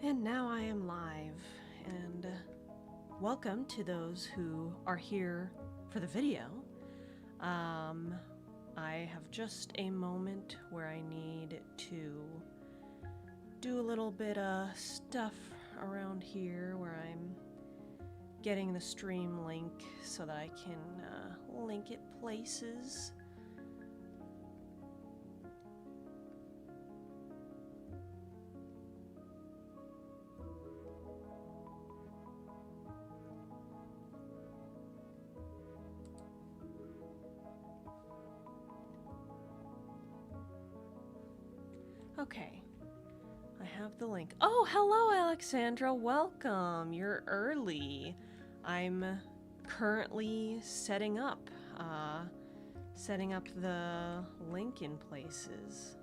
And now I am live, and welcome to those who are here for the video. I have just a moment where I need to do a little bit of stuff around here where I'm getting the stream link so that I can link it places. Okay, I have the link. Oh, hello, Alexandra. Welcome. You're early. I'm currently setting up the link in places.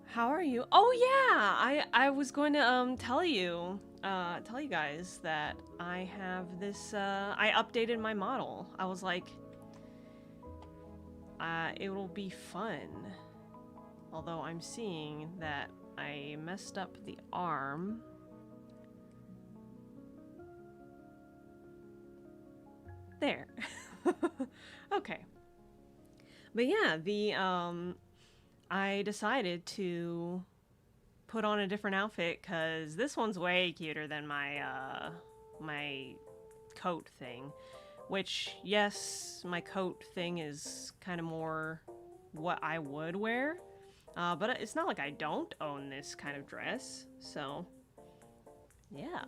How are you? Oh yeah, I was going to tell you guys that I have this. I updated my model. I was like, it will be fun. Although I'm seeing that I messed up the arm. There. Okay. But yeah, I decided to put on a different outfit because this one's way cuter than my coat thing. Which, yes, my coat thing is kind of more what I would wear. But it's not like I don't own this kind of dress, so yeah.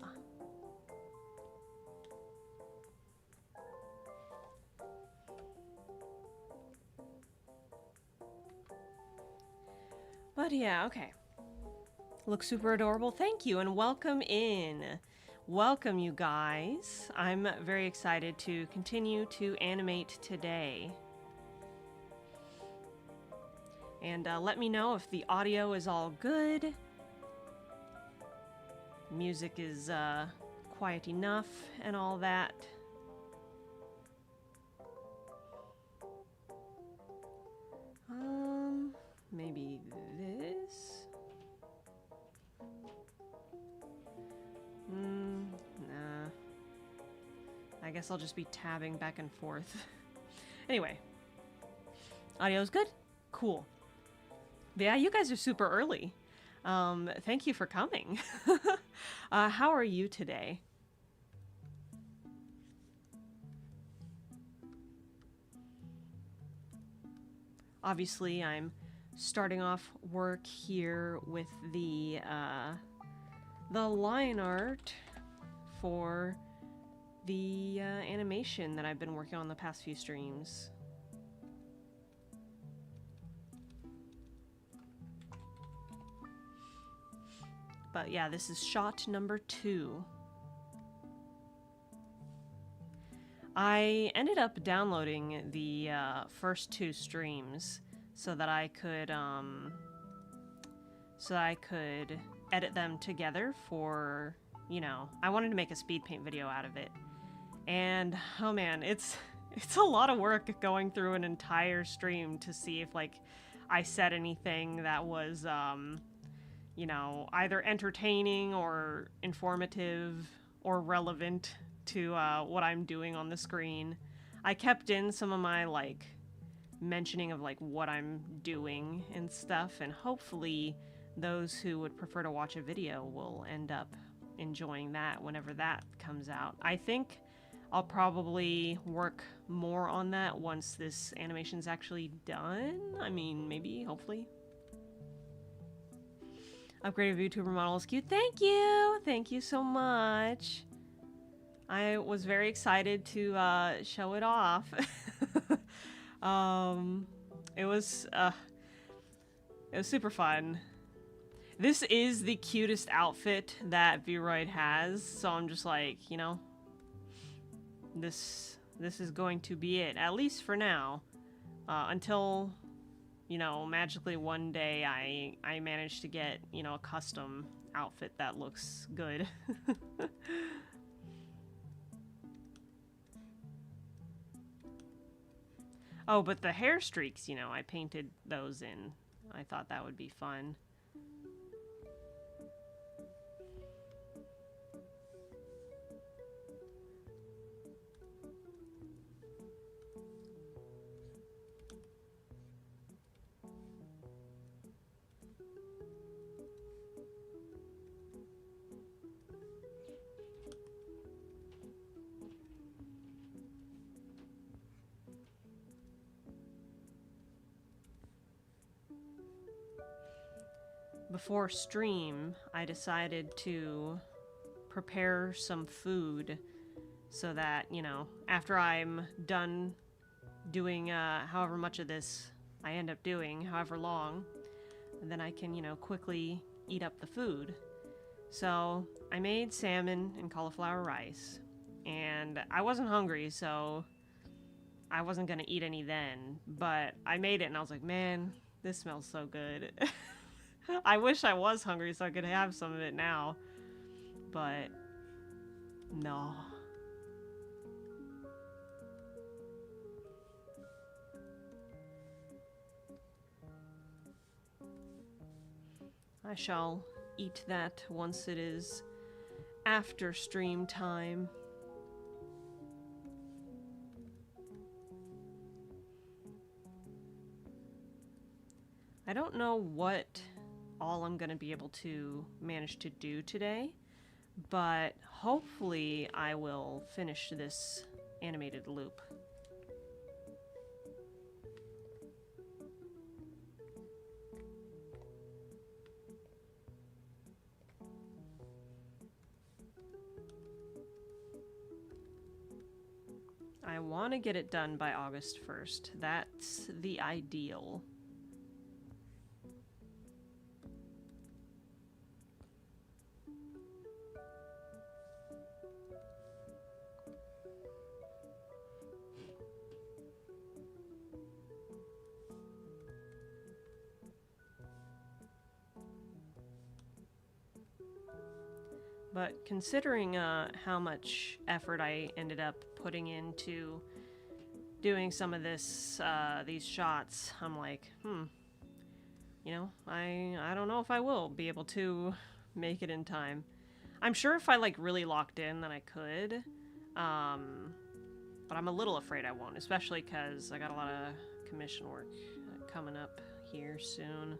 But yeah, okay. Looks super adorable. Thank you, and welcome in. Welcome, you guys. I'm very excited to continue to animate today. And let me know if the audio is all good. Music is quiet enough and all that. Maybe this? Nah. I guess I'll just be tabbing back and forth. Anyway. Audio's good? Cool. But yeah, you guys are super early. Thank you for coming. How are you today? Obviously, I'm starting off work here with the line art for the animation that I've been working on the past few streams. But yeah, this is shot number 2. I ended up downloading the first 2 streams so that I could edit them together for, you know, I wanted to make a speed paint video out of it. And oh man, it's a lot of work going through an entire stream to see if like I said anything that was you know, either entertaining or informative or relevant to what I'm doing on the screen. I kept in some of my like mentioning of like what I'm doing and stuff, and hopefully those who would prefer to watch a video will end up enjoying that whenever that comes out. I think I'll probably work more on that once this animation's actually done. I mean, maybe, hopefully. Upgraded VTuber model is cute. Thank you! Thank you so much. I was very excited to show it off. It was super fun. This is the cutest outfit that Vroid has, so I'm just like, you know, this is going to be it, at least for now, until, you know, magically one day I manage to get, you know, a custom outfit that looks good. Oh, but the hair streaks, you know, I painted those in. I thought that would be fun. before stream, I decided to prepare some food so that, you know, after I'm done doing however much of this I end up doing, however long, then I can, you know, quickly eat up the food. So I made salmon and cauliflower rice, and I wasn't hungry, so I wasn't gonna eat any then, but I made it and I was like, man, this smells so good. I wish I was hungry so I could have some of it now, but no. I shall eat that once it is after stream time. I don't know what all I'm going to be able to manage to do today, but hopefully I will finish this animated loop. I want to get it done by August 1st. That's the ideal. But considering how much effort I ended up putting into doing some of this, these shots, I'm like, you know, I don't know if I will be able to make it in time. I'm sure if I like really locked in, then I could, but I'm a little afraid I won't, especially because I got a lot of commission work coming up here soon.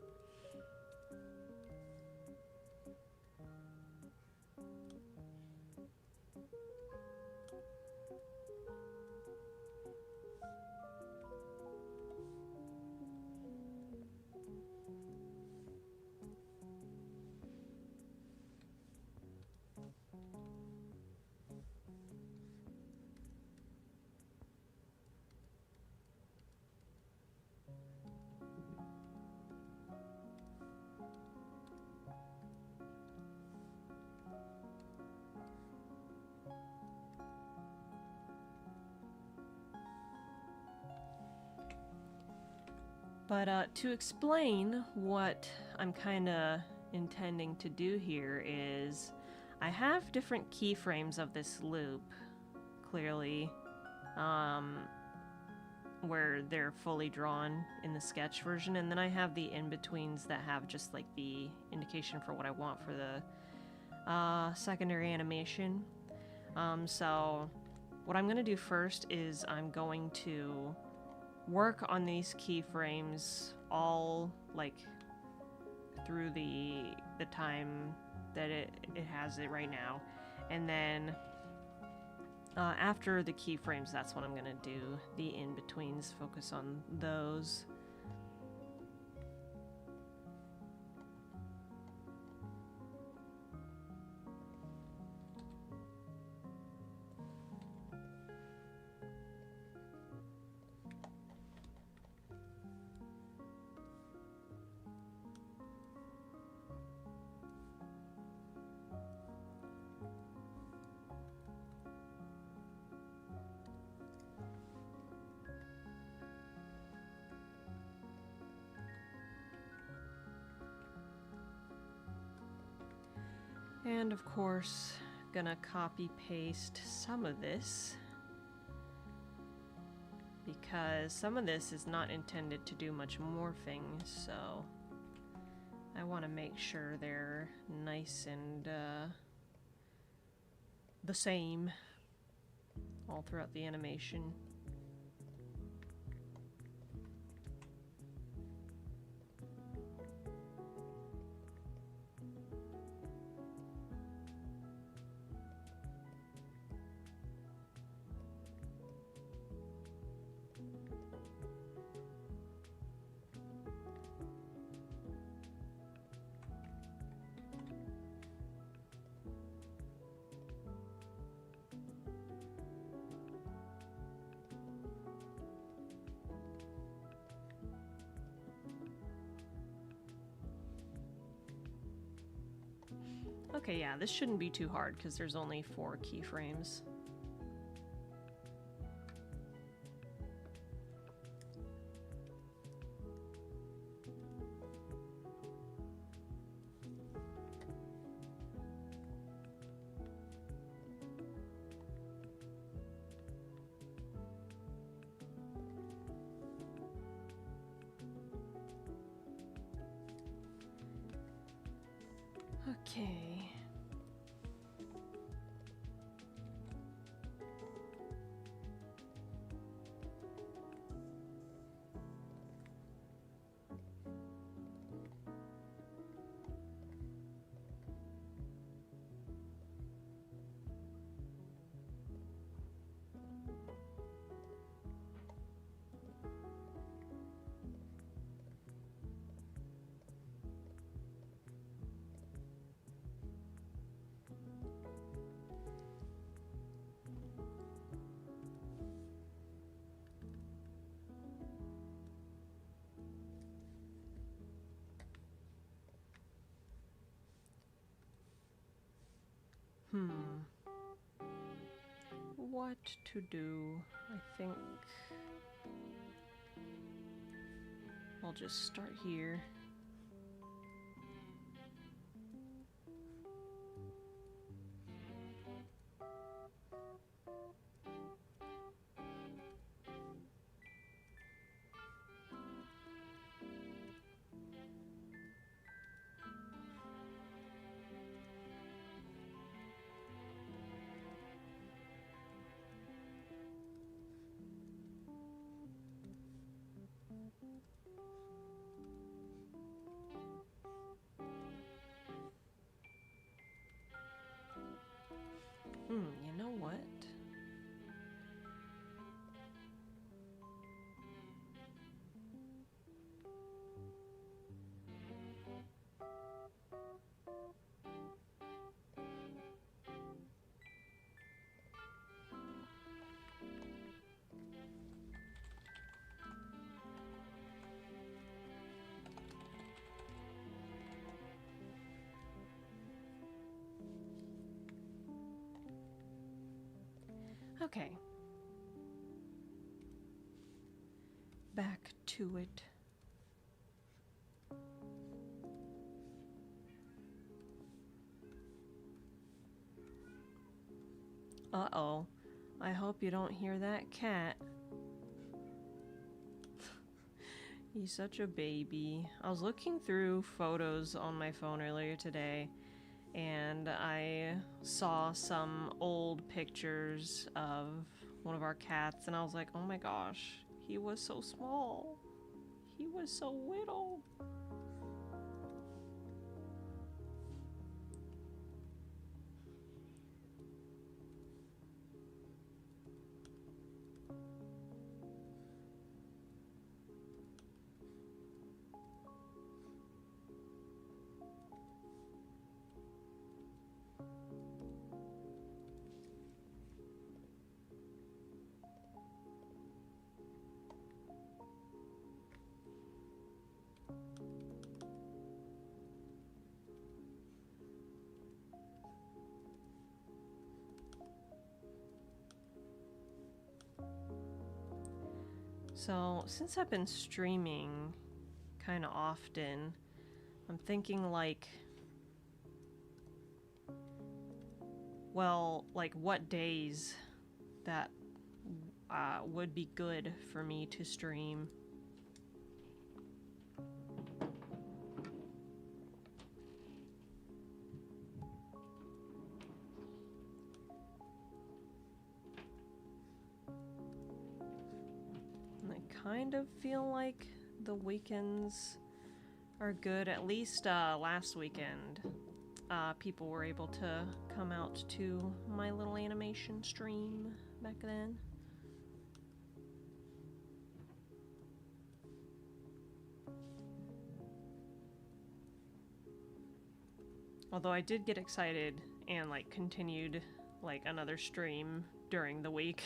But to explain what I'm kind of intending to do here is I have different keyframes of this loop, clearly, where they're fully drawn in the sketch version, and then I have the in-betweens that have just like the indication for what I want for the secondary animation. So what I'm going to do first is I'm going to work on these keyframes all like through the time that it has it right now, and then after the keyframes, that's what I'm gonna do. The in-betweens, focus on those. And of course, gonna copy paste some of this because some of this is not intended to do much morphing, so I want to make sure they're nice and the same all throughout the animation. Okay, yeah, this shouldn't be too hard because there's only 4 keyframes. Okay. What to do? I think I'll just start here. You know what? Okay. Back to it. Uh-oh. I hope you don't hear that cat. He's such a baby. I was looking through photos on my phone earlier today, and I saw some old pictures of one of our cats, and I was like, oh my gosh, he was so small. He was so little. So, since I've been streaming kind of often, I'm thinking like, well, like what days that would be good for me to stream. Kind of feel like the weekends are good. At least last weekend, people were able to come out to my little animation stream back then. Although I did get excited and like continued like another stream during the week.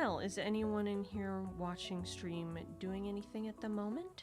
Well, is anyone in here watching stream doing anything at the moment?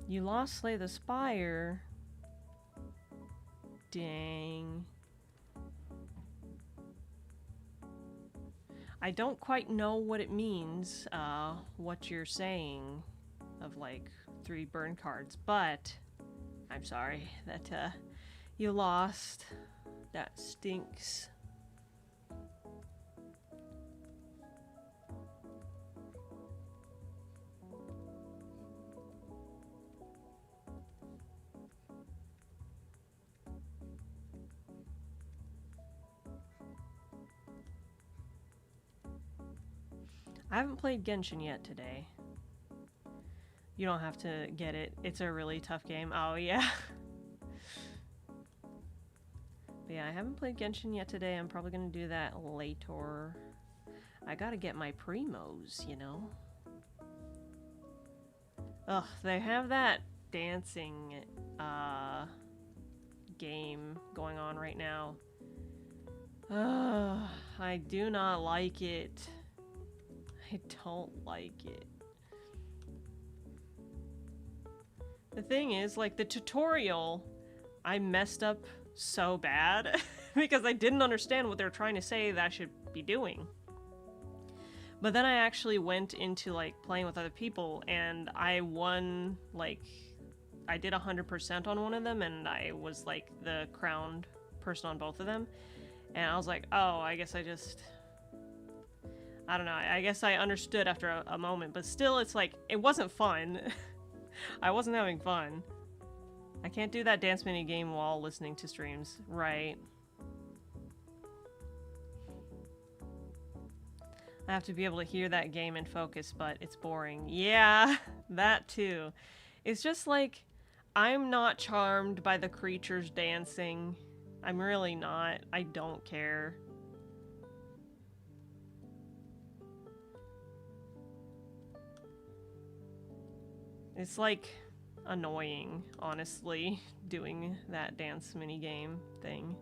You lost Slay the Spire. Dang. I don't quite know what it means, what you're saying of like 3 burn cards, but I'm sorry that you lost. That stinks. I haven't played Genshin yet today. You don't have to get it. It's a really tough game. Oh, yeah. But yeah, I haven't played Genshin yet today. I'm probably going to do that later. I gotta get my primos, you know? Ugh, they have that dancing game going on right now. Ugh, I do not like it. I don't like it. The thing is, like, the tutorial, I messed up so bad because I didn't understand what they were trying to say that I should be doing. But then I actually went into, like, playing with other people, and I won, like, I did 100% on one of them, and I was, like, the crowned person on both of them. And I was like, oh, I guess I just... I don't know, I guess I understood after a moment, but still, it's like, it wasn't fun. I wasn't having fun. I can't do that dance mini game while listening to streams, right? I have to be able to hear that game and focus, but it's boring. Yeah, that too. It's just like, I'm not charmed by the creatures dancing. I'm really not. I don't care. It's like annoying, honestly, doing that dance minigame thing.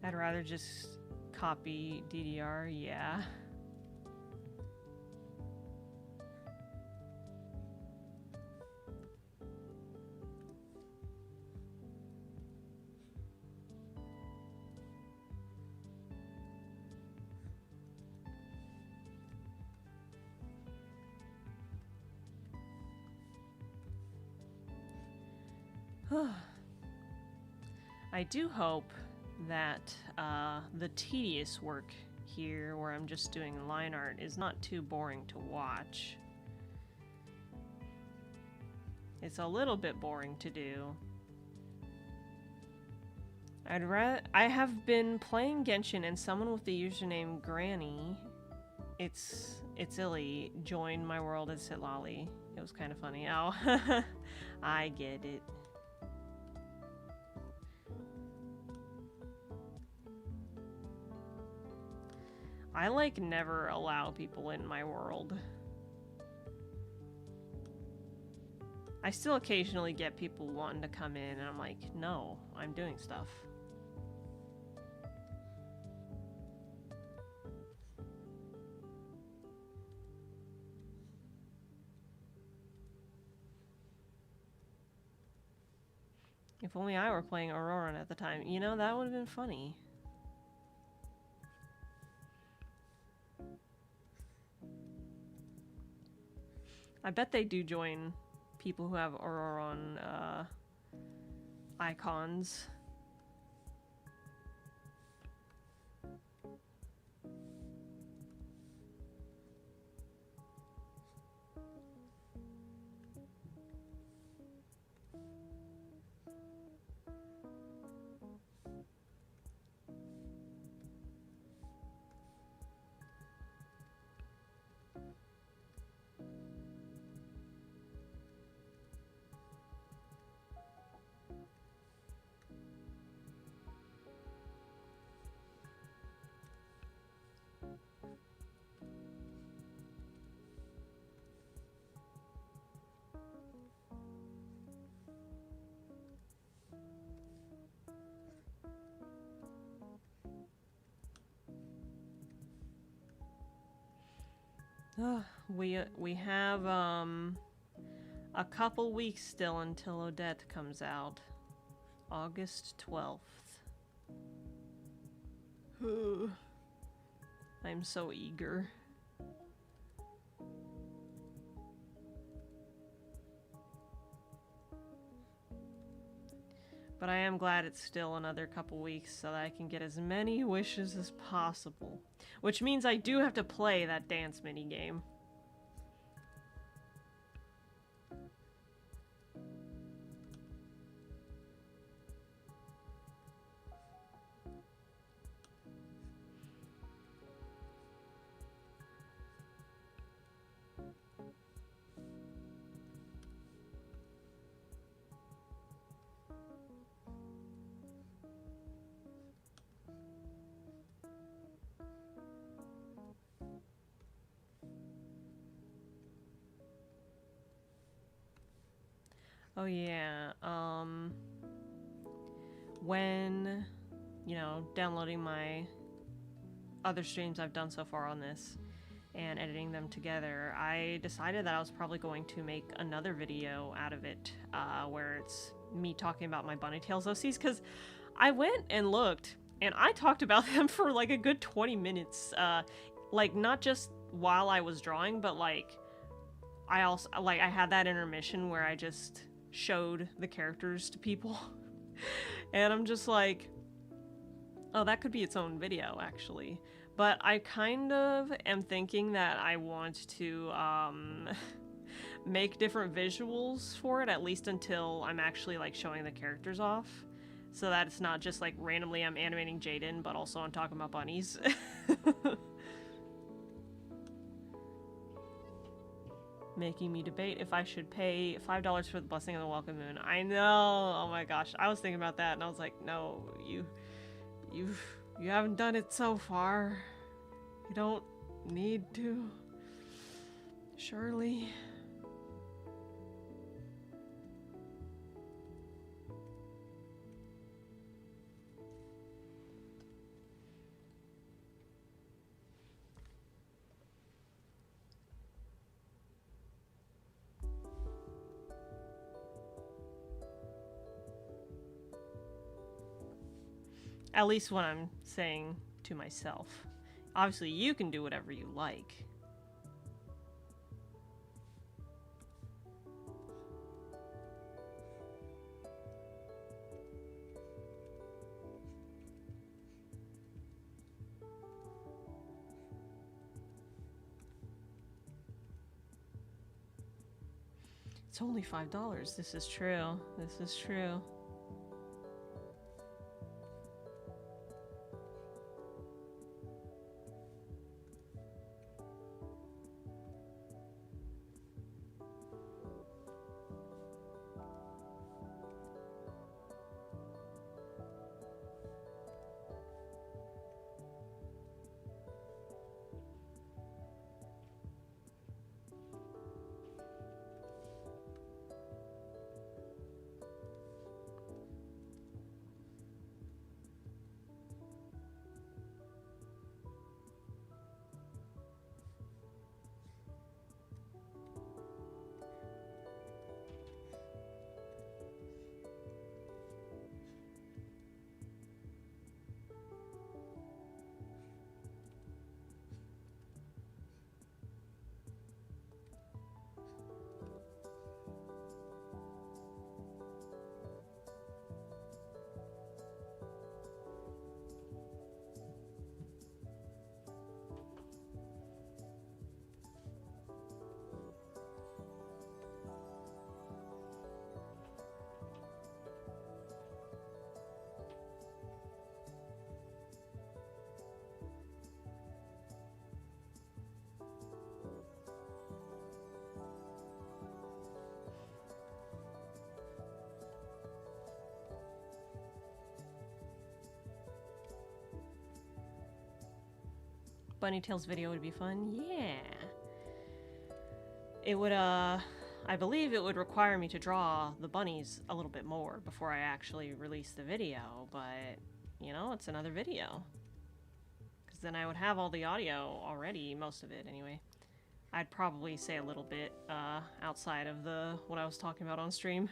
I'd rather just copy DDR, yeah. I do hope that the tedious work here, where I'm just doing line art, is not too boring to watch. It's a little bit boring to do. I have been playing Genshin, and someone with the username Granny, it's Illy, joined my world as Sitlali. It was kind of funny. Oh, I get it. I, like, never allow people in my world. I still occasionally get people wanting to come in, and I'm like, no, I'm doing stuff. If only I were playing Aurora at the time. You know, that would have been funny. I bet they do join people who have Auroron icons. We have a couple weeks still until Odette comes out. August 12th. I'm so eager. But I am glad it's still another couple weeks so that I can get as many wishes as possible. Which means I do have to play that dance minigame. Oh yeah, when, you know, downloading my other streams I've done so far on this and editing them together, I decided that I was probably going to make another video out of it, where it's me talking about my bunny tails OCs, because I went and looked, and I talked about them for like a good 20 minutes, like not just while I was drawing, but like I also, like, I had that intermission where I just showed the characters to people. And I'm just like, oh, that could be its own video, actually. But I kind of am thinking that I want to make different visuals for it, at least until I'm actually like showing the characters off. So that it's not just like randomly I'm animating Jaden, but also I'm talking about bunnies. Making me debate if I should pay $5 for the Blessing of the Welcome Moon. I know. Oh my gosh. I was thinking about that and I was like, no, you haven't done it so far. You don't need to. Surely. At least what I'm saying to myself. Obviously, you can do whatever you like. It's only $5. This is true. This is true. Bunny Tails video would be fun. Yeah. It would, I believe it would require me to draw the bunnies a little bit more before I actually release the video, but, you know, it's another video. Because then I would have all the audio already, most of it anyway. I'd probably say a little bit, outside of what I was talking about on stream.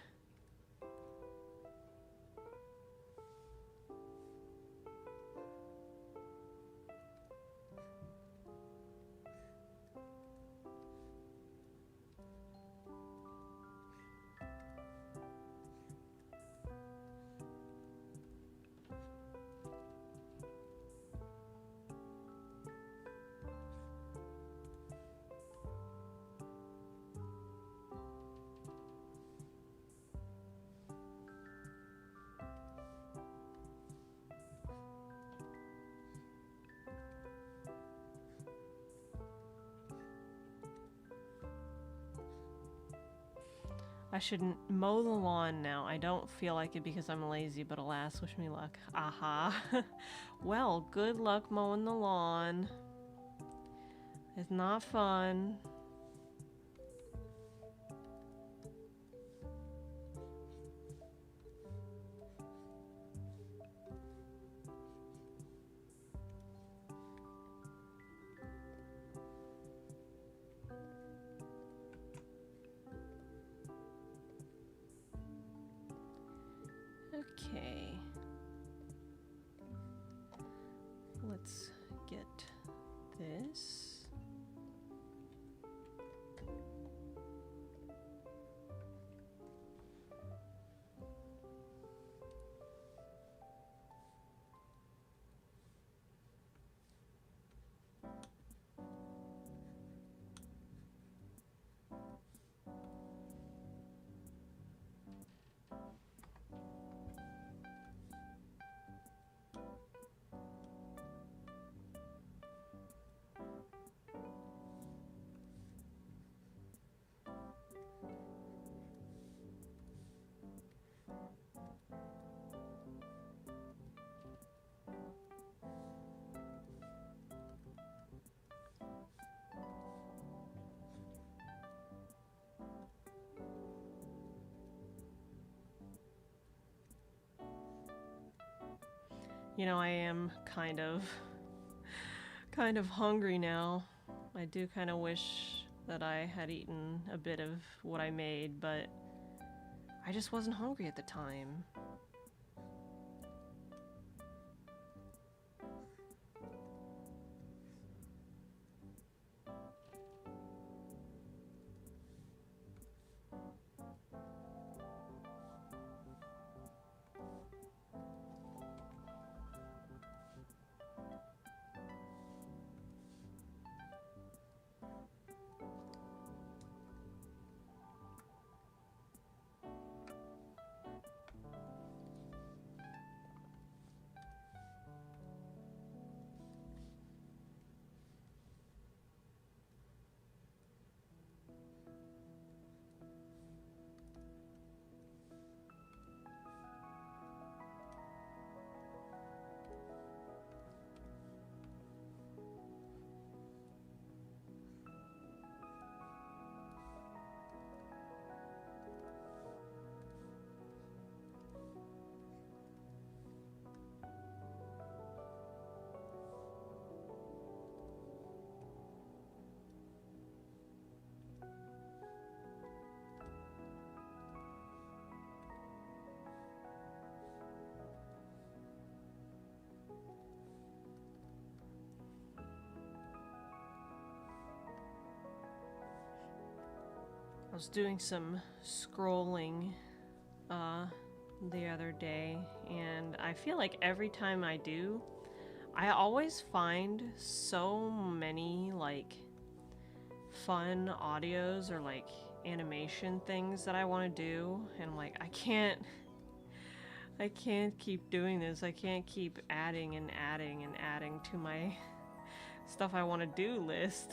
I shouldn't mow the lawn now. I don't feel like it because I'm lazy, but alas, wish me luck. Aha. Well, good luck mowing the lawn. It's not fun. Okay. Let's get this. You know, I am kind of hungry now. I do kind of wish that I had eaten a bit of what I made, but I just wasn't hungry at the time. I was doing some scrolling the other day, and I feel like every time I do, I always find so many like fun audios or like animation things that I want to do, and I'm like, I can't keep doing this. I can't keep adding and adding and adding to my stuff I want to do list,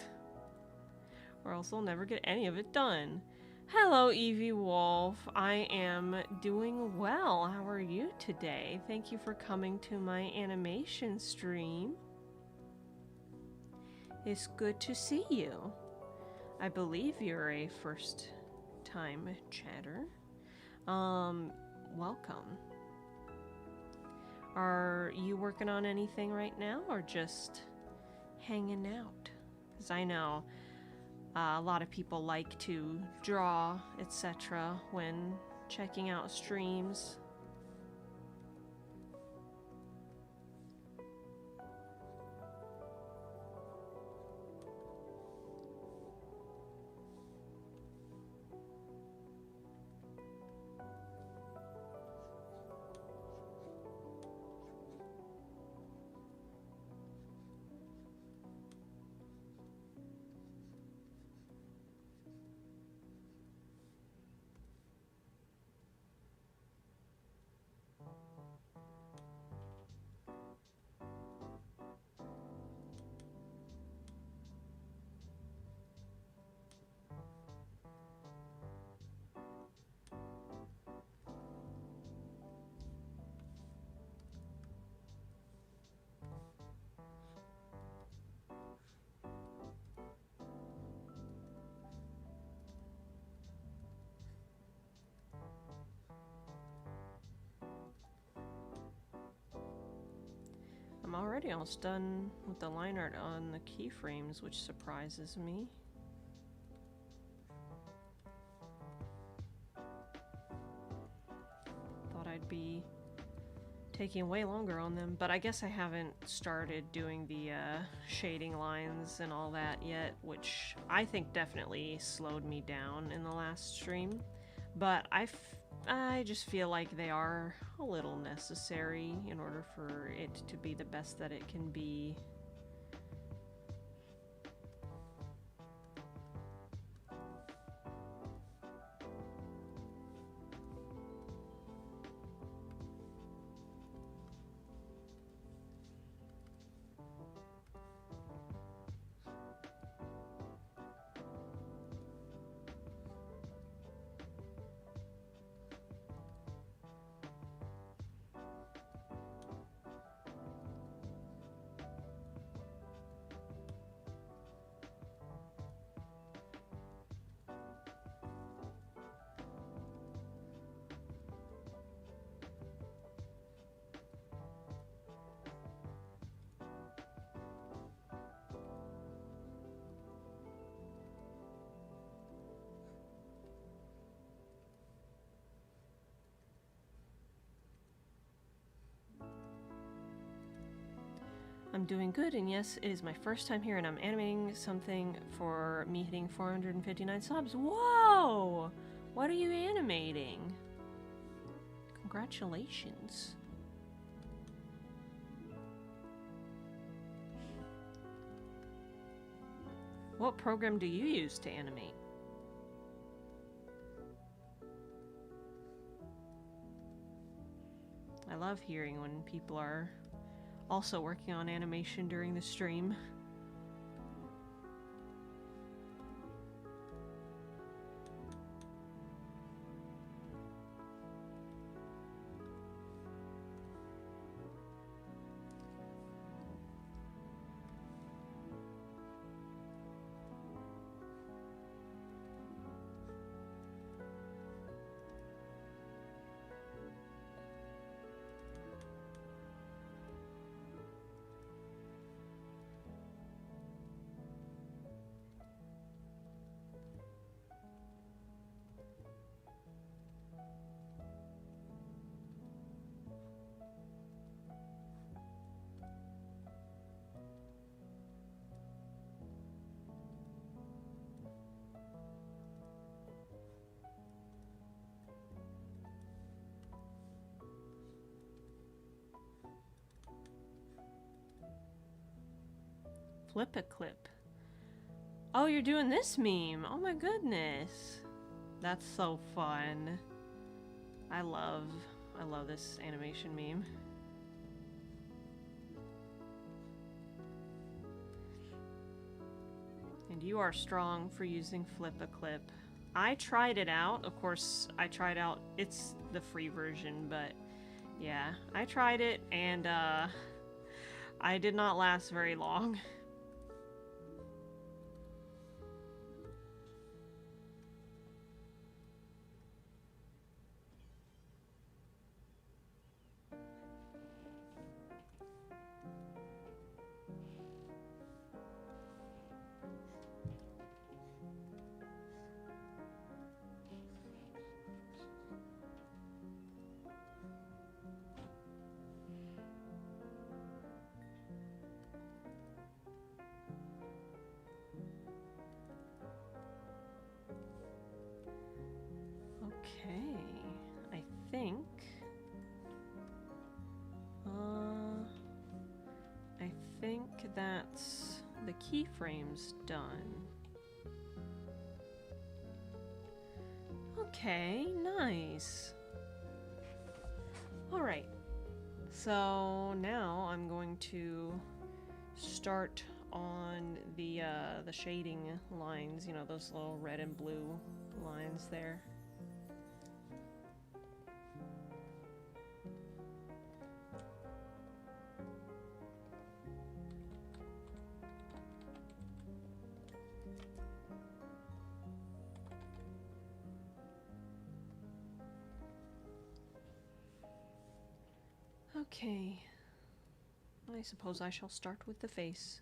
or else I'll never get any of it done. Hello, Evie Wolf. I am doing well. How are you today? Thank you for coming to my animation stream. It's good to see you. I believe you're a first-time chatter. Welcome. Are you working on anything right now, or just hanging out? Because I know a lot of people like to draw, etc. when checking out streams. I'm already almost done with the line art on the keyframes, which surprises me. Thought I'd be taking way longer on them, but I guess I haven't started doing the shading lines and all that yet, which I think definitely slowed me down in the last stream. But I just feel like they are a little necessary in order for it to be the best that it can be. I'm doing good, and yes, it is my first time here, and I'm animating something for me hitting 459 subs. Whoa! What are you animating? Congratulations. What program do you use to animate? I love hearing when people are also working on animation during the stream. Flip a clip. Oh, you're doing this meme. Oh my goodness. That's so fun. I love this animation meme. And you are strong for using Flip a Clip. I tried it out. Of course, I tried out, it's the free version, but yeah, I tried it and I did not last very long. keyframes done. Okay, nice. Alright, so now I'm going to start on the shading lines, you know, those little red and blue lines there. Okay, I suppose I shall start with the face.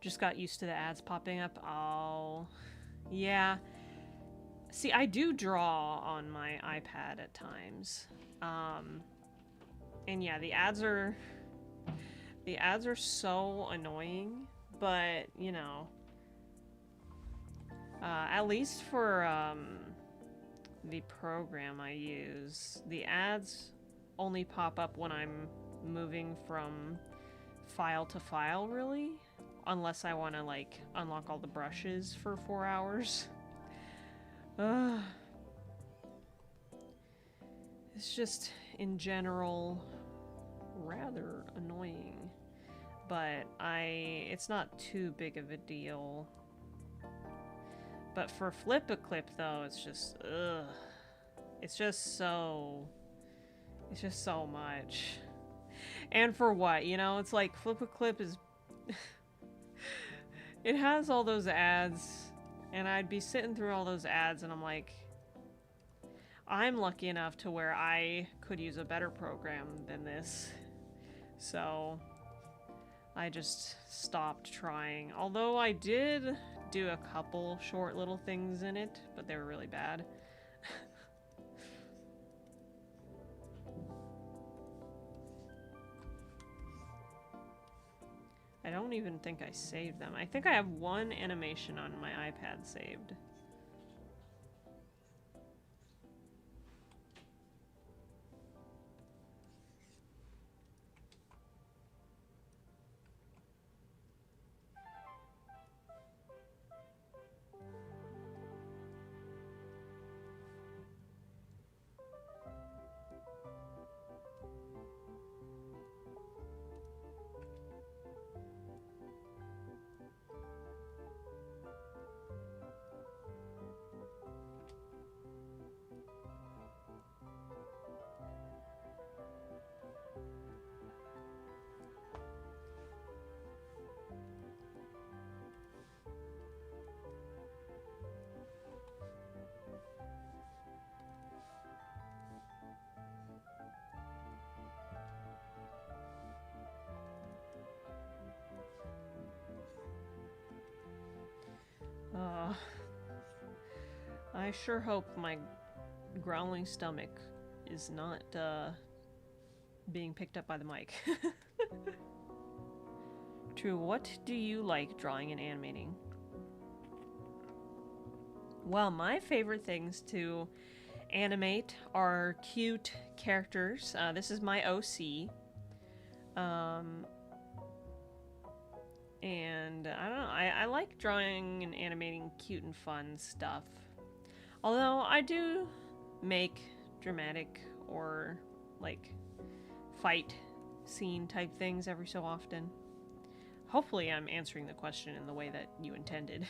Just got used to the ads popping up. Oh, yeah. See, I do draw on my iPad at times. And yeah, the ads are so annoying, but you know, at least for the program I use, the ads only pop up when I'm moving from file to file, really, unless I want to like unlock all the brushes for 4 hours. It's just in general rather annoying, but it's not too big of a deal. But for Flip-a-Clip though, it's just it's just so much. And for what, you know? It's like Flip-a-Clip is it has all those ads, and I'd be sitting through all those ads and I'm like, I'm lucky enough to where I could use a better program than this. So I just stopped trying. Although I did do a couple short little things in it, but they were really bad. I don't even think I saved them. I think I have one animation on my iPad saved. I sure hope my growling stomach is not being picked up by the mic. True, what do you like drawing and animating? Well, my favorite things to animate are cute characters. This is my OC. And I don't know, I like drawing and animating cute and fun stuff. Although I do make dramatic or like fight scene type things every so often. Hopefully I'm answering the question in the way that you intended.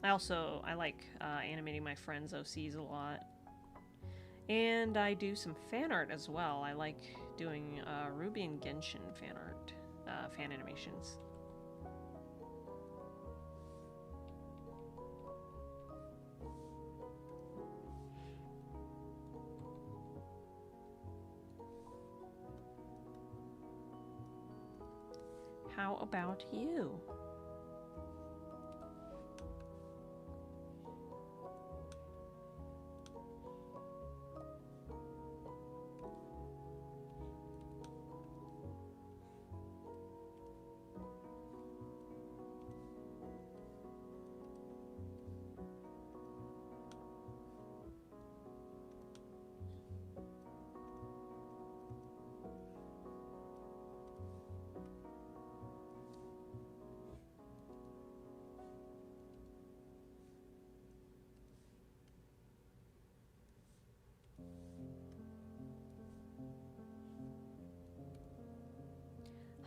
I like animating my friends' OCs a lot. And I do some fan art as well. I like doing Ruby and Genshin fan art, fan animations. How about you?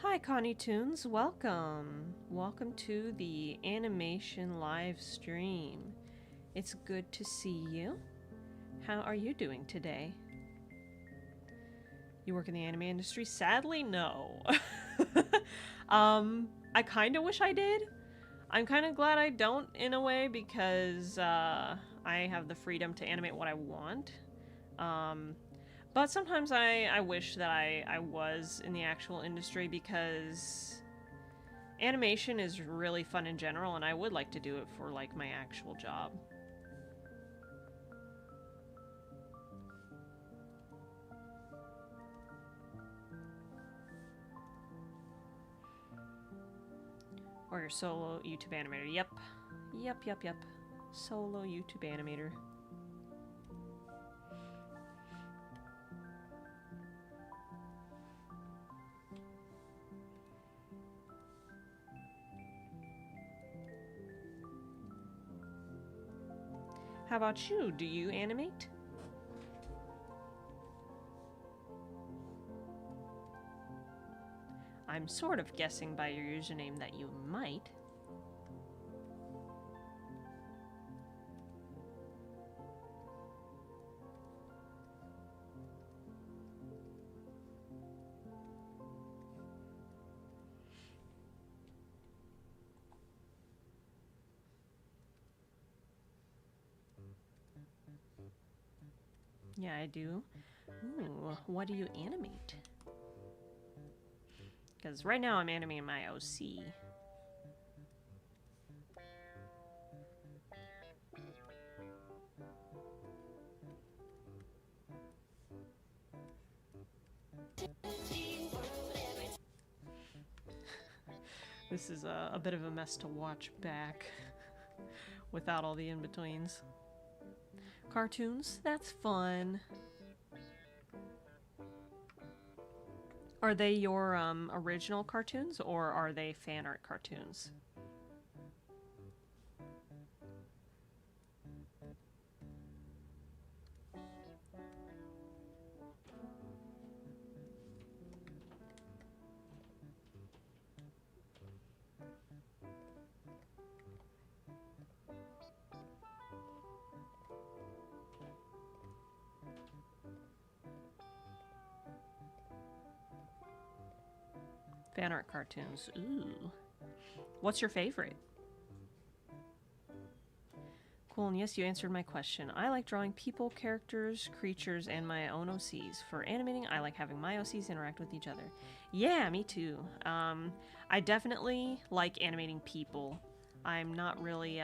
Hi, Connie Toons. Welcome. Welcome to the animation live stream. It's good to see you. How are you doing today? You work in the anime industry? Sadly, no. I kind of wish I did. I'm kind of glad I don't, in a way, because I have the freedom to animate what I want. But sometimes I wish that I was in the actual industry, because animation is really fun in general, and I would like to do it for, like, my actual job. Or your solo YouTube animator. Yep. Yep. Solo YouTube animator. How about you? Do you animate? I'm sort of guessing by your username that you might. Yeah, I do. Ooh, what do you animate? Because right now I'm animating my OC. This is a bit of a mess to watch back without all the in-betweens. Cartoons? That's fun. Are they your original cartoons, or are they fan art cartoons? Fan art cartoons. Ooh. What's your favorite? Cool, and yes, you answered my question. I like drawing people, characters, creatures, and my own OCs. For animating, I like having my OCs interact with each other. Yeah, me too. I definitely like animating people. I'm not really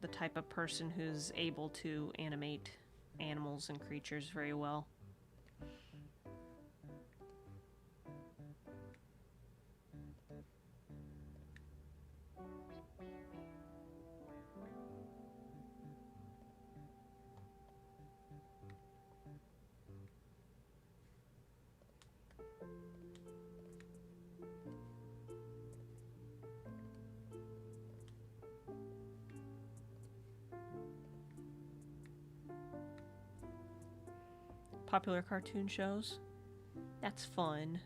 the type of person who's able to animate animals and creatures very well. Popular cartoon shows. That's fun.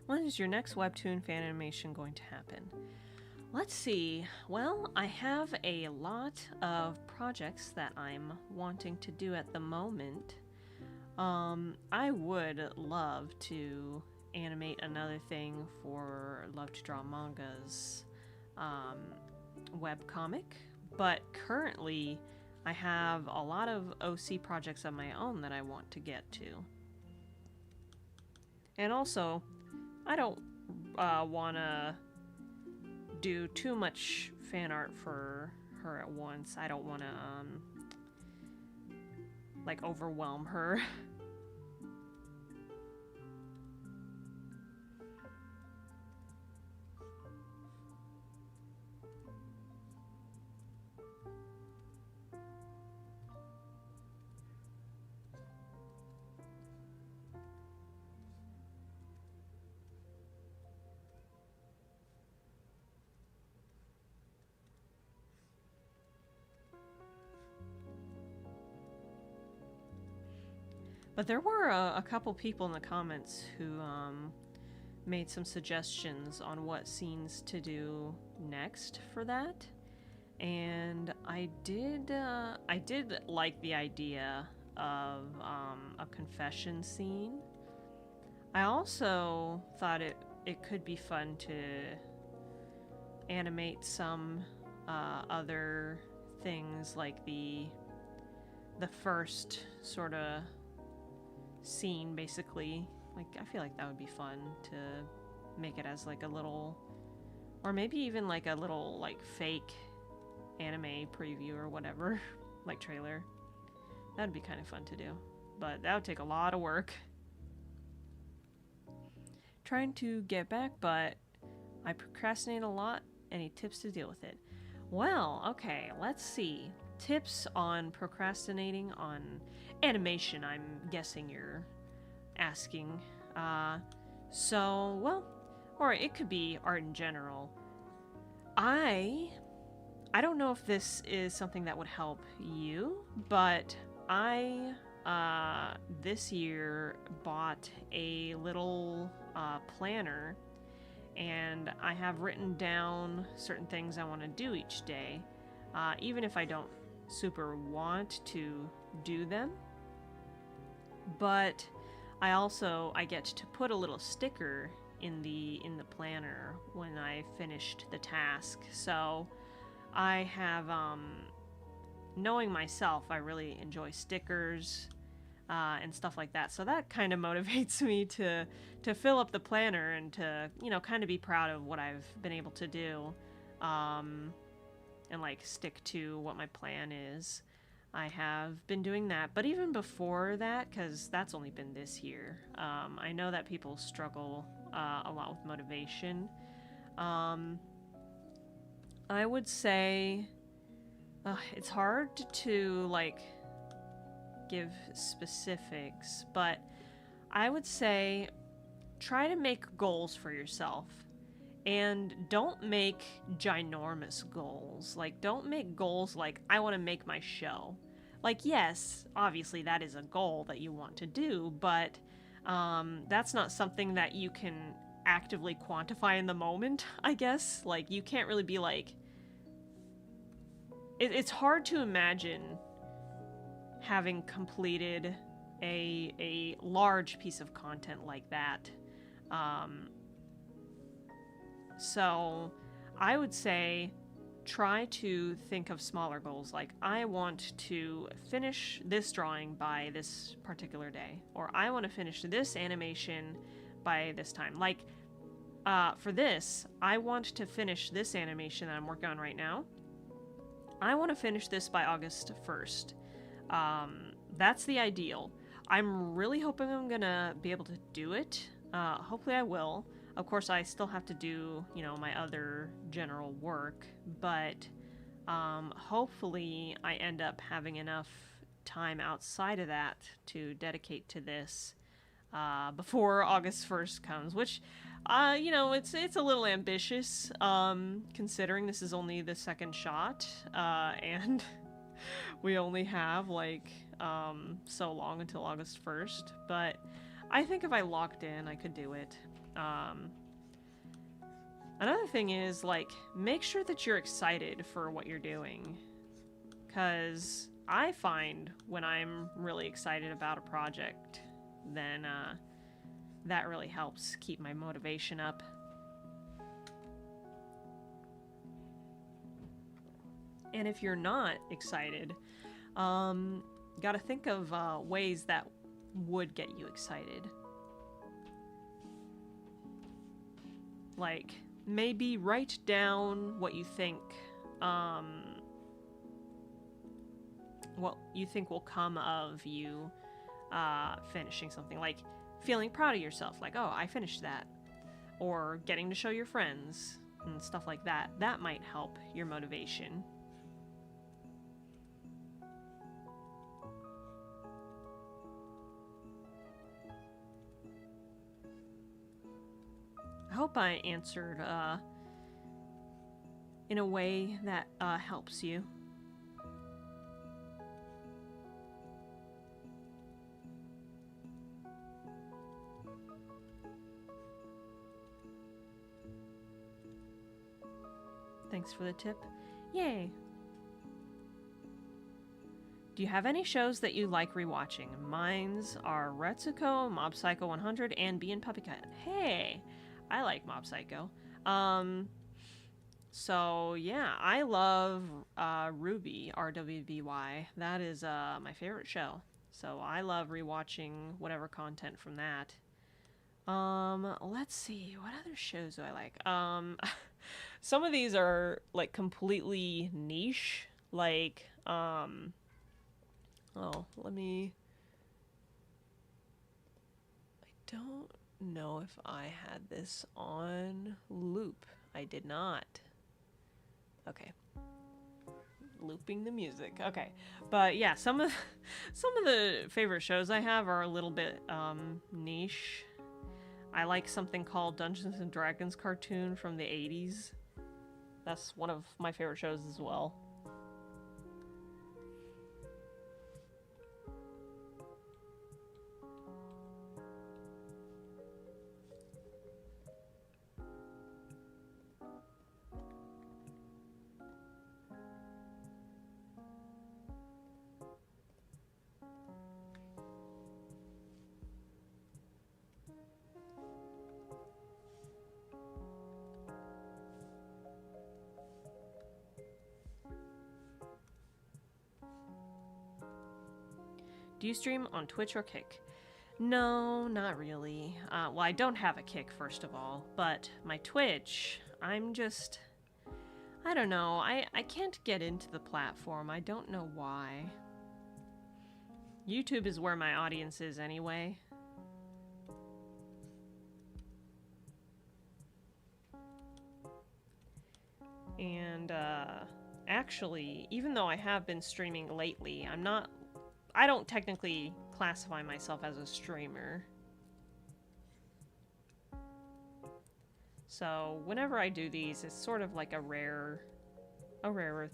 When is your next webtoon fan animation going to happen? Let's see. Well, I have a lot of projects that I'm wanting to do at the moment. I would love to animate another thing for Love to Draw Manga's webcomic, but currently I have a lot of OC projects of my own that I want to get to. And also, I don't want to do too much fan art for her at once. I don't want to, like, overwhelm her. But there were a couple people in the comments who made some suggestions on what scenes to do next for that, and I did like the idea of a confession scene. I also thought it could be fun to animate some other things, like the first sort of scene, basically. Like, I feel like that would be fun to make it as like a little, or maybe even like a little like fake anime preview or whatever, like trailer. That'd be kind of fun to do, but that would take a lot of work. Trying to get back, but I procrastinate a lot. Any tips to deal with it? Well, okay, let's see. Tips on procrastinating on animation, I'm guessing you're asking. So, well, or it could be art in general. I don't know if this is something that would help you, but I this year bought a little planner, and I have written down certain things I want to do each day, even if I don't super want to do them. But I get to put a little sticker in the planner when I finished the task. So I have, knowing myself, I really enjoy stickers and stuff like that. So that kind of motivates me to fill up the planner and to, you know, kind of be proud of what I've been able to do, and like stick to what my plan is. I have been doing that, but even before that, because that's only been this year, I know that people struggle a lot with motivation. I would say it's hard to like give specifics, but I would say try to make goals for yourself. And don't make ginormous goals. Like, don't make goals like, I want to make my show. Like, yes, obviously that is a goal that you want to do, but that's not something that you can actively quantify in the moment, I guess. Like, you can't really be like... It's hard to imagine having completed a large piece of content like that. So I would say try to think of smaller goals, like I want to finish this drawing by this particular day, or I want to finish this animation by this time. Like, for this, I want to finish this animation that I'm working on right now. I want to finish this by August 1st. That's the ideal. I'm really hoping I'm gonna be able to do it. Hopefully I will. Of course, I still have to do, you know, my other general work, but hopefully I end up having enough time outside of that to dedicate to this before August 1st comes, which, you know, it's a little ambitious, considering this is only the second shot, and we only have, like, so long until August 1st, but I think if I locked in, I could do it. Another thing is, like, make sure that you're excited for what you're doing, because I find when I'm really excited about a project, then that really helps keep my motivation up. And if you're not excited, Gotta think of ways that would get you excited. Like, maybe write down what you think, will come of you finishing something. Like, feeling proud of yourself. Like, oh, I finished that. Or getting to show your friends and stuff like that. That might help your motivation. I hope I answered in a way that helps you. Thanks for the tip. Yay! Do you have any shows that you like rewatching? Mine's are Retsuko, Mob Psycho 100, and Bee and Puppycat. Hey! I like Mob Psycho. So yeah, I love Ruby, RWBY. That is my favorite show. So I love rewatching whatever content from that. Let's see, what other shows do I like? Some of these are like completely niche, like oh, I don't know if I had this on loop. I did not. Okay. Looping the music. Okay. But yeah, some of the favorite shows I have are a little bit niche. I like something called Dungeons and Dragons cartoon from the 80s. That's one of my favorite shows as well. Do you stream on Twitch or Kick? No, not really. Well, I don't have a Kick, first of all, but my Twitch, I don't know. I can't get into the platform. I don't know why. YouTube is where my audience is anyway. And, actually, even though I have been streaming lately, I don't technically classify myself as a streamer. So whenever I do these, it's sort of like a rarer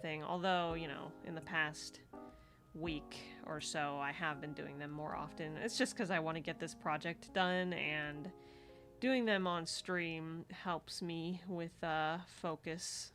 thing. Although, you know, in the past week or so, I have been doing them more often. It's just because I want to get this project done, and doing them on stream helps me with focus.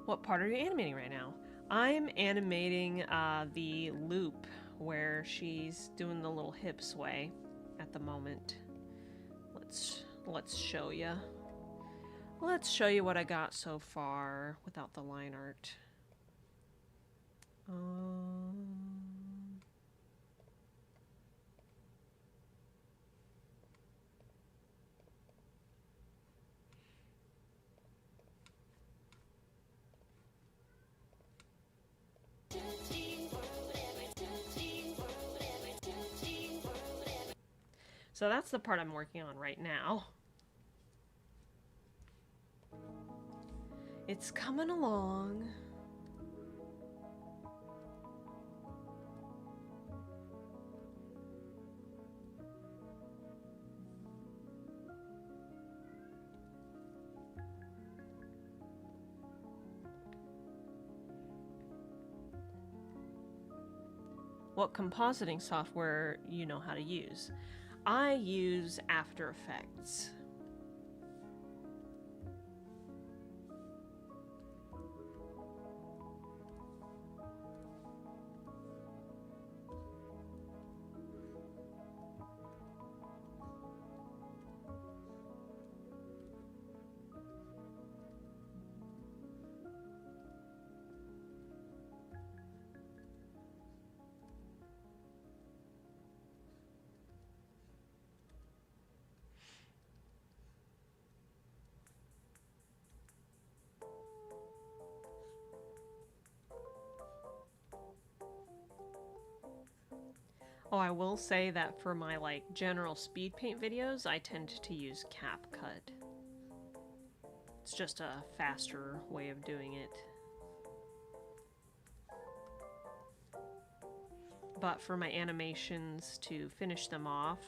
What part are you animating right now? I'm animating the loop where she's doing the little hip sway at the moment. Let's show you. Let's show you what I got so far without the line art. So that's the part I'm working on right now. It's coming along. what compositing software you know how to use. I use After Effects. Oh, I will say that for my like general speed paint videos, I tend to use CapCut. It's just a faster way of doing it. But for my animations, to finish them off,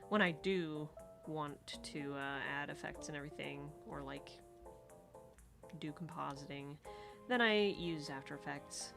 when I do want to add effects and everything, or like do compositing, then I use After Effects.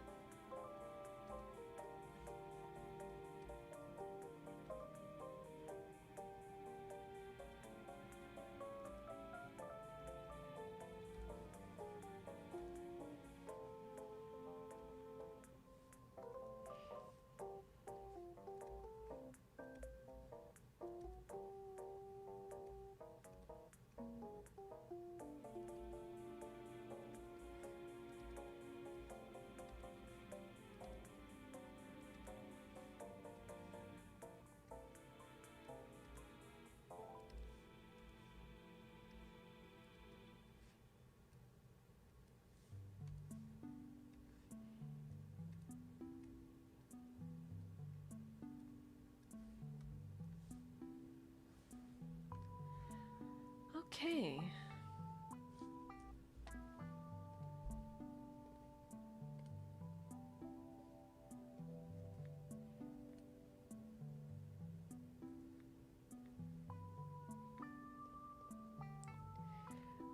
Okay.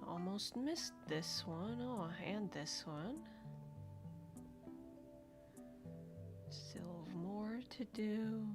Almost missed this one. Oh, and this one. Still more to do.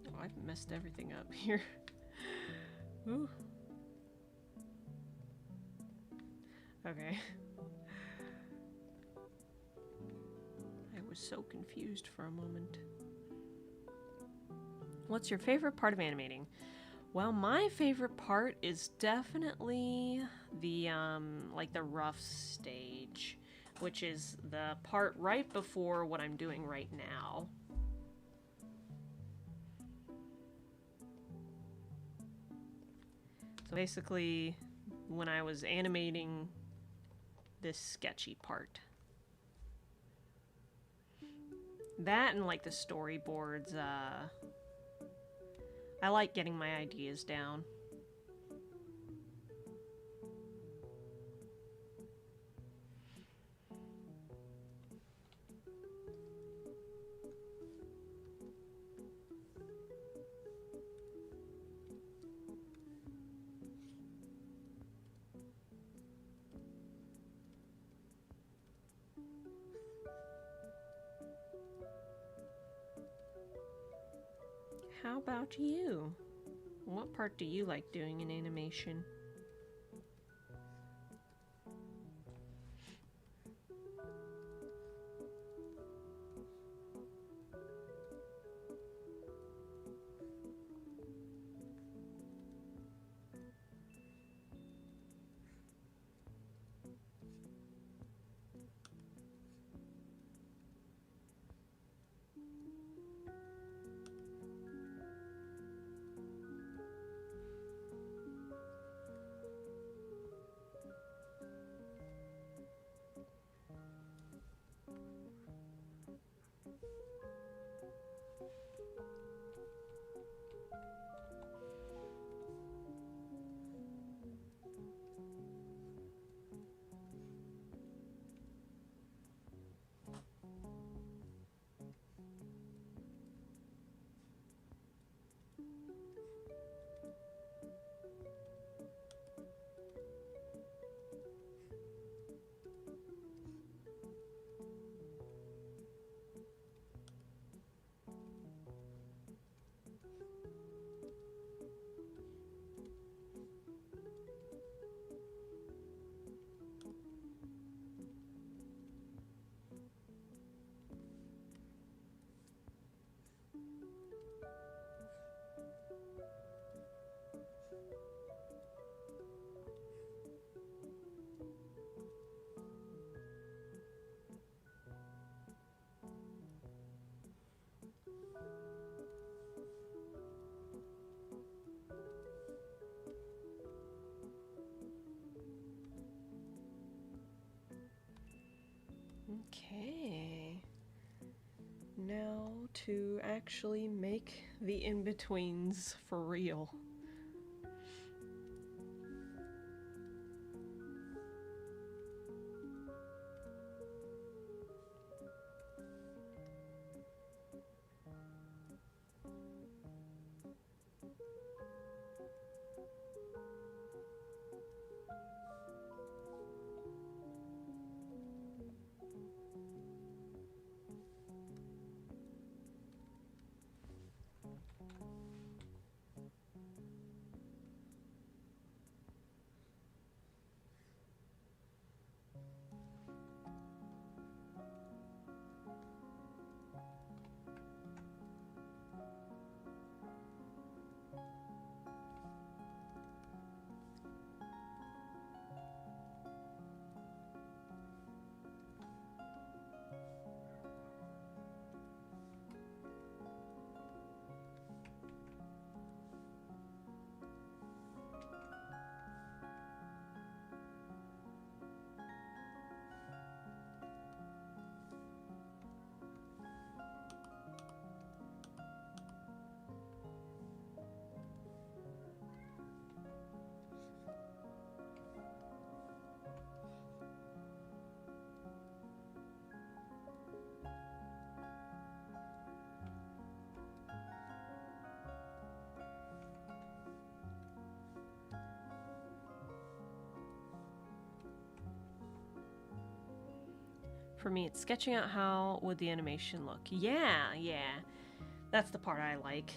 Oh, I've messed everything up here. Ooh. Okay. I was so confused for a moment. What's your favorite part of animating? Well, my favorite part is definitely the like the rough stage, which is the part right before what I'm doing right now. So basically, when I was animating this sketchy part. That and like the storyboards, I like getting my ideas down. How about you? What part do you like doing in animation? Okay. Now to actually make the in-betweens for real. For me, it's sketching out how would the animation look. Yeah. That's the part I like.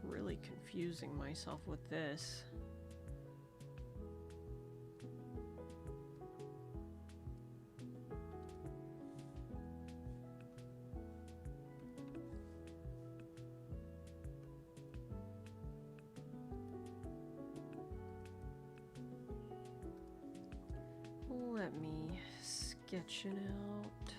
Really confusing myself with this. Let me sketch it out.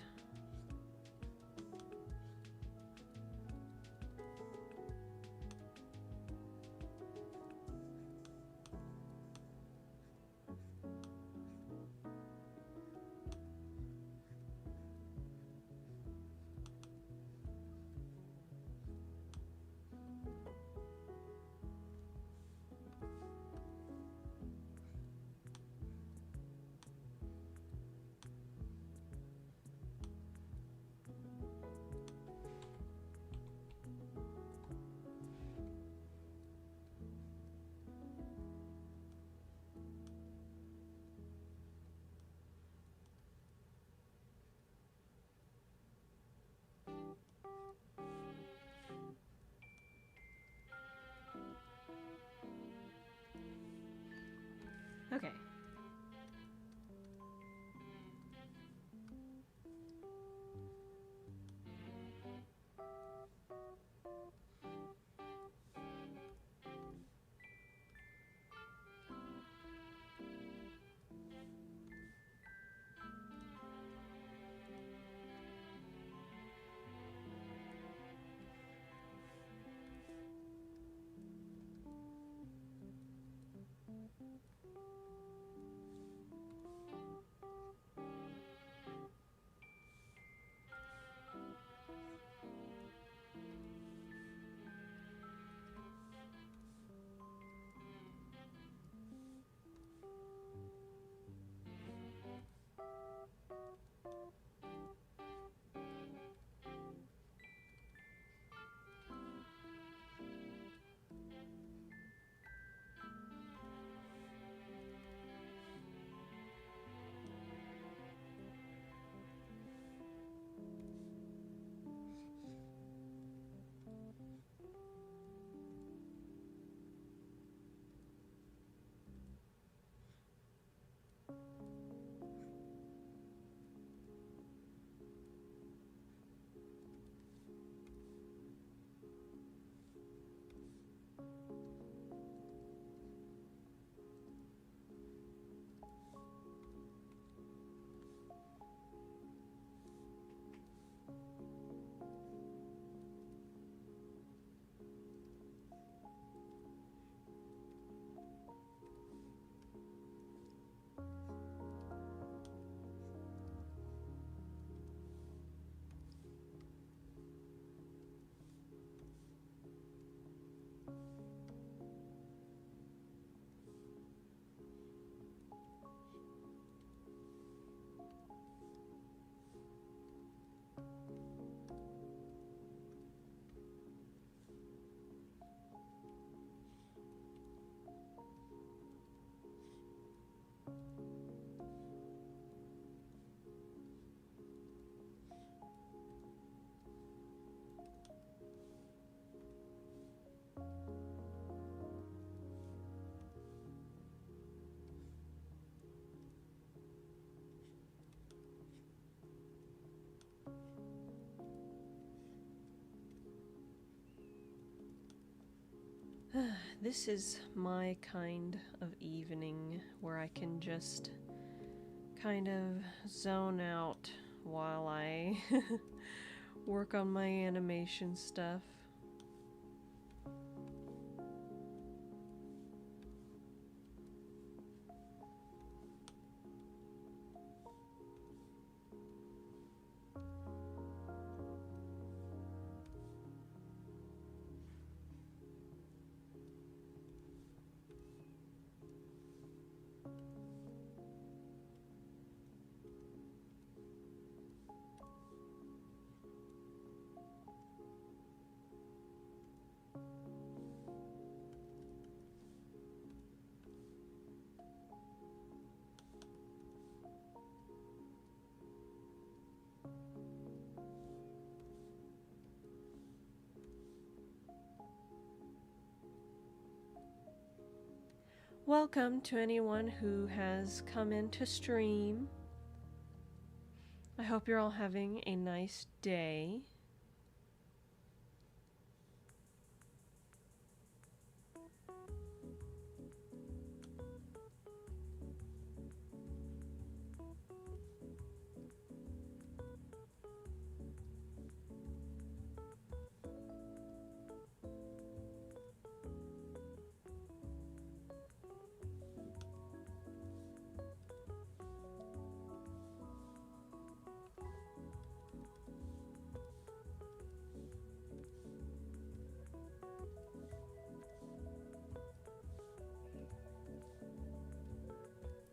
this is my kind of evening where I can just kind of zone out while I work on my animation stuff. Welcome to anyone who has come in to stream. I hope you're all having a nice day.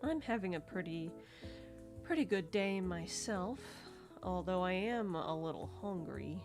I'm having a pretty good day myself, although I am a little hungry.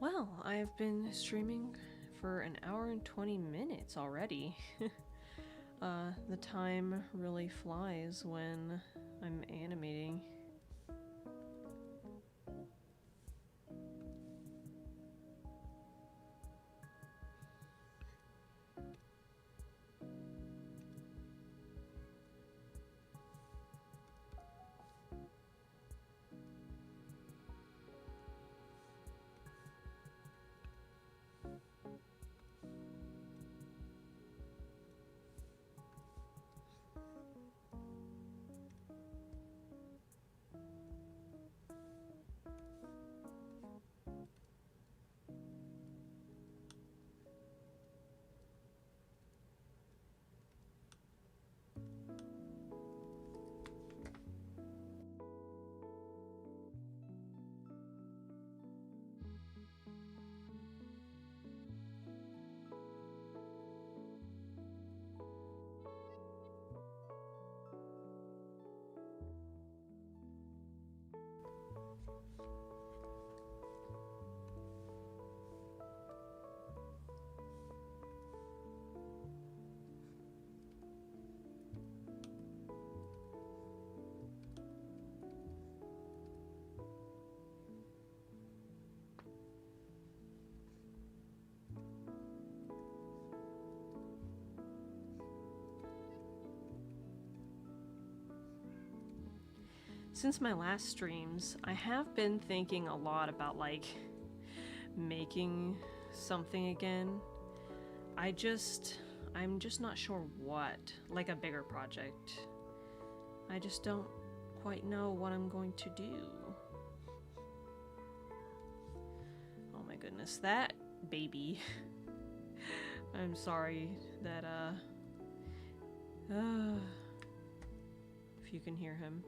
Well, I've been streaming for an hour and 20 minutes already. The time really flies when I'm animating. Since my last streams, I have been thinking a lot about like making something again. I'm just not sure what, like a bigger project. I just don't quite know what I'm going to do. Oh my goodness, that baby. I'm sorry that if you can hear him.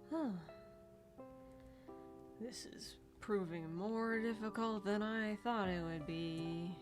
Huh. This is proving more difficult than I thought it would be.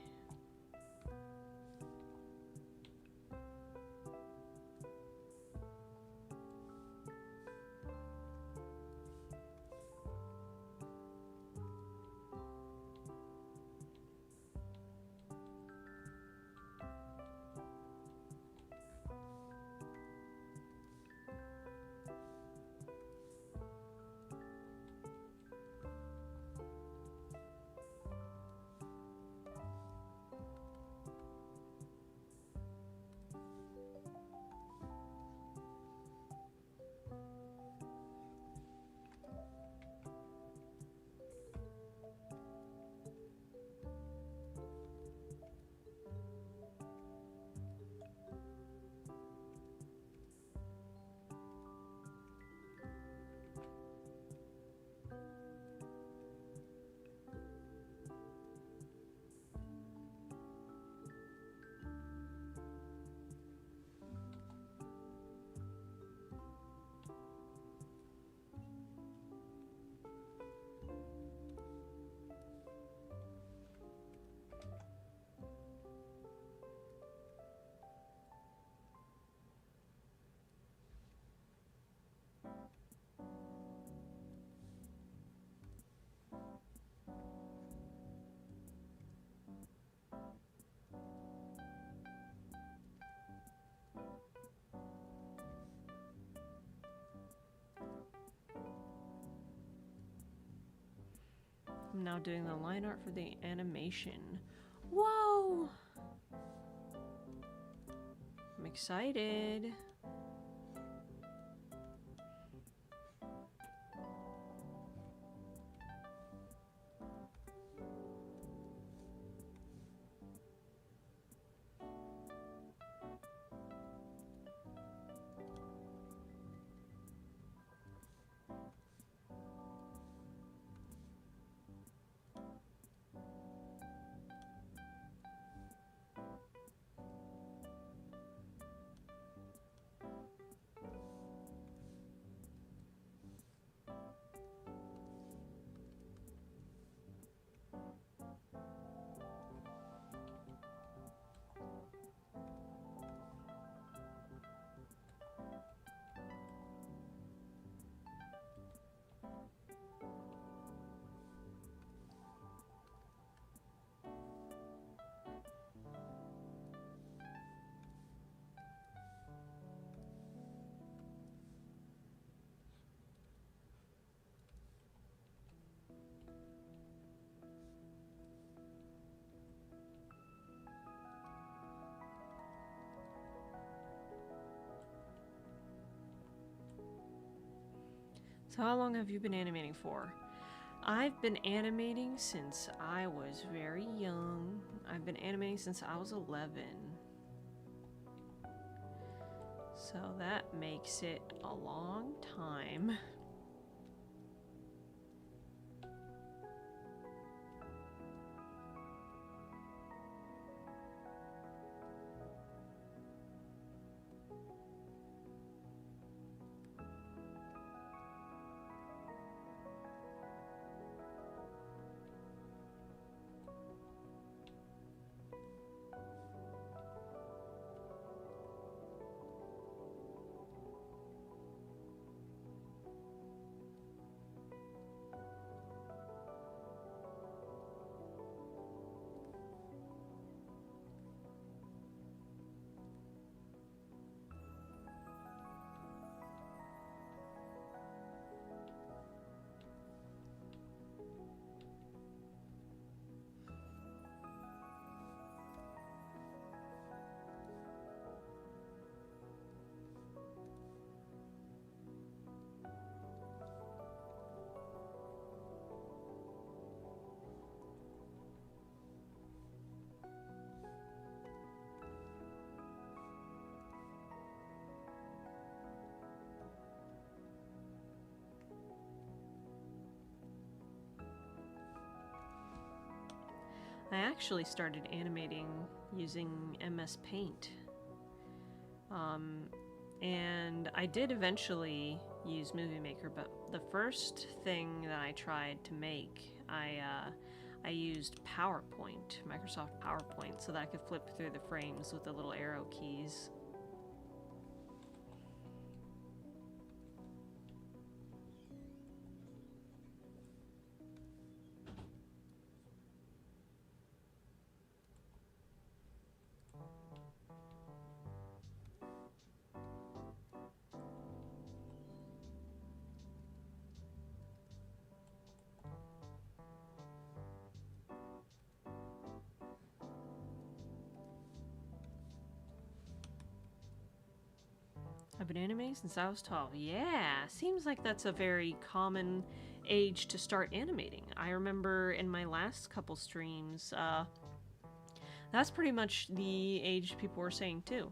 I'm now doing the line art for the animation. Whoa! I'm excited. So how long have you been animating for? I've been animating since I was very young. I've been animating since I was 11. So that makes it a long time. I actually started animating using MS Paint. And I did eventually use Movie Maker, but the first thing that I tried to make, I used PowerPoint, Microsoft PowerPoint, so that I could flip through the frames with the little arrow keys. I've been animating since I was 12. Yeah, seems like that's a very common age to start animating. I remember in my last couple streams, that's pretty much the age people were saying too.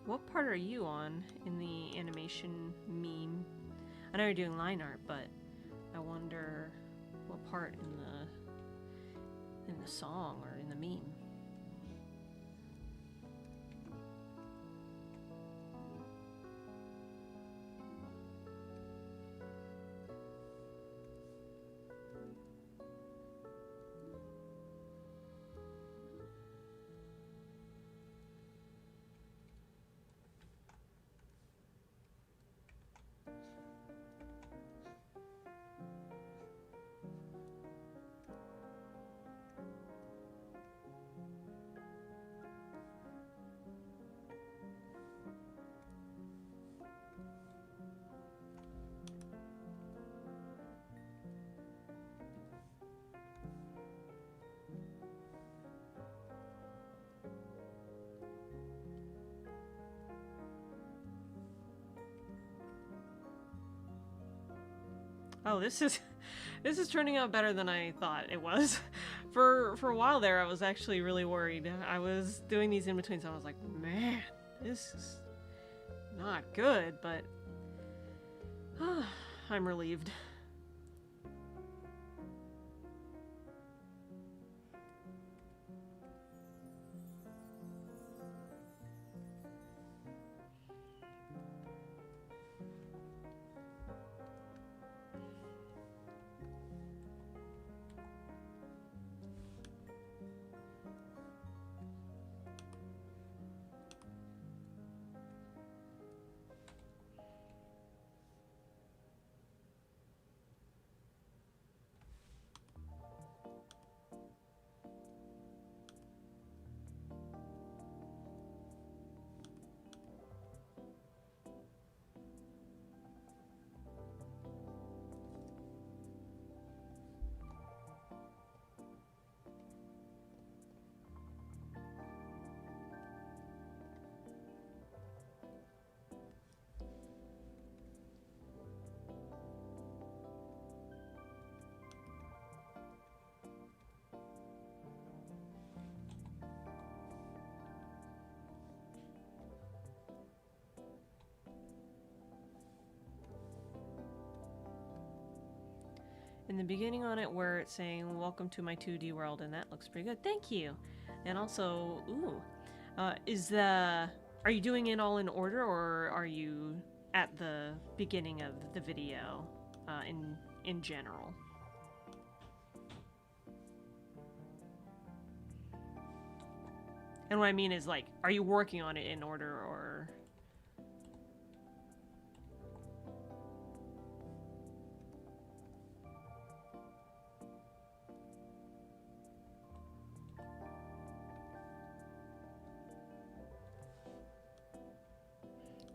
What part are you on in the animation meme? I know you're doing line art, but I wonder what part in the song or in the meme. Oh, this is this is turning out better than I thought it was. For a while there, I was actually really worried. I was doing these in between, so I was like, man, this is not good, but I'm relieved. In the beginning on it where it's saying, welcome to my 2D world, and that looks pretty good. Thank you. And also, ooh, are you doing it all in order, or are you at the beginning of the video in general? And what I mean is, like, are you working on it in order, or...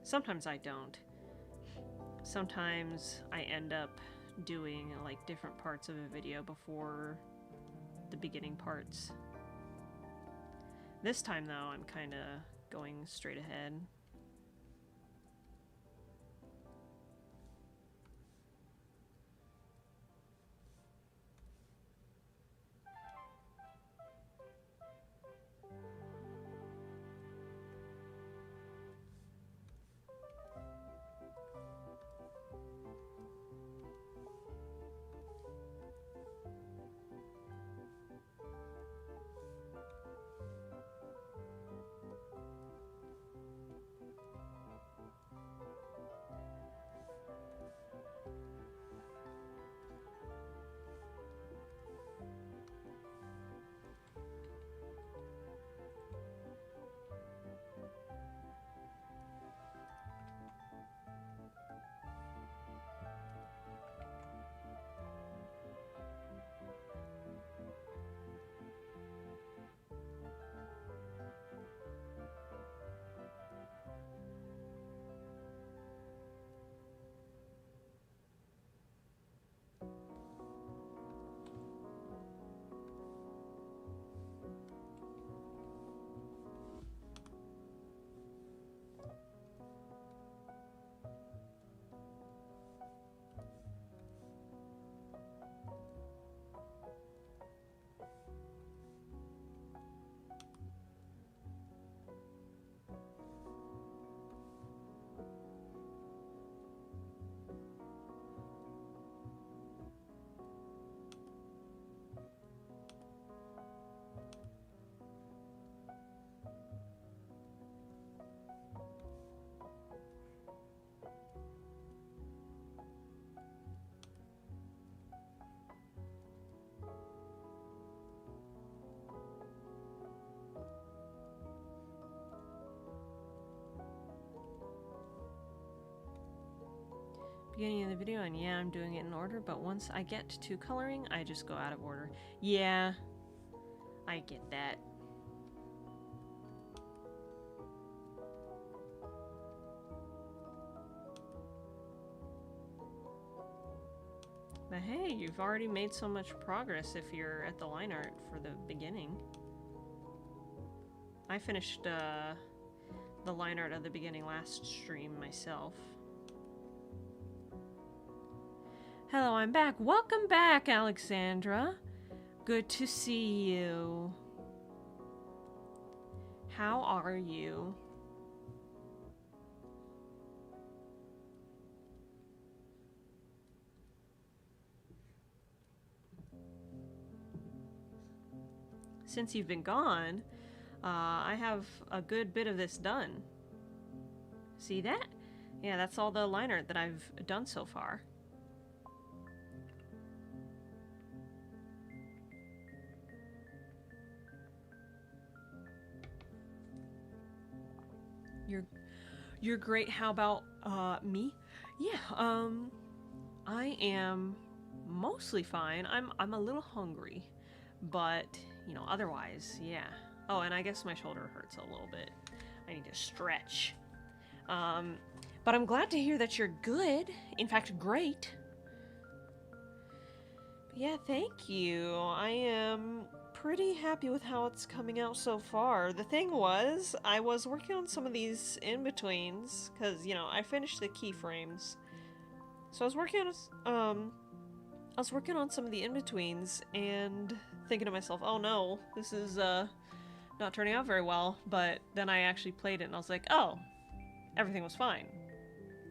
Sometimes I don't. Sometimes I end up doing like different parts of a video before the beginning parts. This time though, I'm kind of going straight ahead. Beginning of the video, and yeah, I'm doing it in order, but once I get to coloring, I just go out of order. Yeah, I get that. But hey, you've already made so much progress if you're at the line art for the beginning. I finished the line art of the beginning last stream myself. Hello, I'm back. Welcome back, Alexandra. Good to see you. How are you? Since you've been gone, I have a good bit of this done. See that? Yeah, that's all the line art that I've done so far. You're great. How about me? Yeah, I am mostly fine. I'm a little hungry, but you know, otherwise, yeah. Oh, and I guess my shoulder hurts a little bit. I need to stretch. But I'm glad to hear that you're good. In fact, great. Yeah, thank you. I am pretty happy with how it's coming out so far. The thing was, I was working on some of these in-betweens, because, you know, I finished the keyframes. So I was working on some of the in-betweens and thinking to myself, oh no, this is not turning out very well. But then I actually played it and I was like, oh, everything was fine.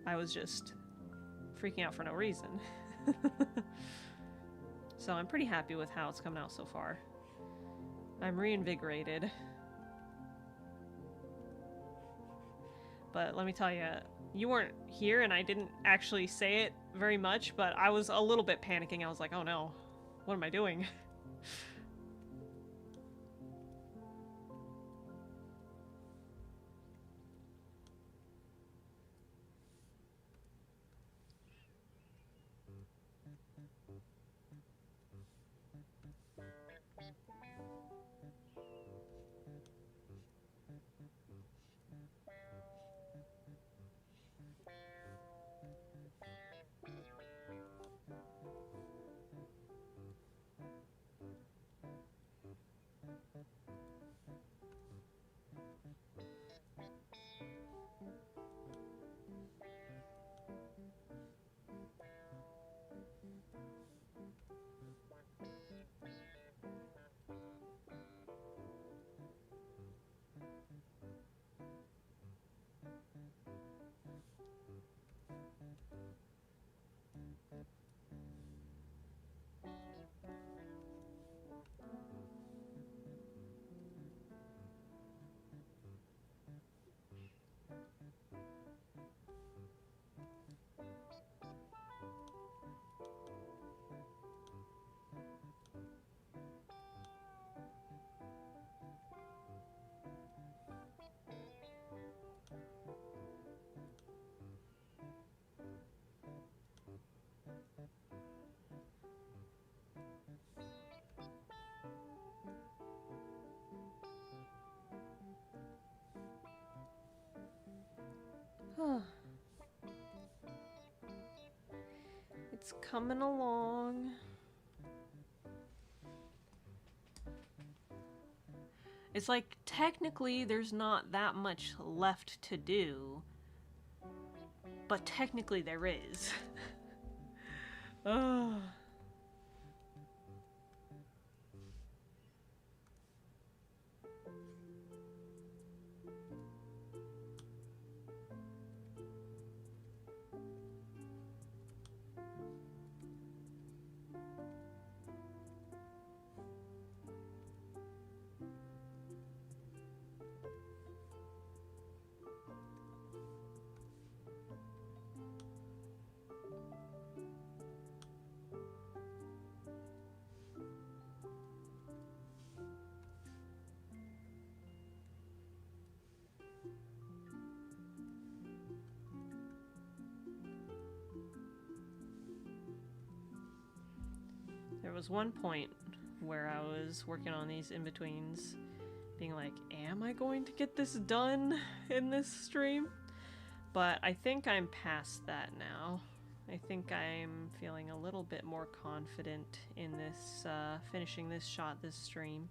I was just freaking out for no reason. So I'm pretty happy with how it's coming out so far. I'm reinvigorated. But let me tell you, you weren't here and I didn't actually say it very much, but I was a little bit panicking. I was like, oh no, what am I doing? It's coming along. It's like, technically, there's not that much left to do, but technically there is. Oh. There was one point where I was working on these in-betweens, being like, am I going to get this done in this stream? But I think I'm past that now. I think I'm feeling a little bit more confident in this, finishing this shot this stream.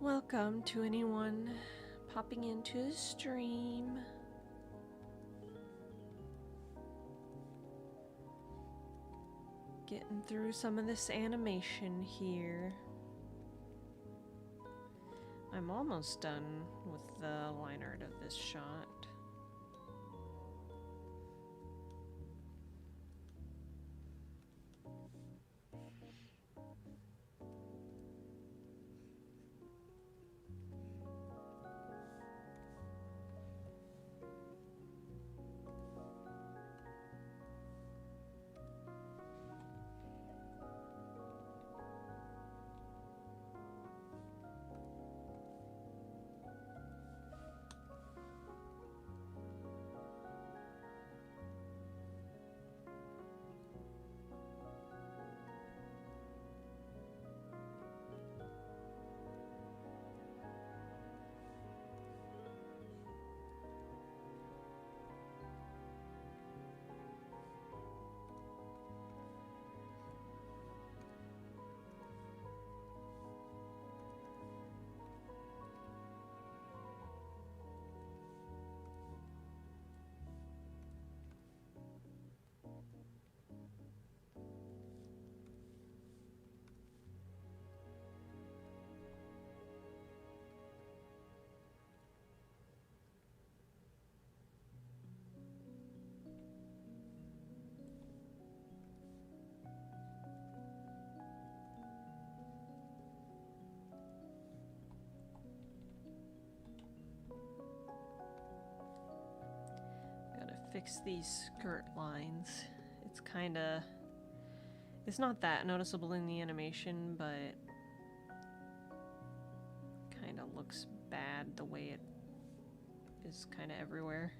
Welcome to anyone popping into the stream. Getting through some of this animation here. I'm almost done with the line art of this shot. Fix these skirt lines. It's not that noticeable in the animation, but kind of looks bad the way it is kind of everywhere.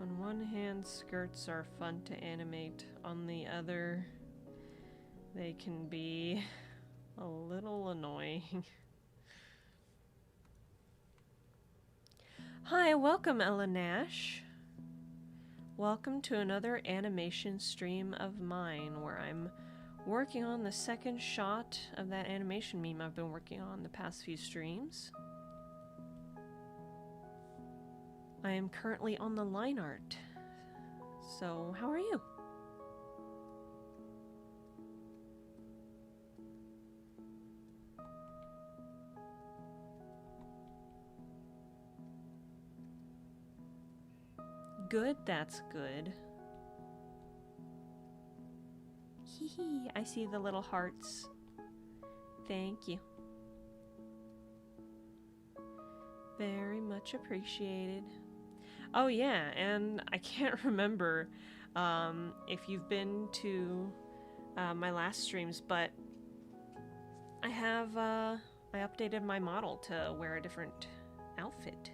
On one hand, skirts are fun to animate. On the other, they can be a little annoying. Hi, welcome Ella Nash. Welcome to another animation stream of mine where I'm working on the second shot of that animation meme I've been working on the past few streams. I am currently on the line art. So, how are you? Good, that's good. Hee hee, I see the little hearts. Thank you. Very much appreciated. Oh yeah, and I can't remember if you've been to my last streams, but I updated my model to wear a different outfit.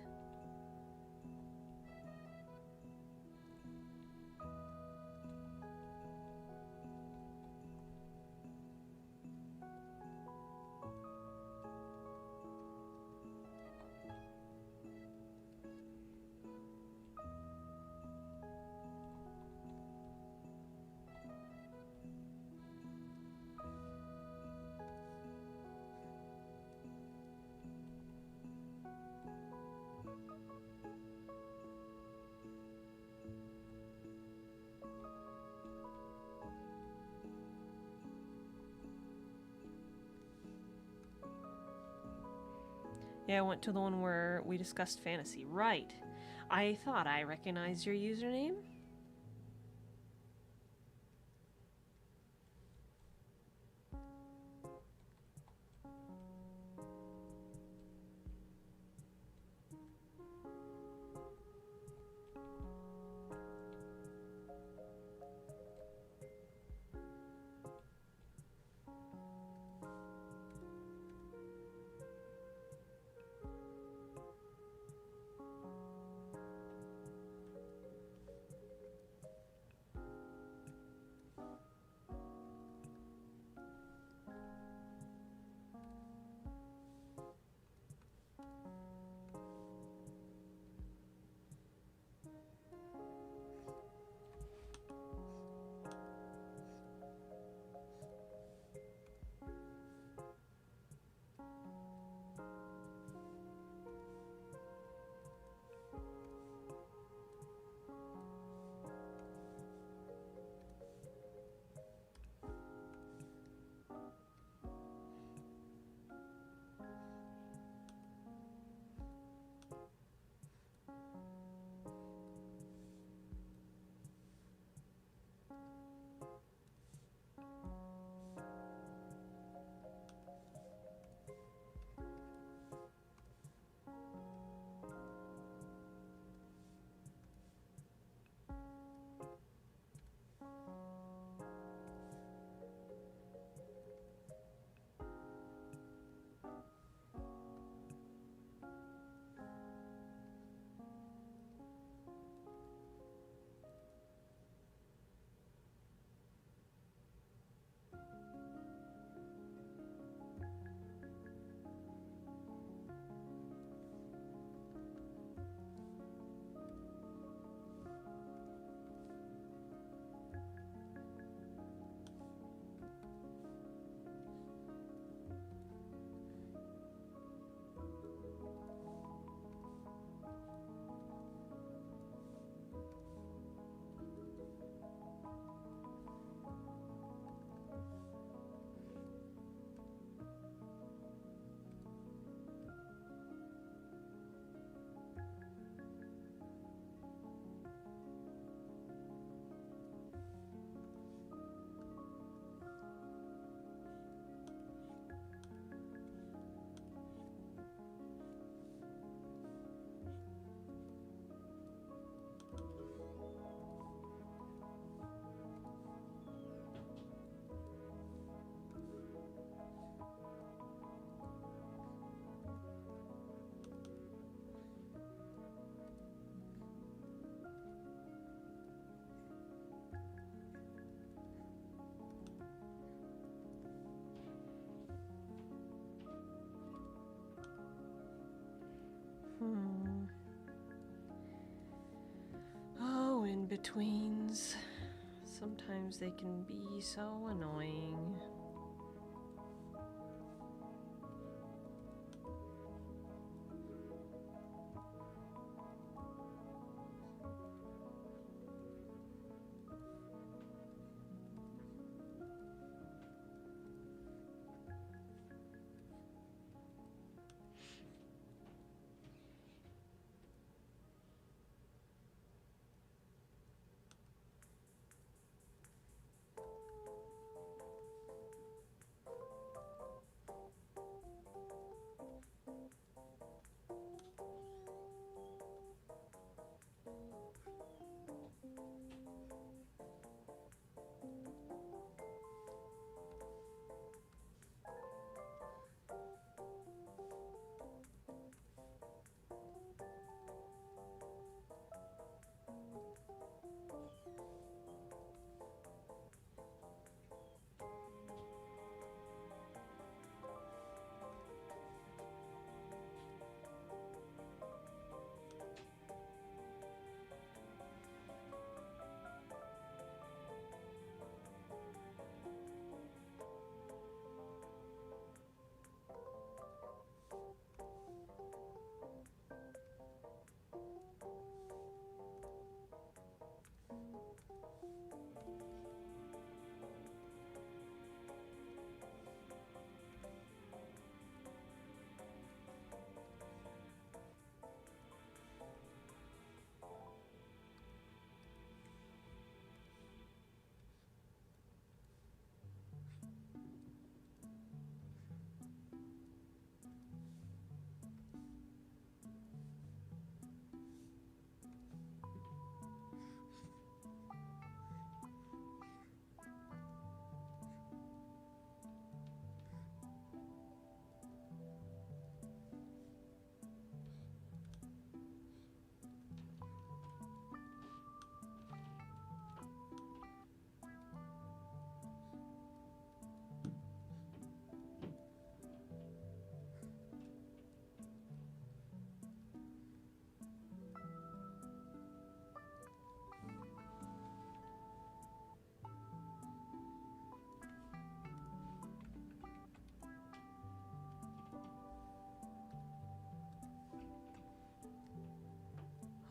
Yeah, I went to the one where we discussed fantasy. Right. I thought I recognized your username. in-betweens. Sometimes they can be so annoying.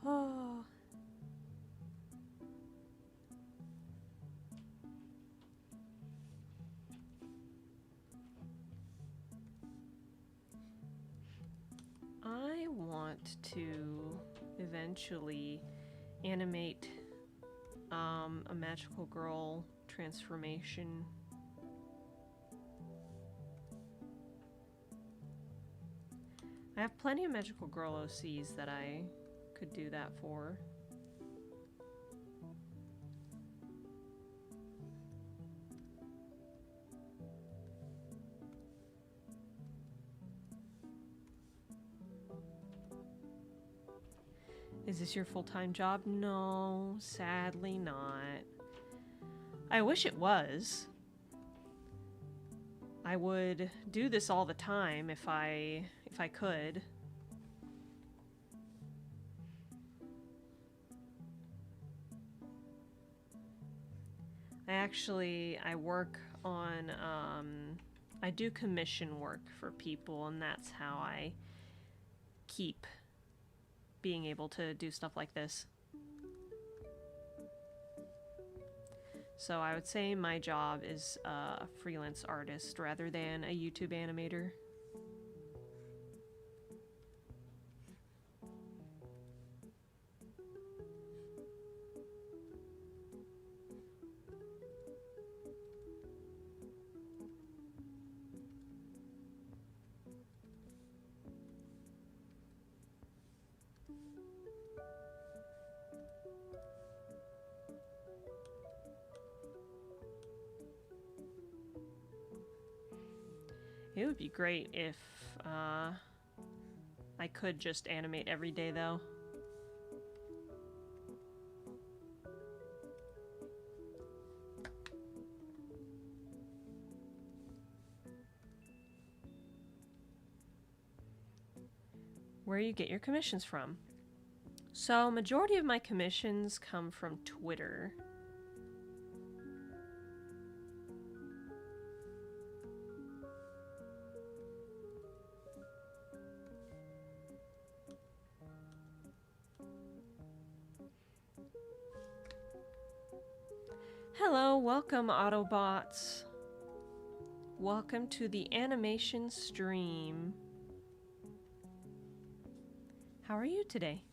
Oh. I want to eventually animate a magical girl transformation. I have plenty of magical girl OCs that I could do that for. Is this your full-time job? No, sadly not. I wish it was. I would do this all the time if I could. I work on, I do commission work for people, and that's how I keep being able to do stuff like this. So I would say my job is a freelance artist rather than a YouTube animator. It would be great if I could just animate every day, though. Where you get your commissions from? So, majority of my commissions come from Twitter. Hello, welcome Autobots. Welcome to the animation stream. How are you today?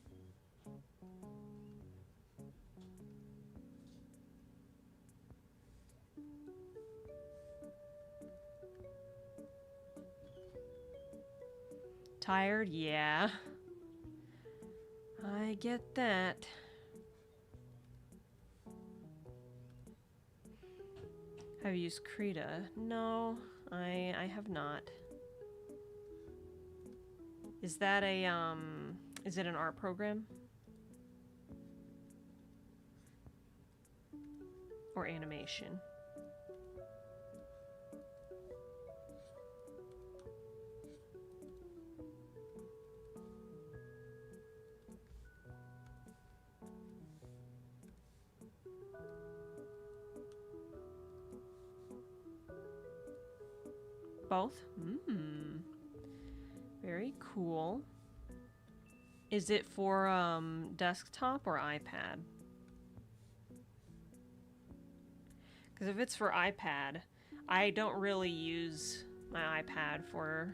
Tired? Yeah. I get that. Have you used Krita? No, I have not. Is that a, is it an art program? Or animation? Both? Very cool. Is it for desktop or iPad? Because if it's for iPad, I don't really use my iPad for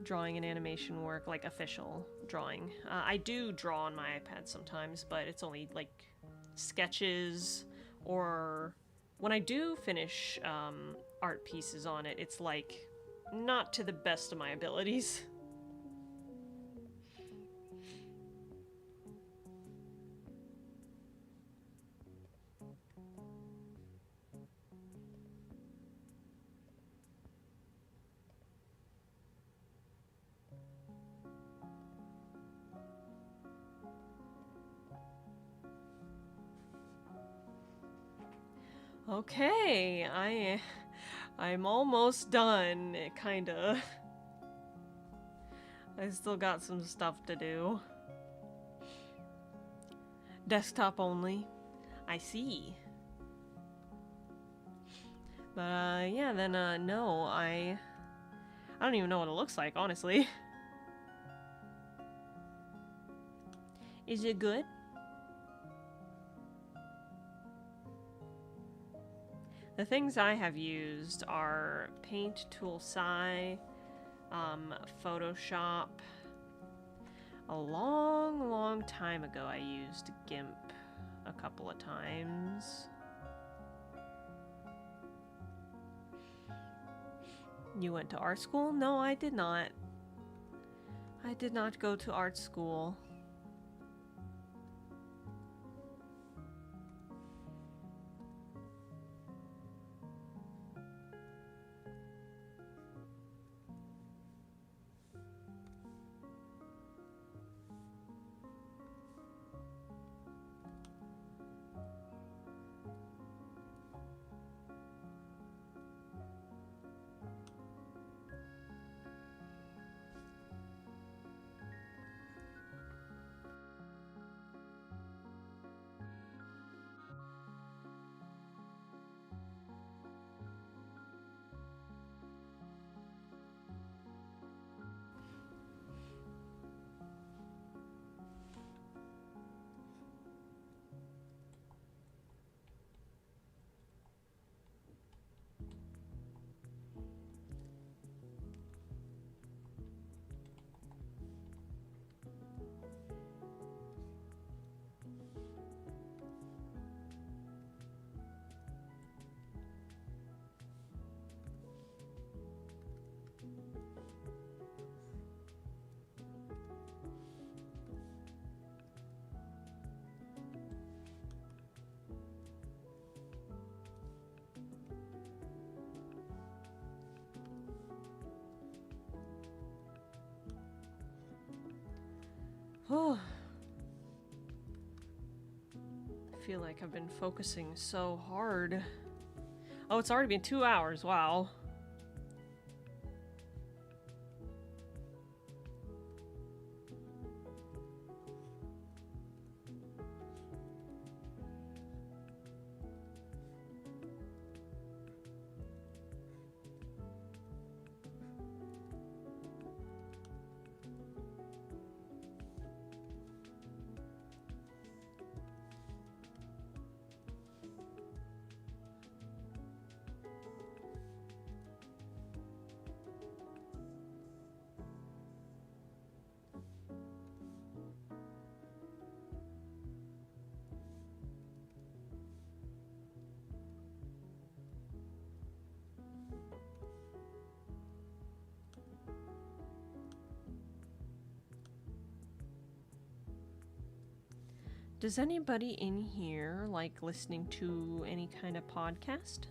drawing and animation work, like official drawing. I do draw on my iPad sometimes, but it's only like sketches, or when I do finish art pieces on it, it's like not to the best of my abilities. Okay, I'm almost done, kinda. I still got some stuff to do. Desktop only. I see. But yeah, then no, I don't even know what it looks like, honestly. Is it good? The things I have used are Paint, Tool Sci, Photoshop. A long time ago I used GIMP a couple of times. You went to art school? No, I did not. I did not go to art school. Oh, I feel like I've been focusing so hard. Oh, it's already been 2 hours, wow. Does anybody in here like listening to any kind of podcast?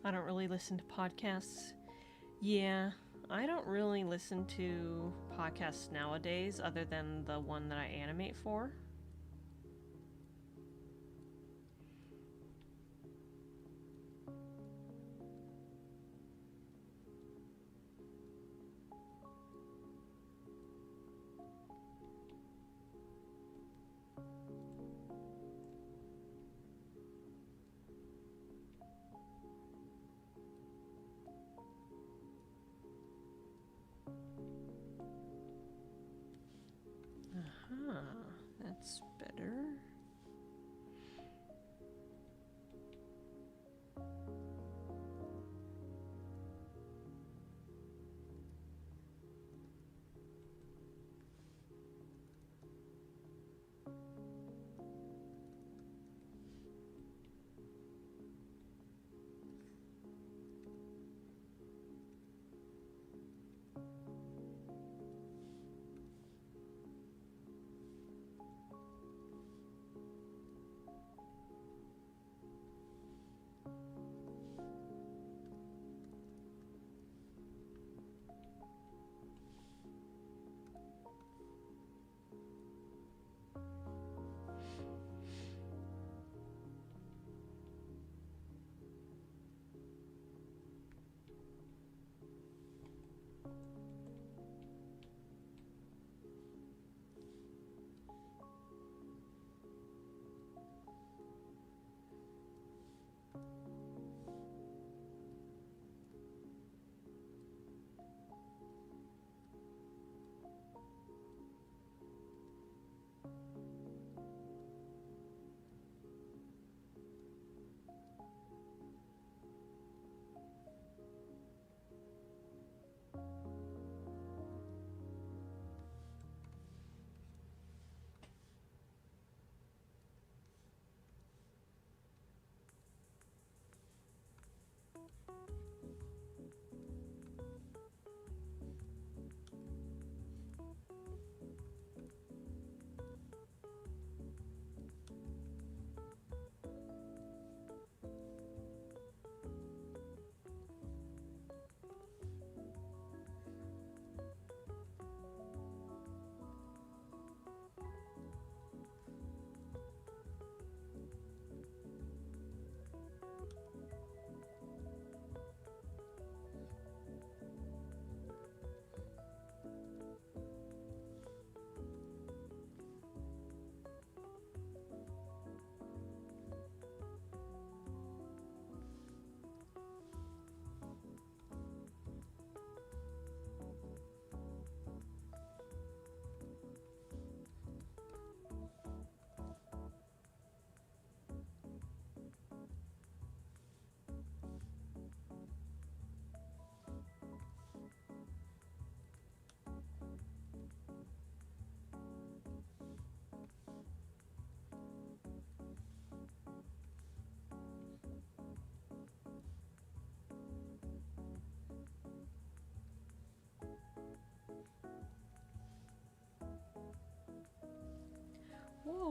I don't really listen to podcasts. Yeah, I don't really listen to podcasts nowadays other than the one that I animate for. Aha, that's better.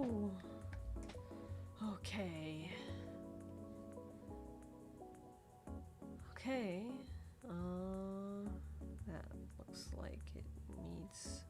Woo! Okay. Okay. That looks like it needs...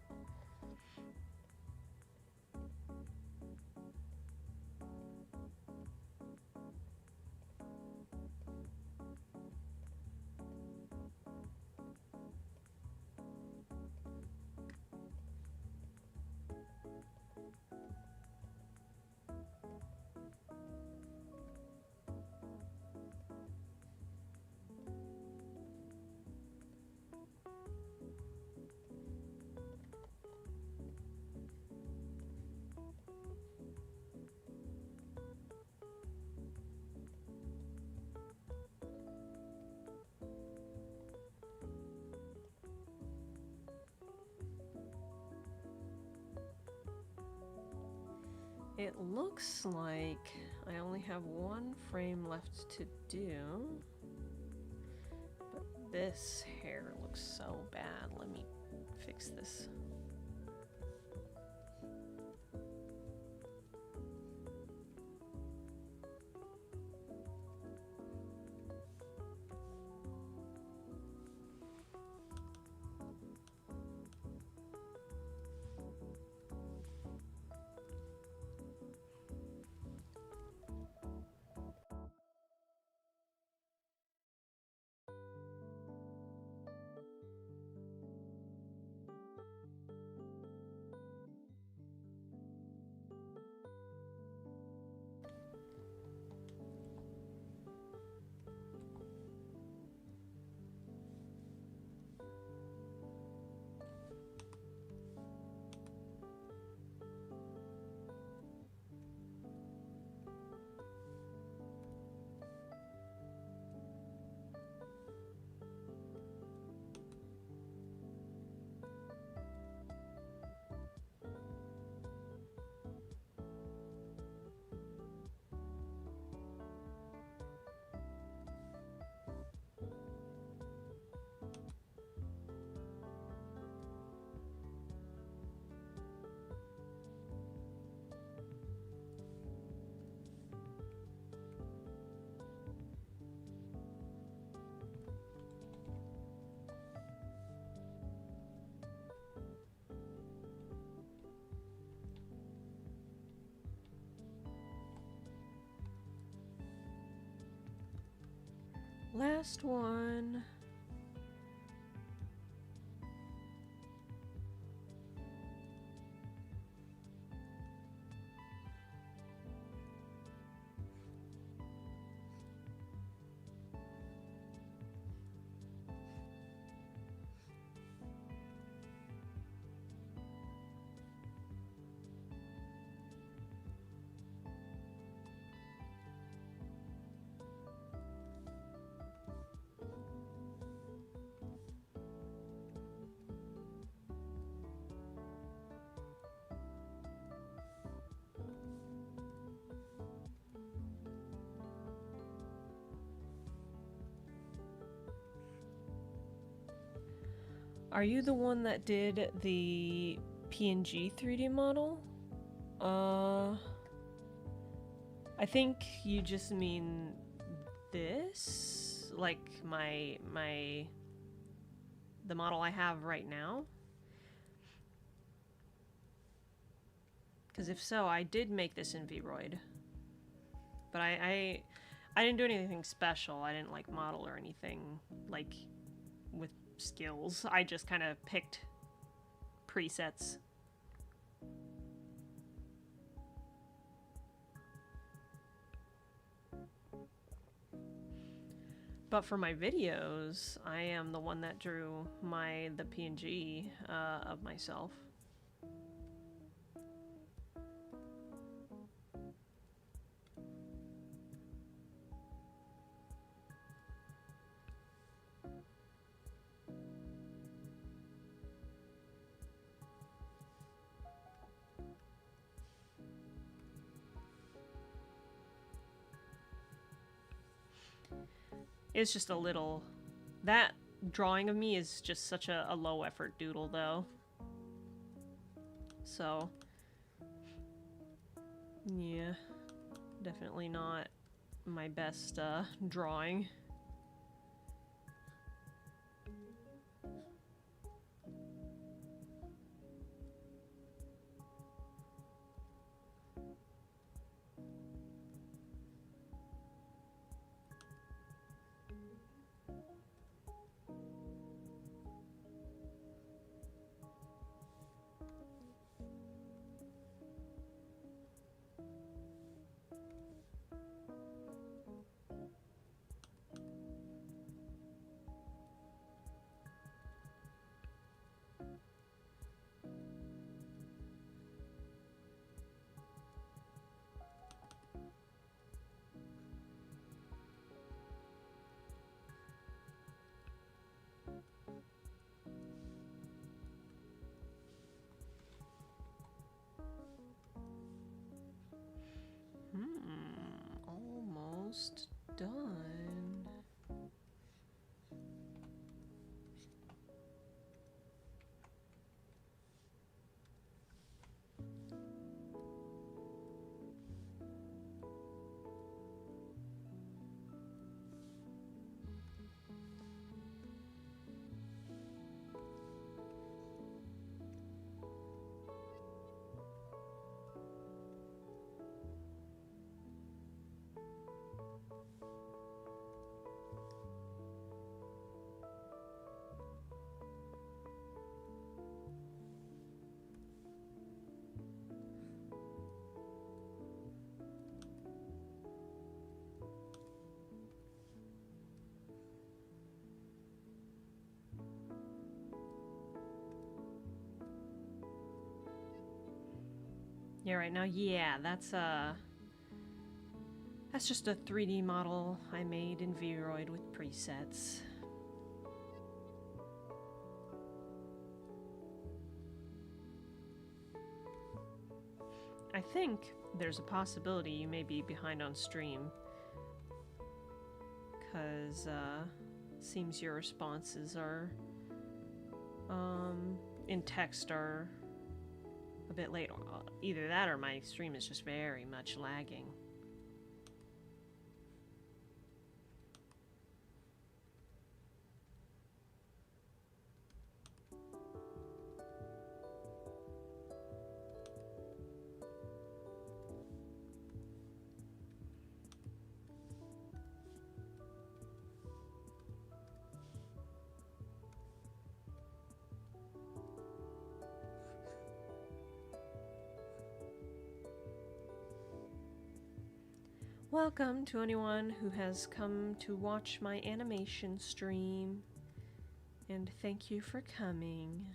It looks like I only have one frame left to do, but this hair looks so bad. Let me fix this. Last one. Are you the one that did the PNG 3D model? I think you just mean this, like the model I have right now. Because if so, I did make this in VRoid, but I didn't do anything special. I didn't like model or anything like with skills. I just kind of picked presets. But for my videos, I am the one that drew the PNG of myself. It's just a little... That drawing of me is just such a low effort doodle though. So... Yeah, definitely not my best drawing. Almost done. Yeah, right now, yeah, that's just a 3D model I made in Vroid with presets. I think there's a possibility you may be behind on stream, because seems your responses are in text are a bit late. Either that or my stream is just very much lagging. Welcome to anyone who has come to watch my animation stream, and thank you for coming.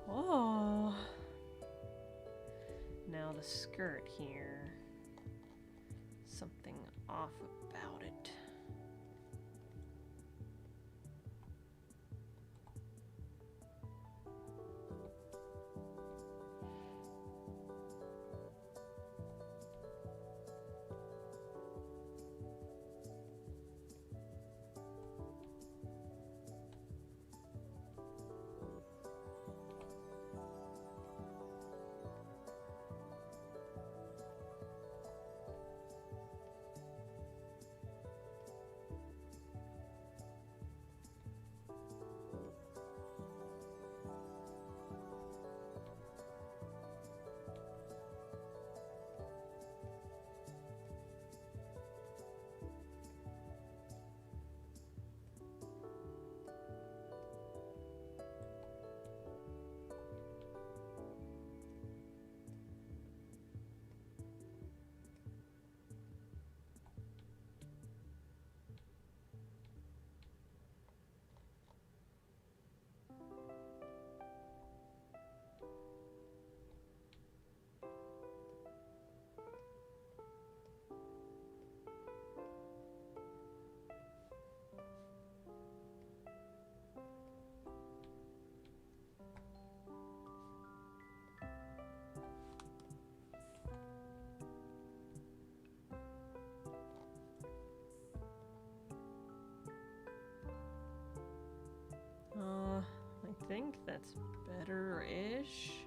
Oh, now the skirt here. Something off about it. think that's better-ish.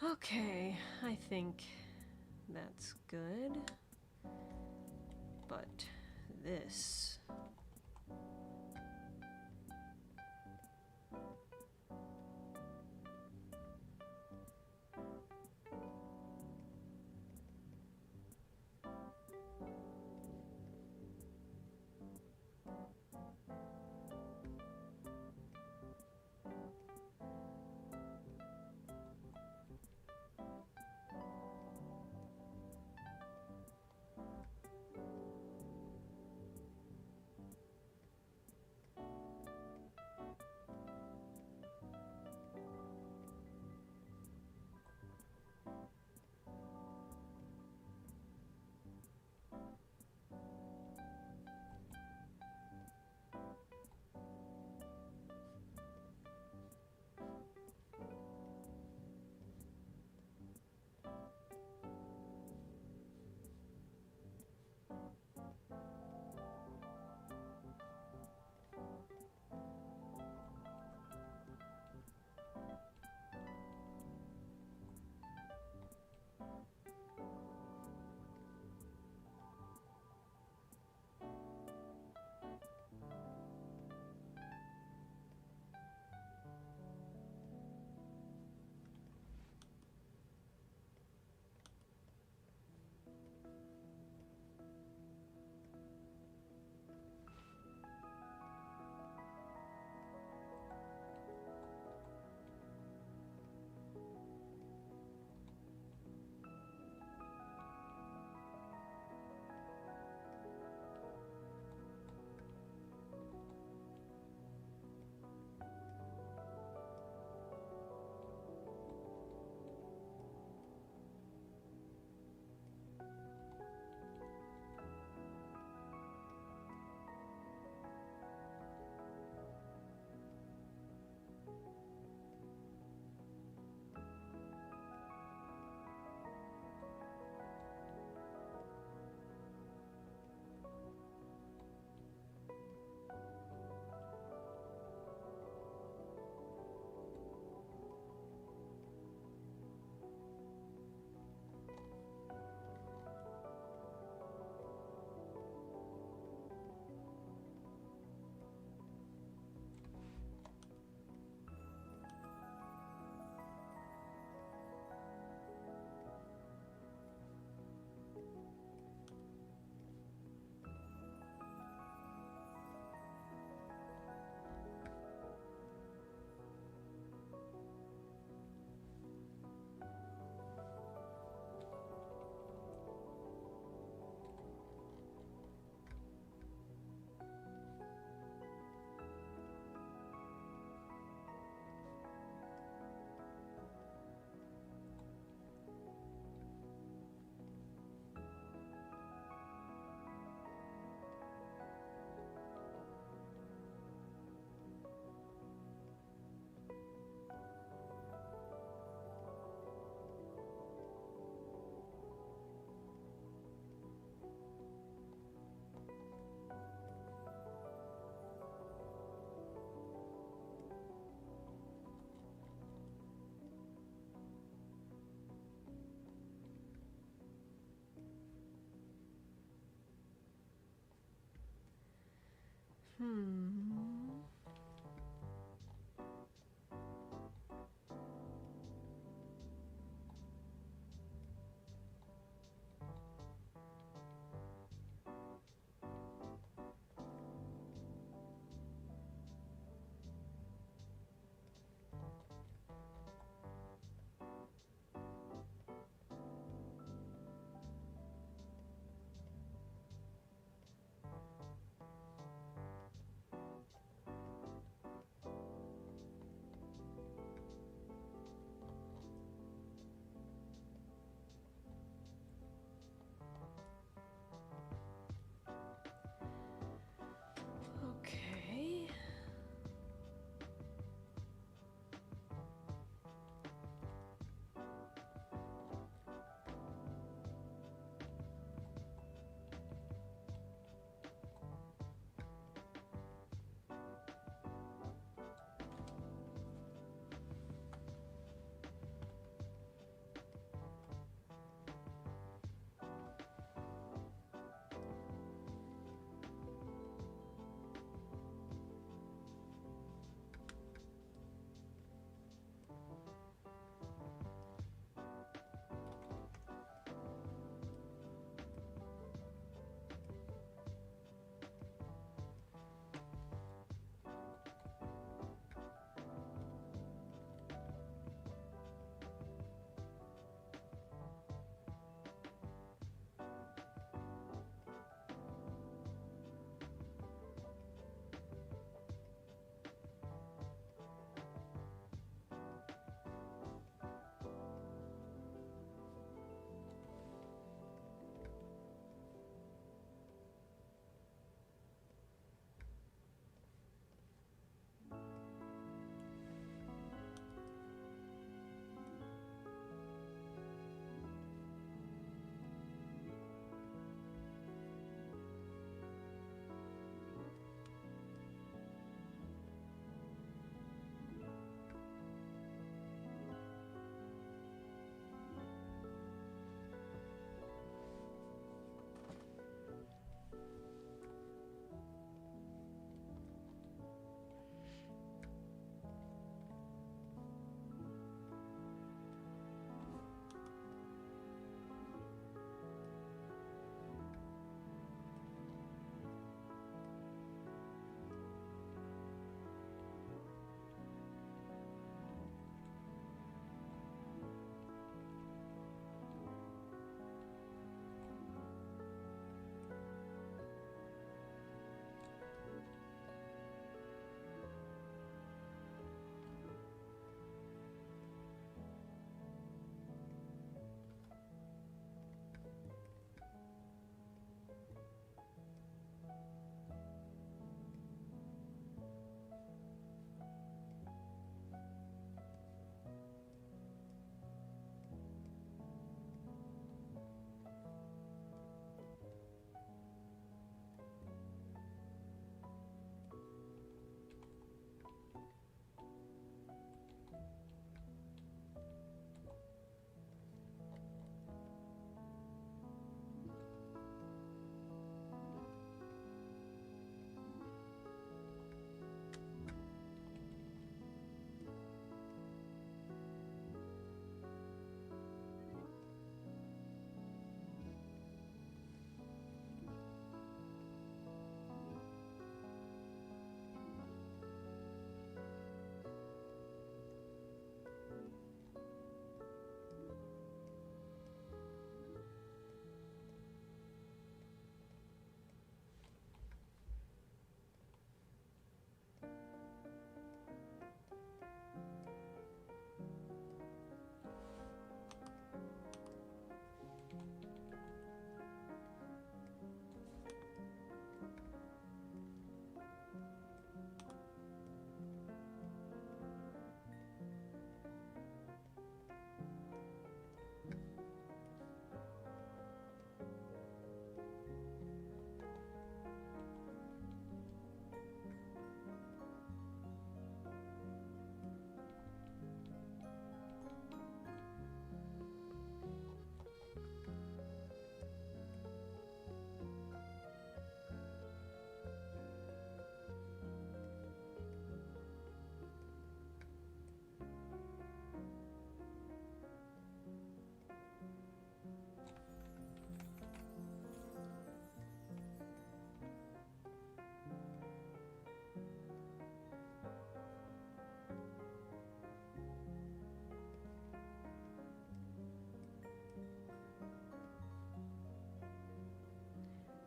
Okay, I think that's good. But this...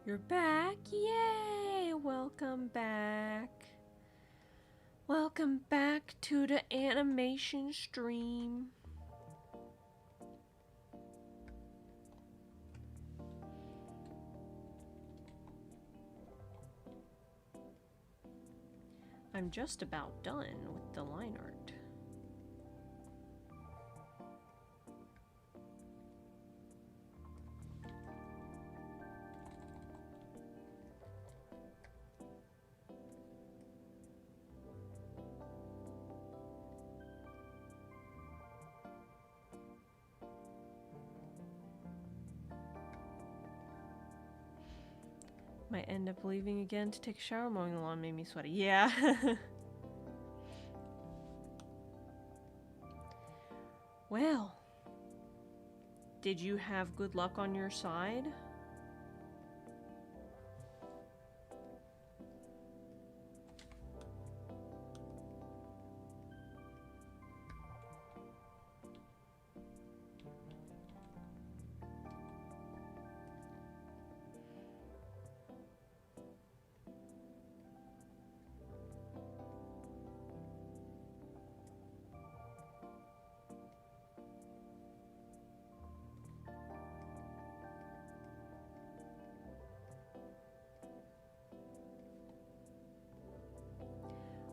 You're back? Yay! Welcome back. Welcome back to the animation stream. I'm just about done with the line art. Might end up leaving again to take a shower. Mowing the lawn made me sweaty. Yeah. Well, did you have good luck on your side?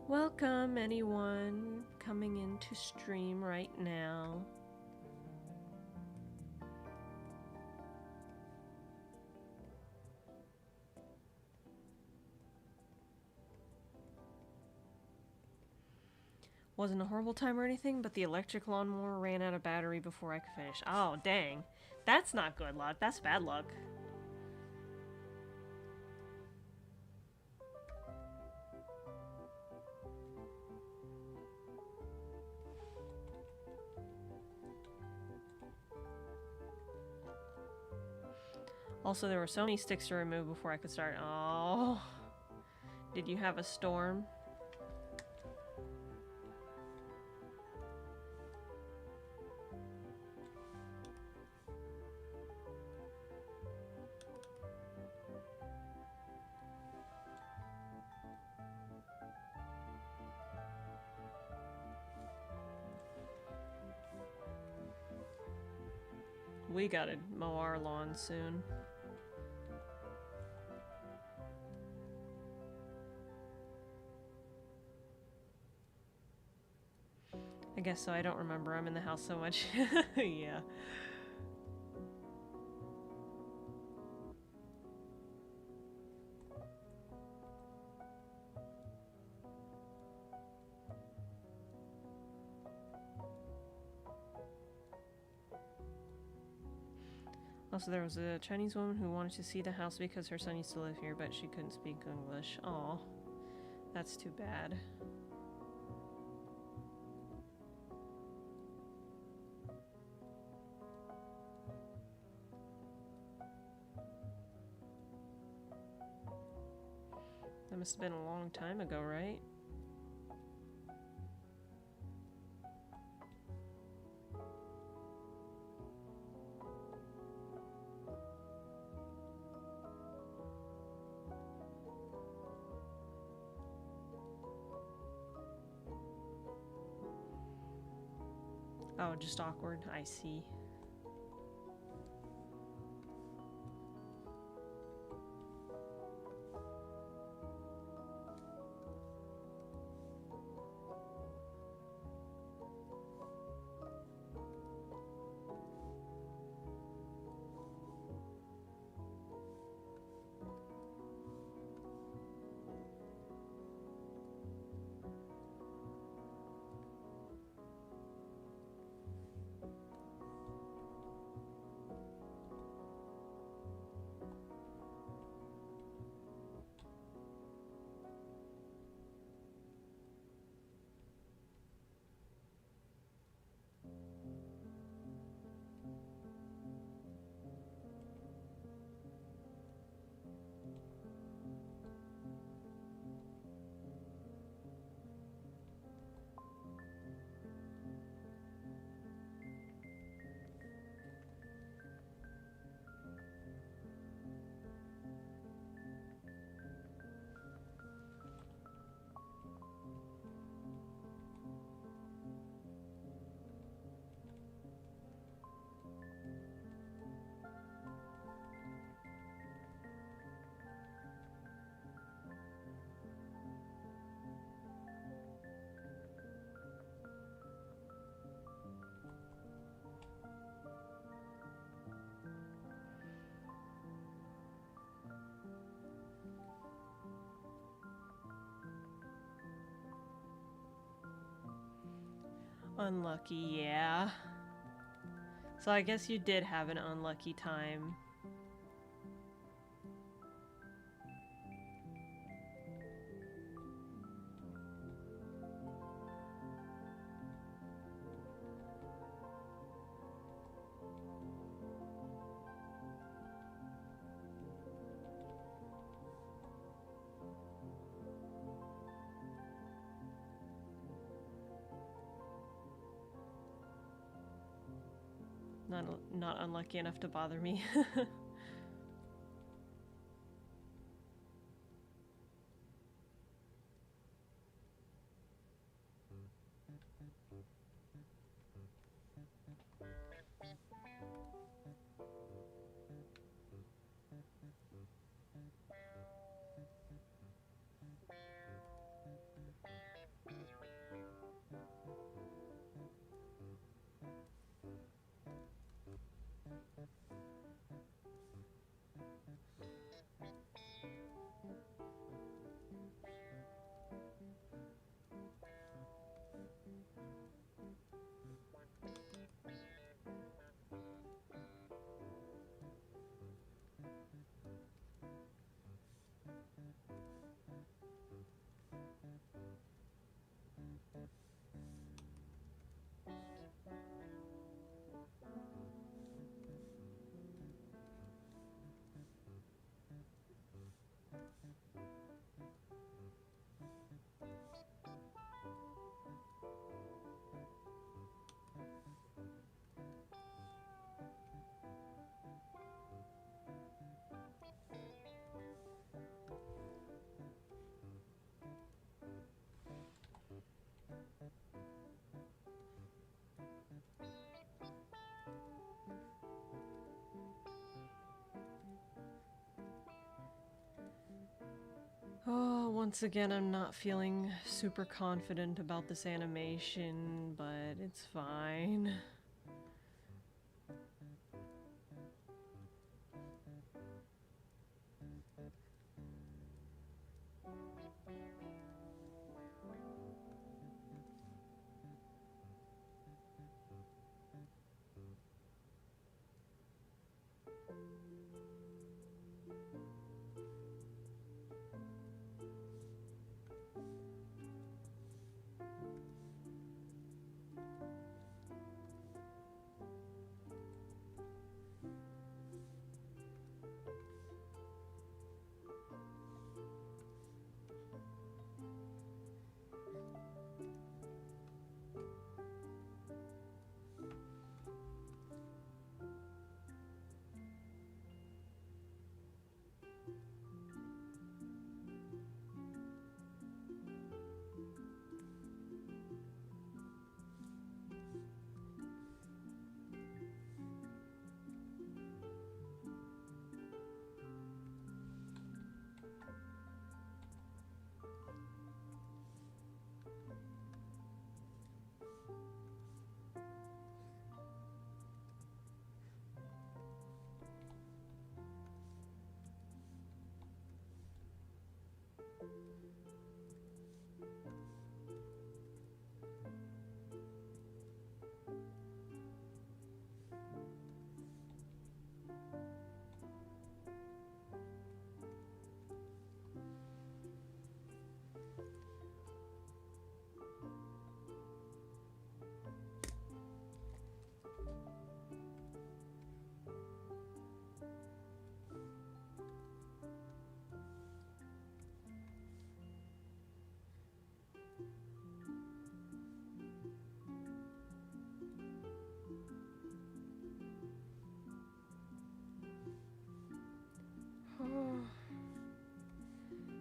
Welcome anyone coming into stream right now. Wasn't a horrible time or anything, but the electric lawnmower ran out of battery before I could finish. Oh, dang. That's not good luck. That's bad luck. Also, there were so many sticks to remove before I could start. Oh. Did you have a storm? We gotta mow our lawn soon. I guess so. I don't remember. I'm in the house so much. Yeah. Also, there was a Chinese woman who wanted to see the house because her son used to live here, but she couldn't speak English. Aw. That's too bad. That must have been a long time ago, right? Oh, just awkward. I see. Unlucky, yeah. So I guess you did have an unlucky time. Not unlucky enough to bother me. Oh, once again, I'm not feeling super confident about this animation, but it's fine.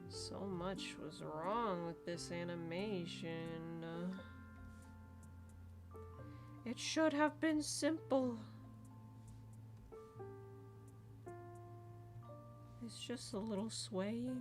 So much was wrong with this animation. It should have been simple. It's just a little swaying.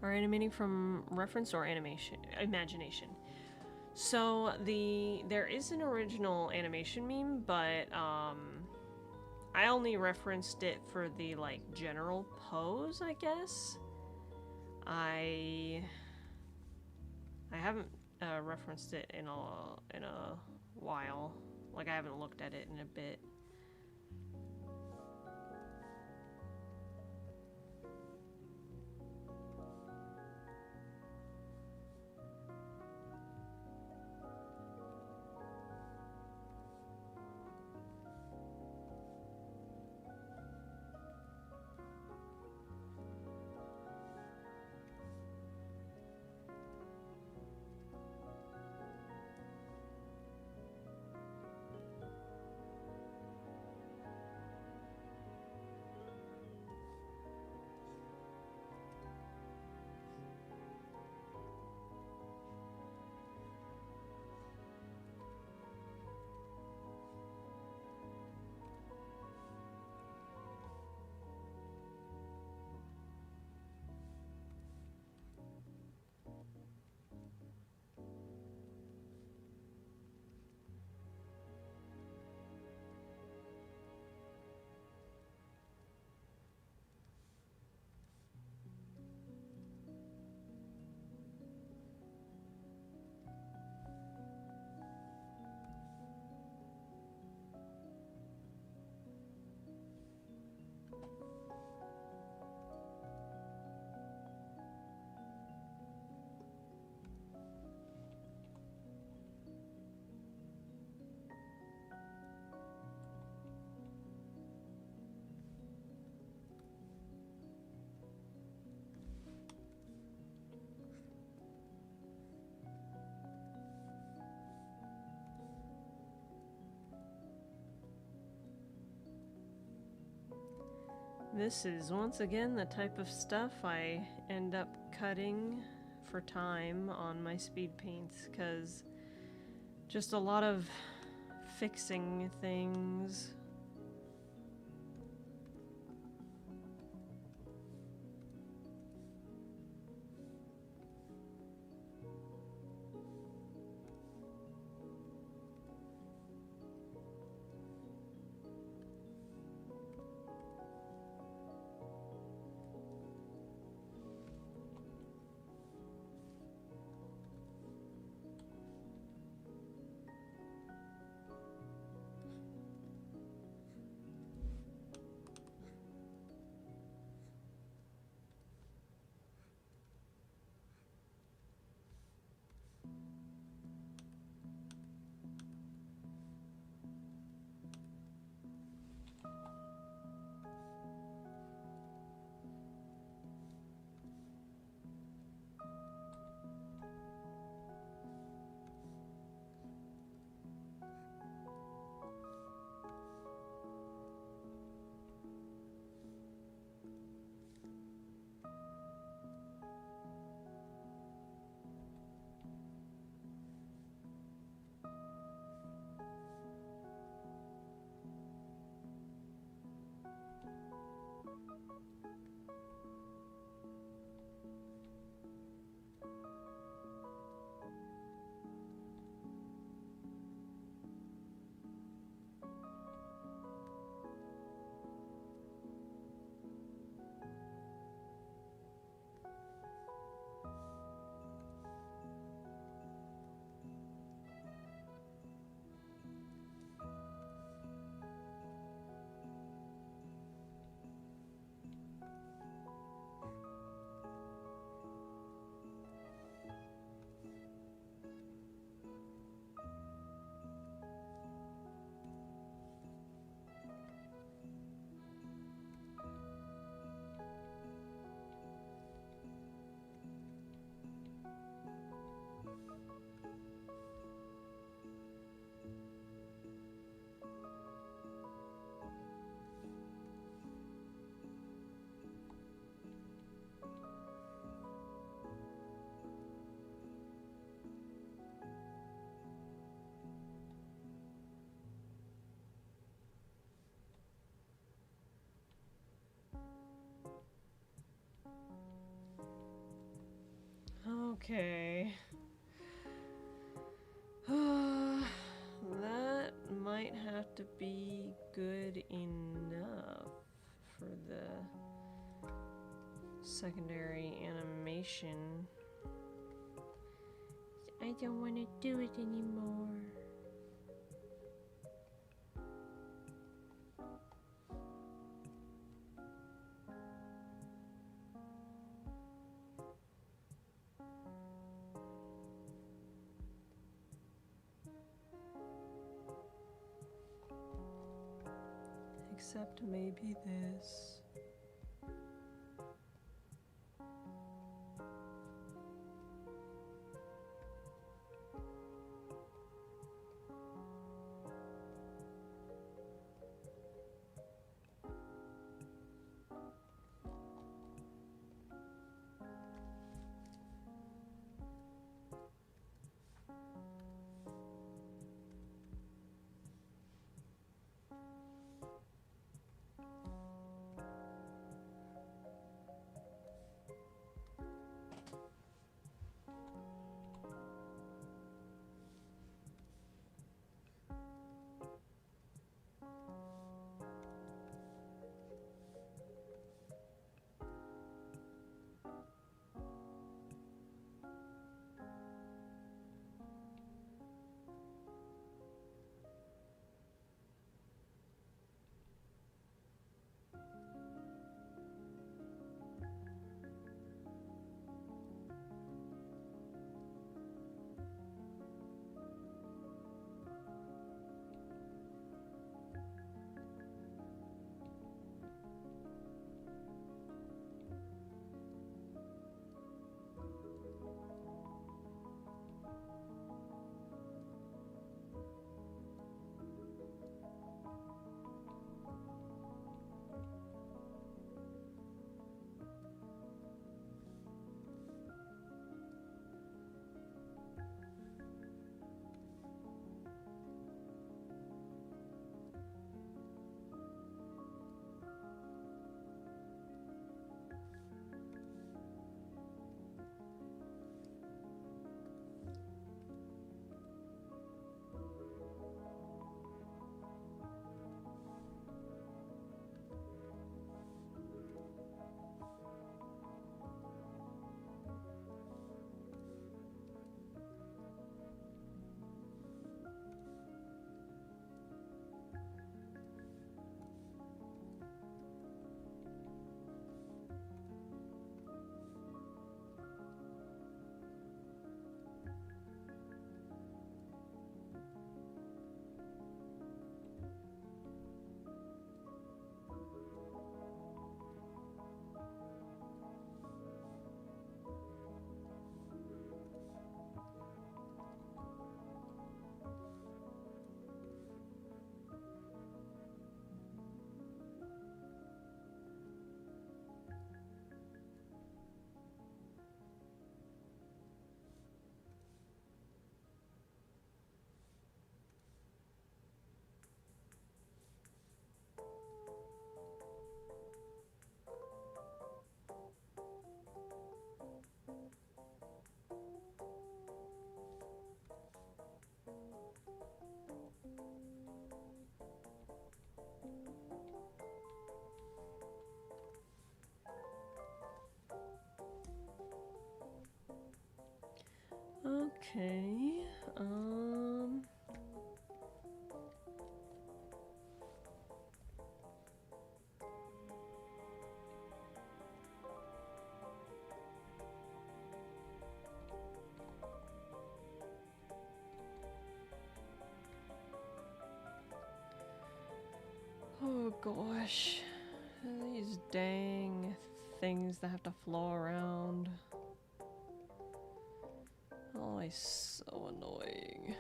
Are animating from reference or imagination? So there is an original animation meme, but I only referenced it for the like general pose, I guess. I haven't referenced it in a while. Like I haven't looked at it in a bit. This is once again the type of stuff I end up cutting for time on my speed paints, because just a lot of fixing things. Okay. That might have to be good enough for the secondary animation. I don't want to do it anymore. Except maybe this. Okay, oh gosh, these dang things that have to flow around. Always so annoying.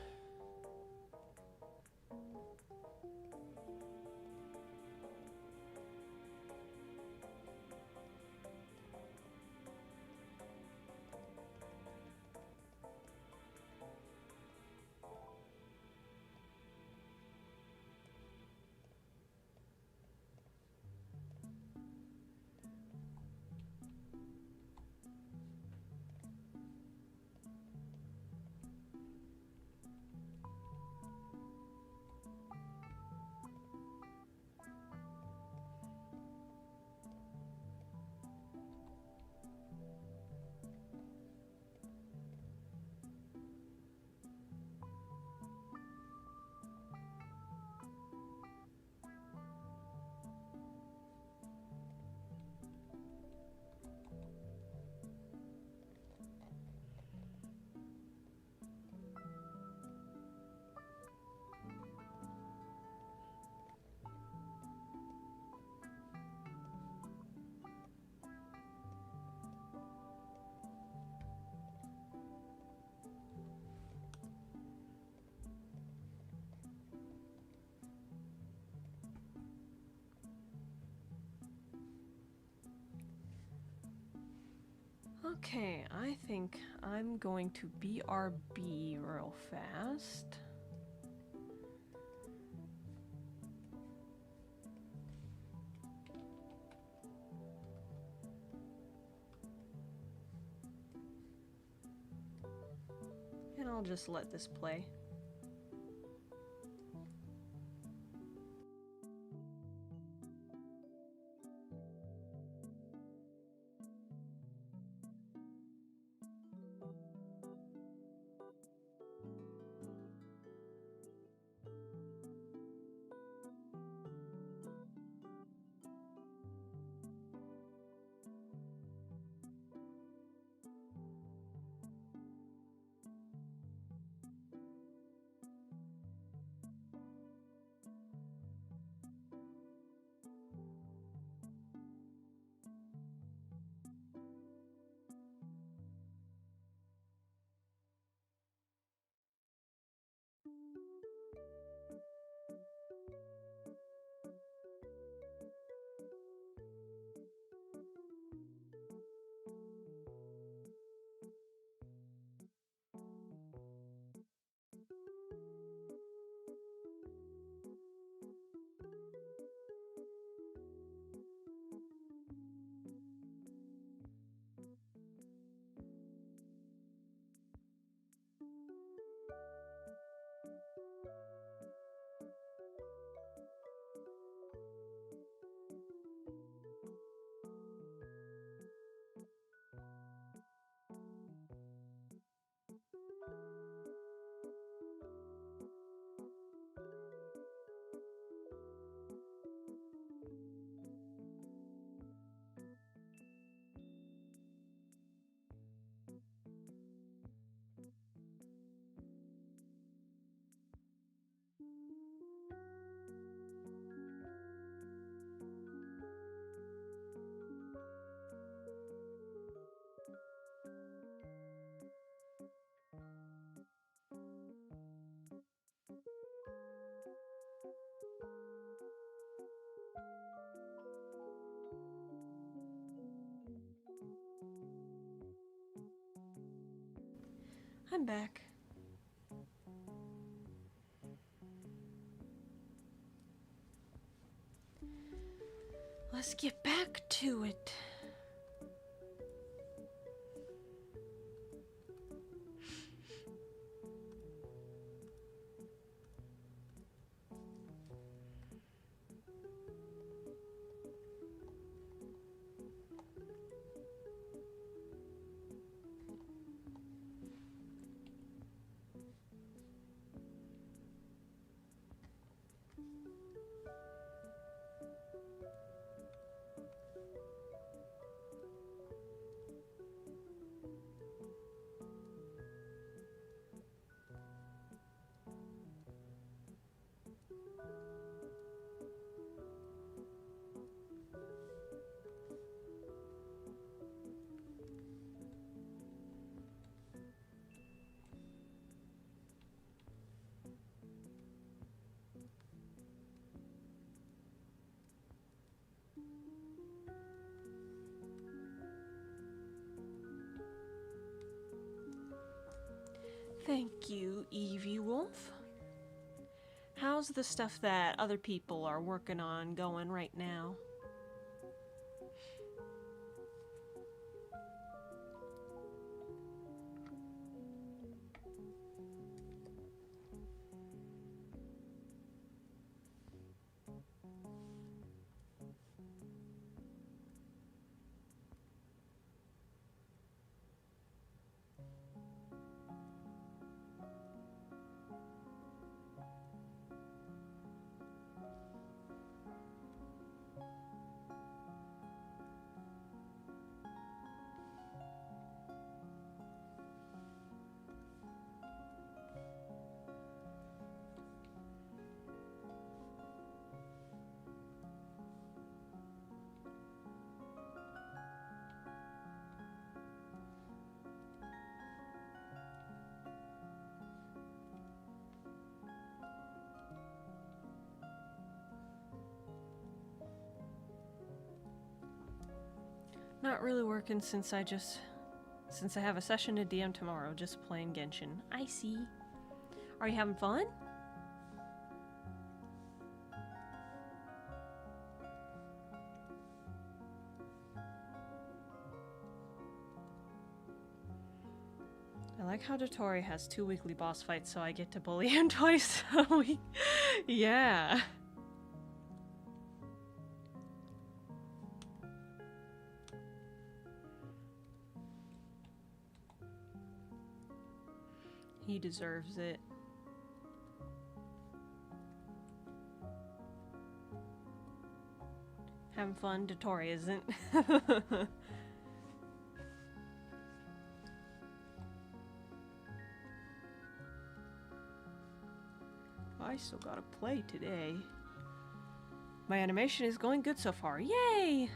Okay, I think I'm going to BRB real fast. And I'll just let this play. I'm back. Let's get back to it. Thank you, Evie Wolf. How's the stuff that other people are working on going right now? Not really working since I just Since I have a session to DM tomorrow, just playing Genshin. I see. Are you having fun? I like how Dotori has 2 weekly boss fights, so I get to bully him twice a week. Yeah. He deserves it. Having fun? Dotori isn't. I still gotta play today. My animation is going good so far. Yay!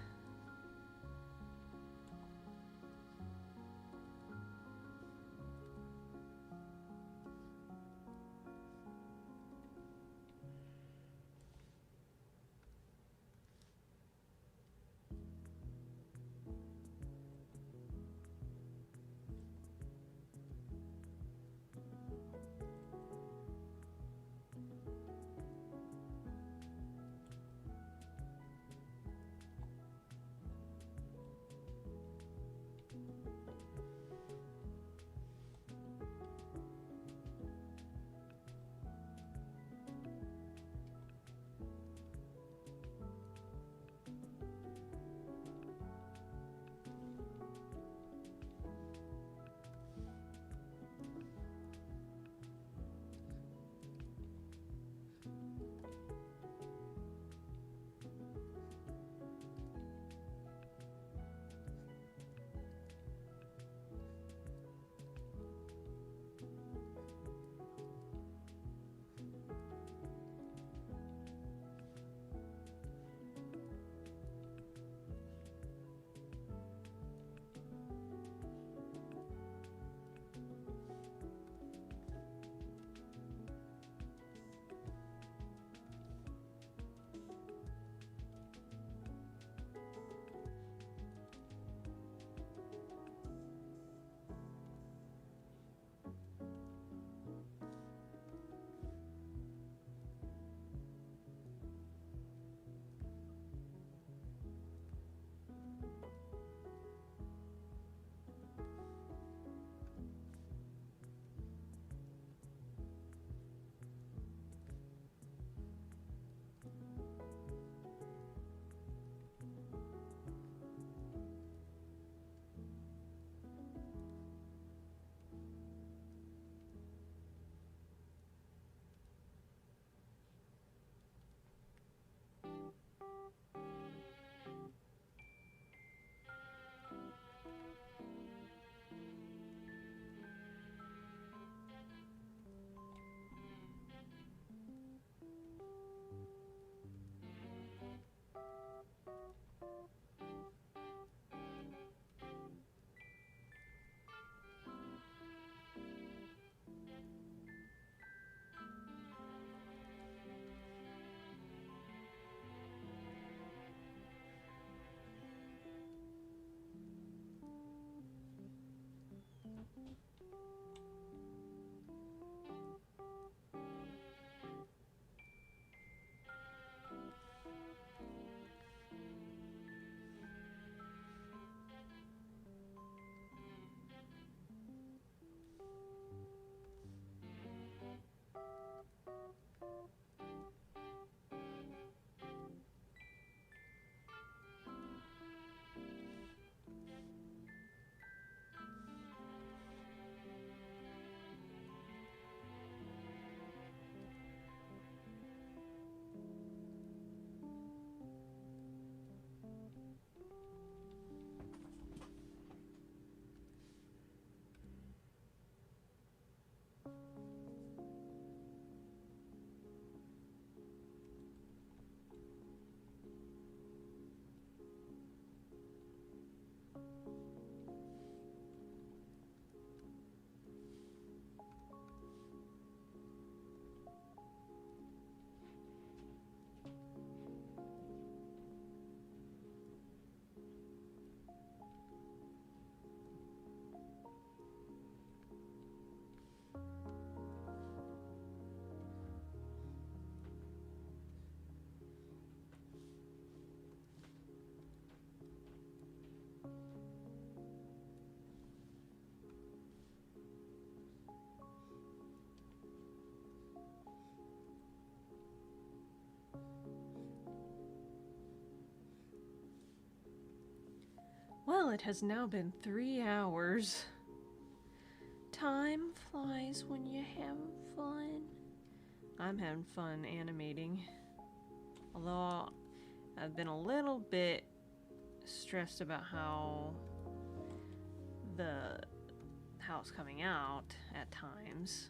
Well, it has now been 3 hours. Time flies when you have fun. I'm having fun animating. Although I've been a little bit stressed about how it's coming out at times.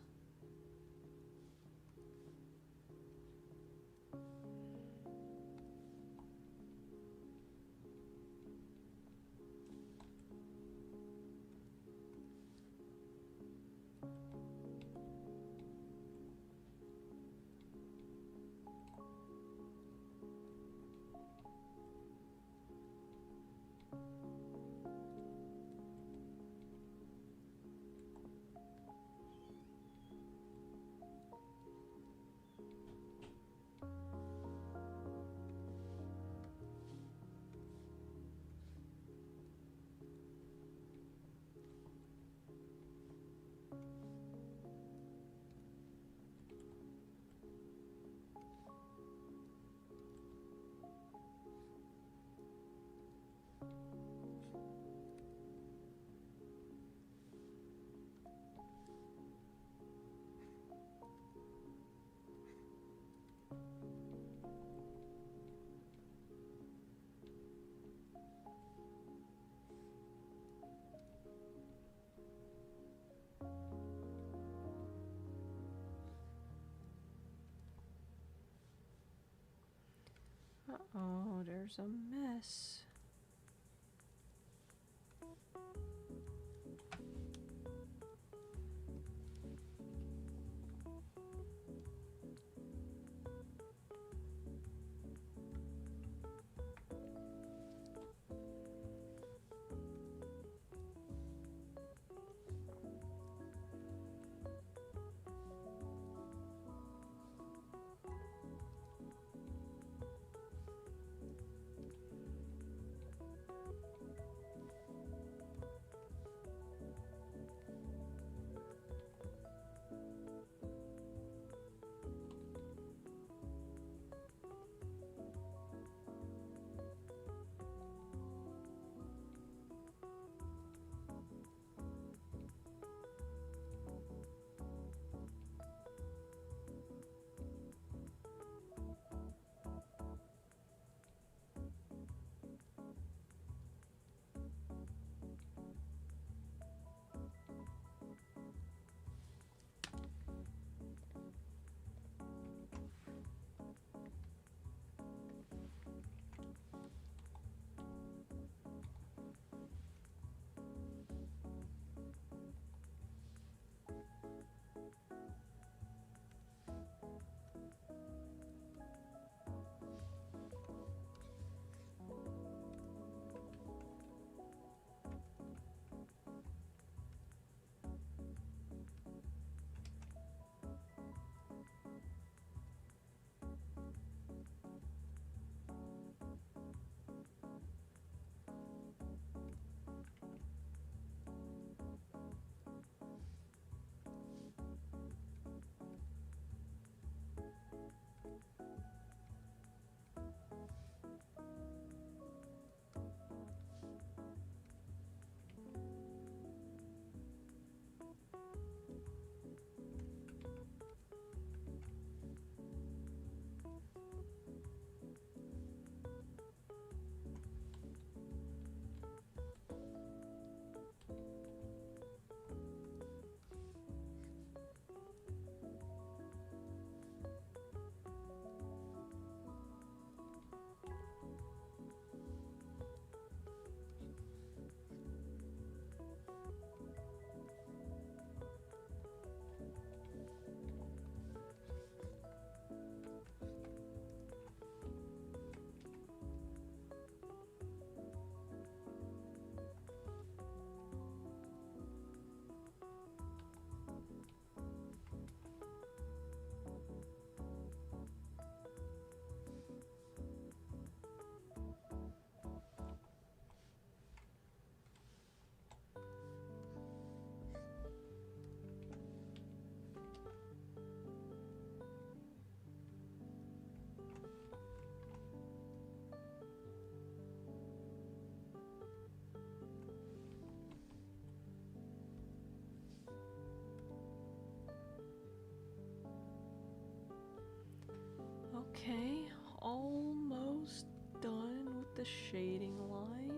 Uh-oh, there's a mess. the shading lines.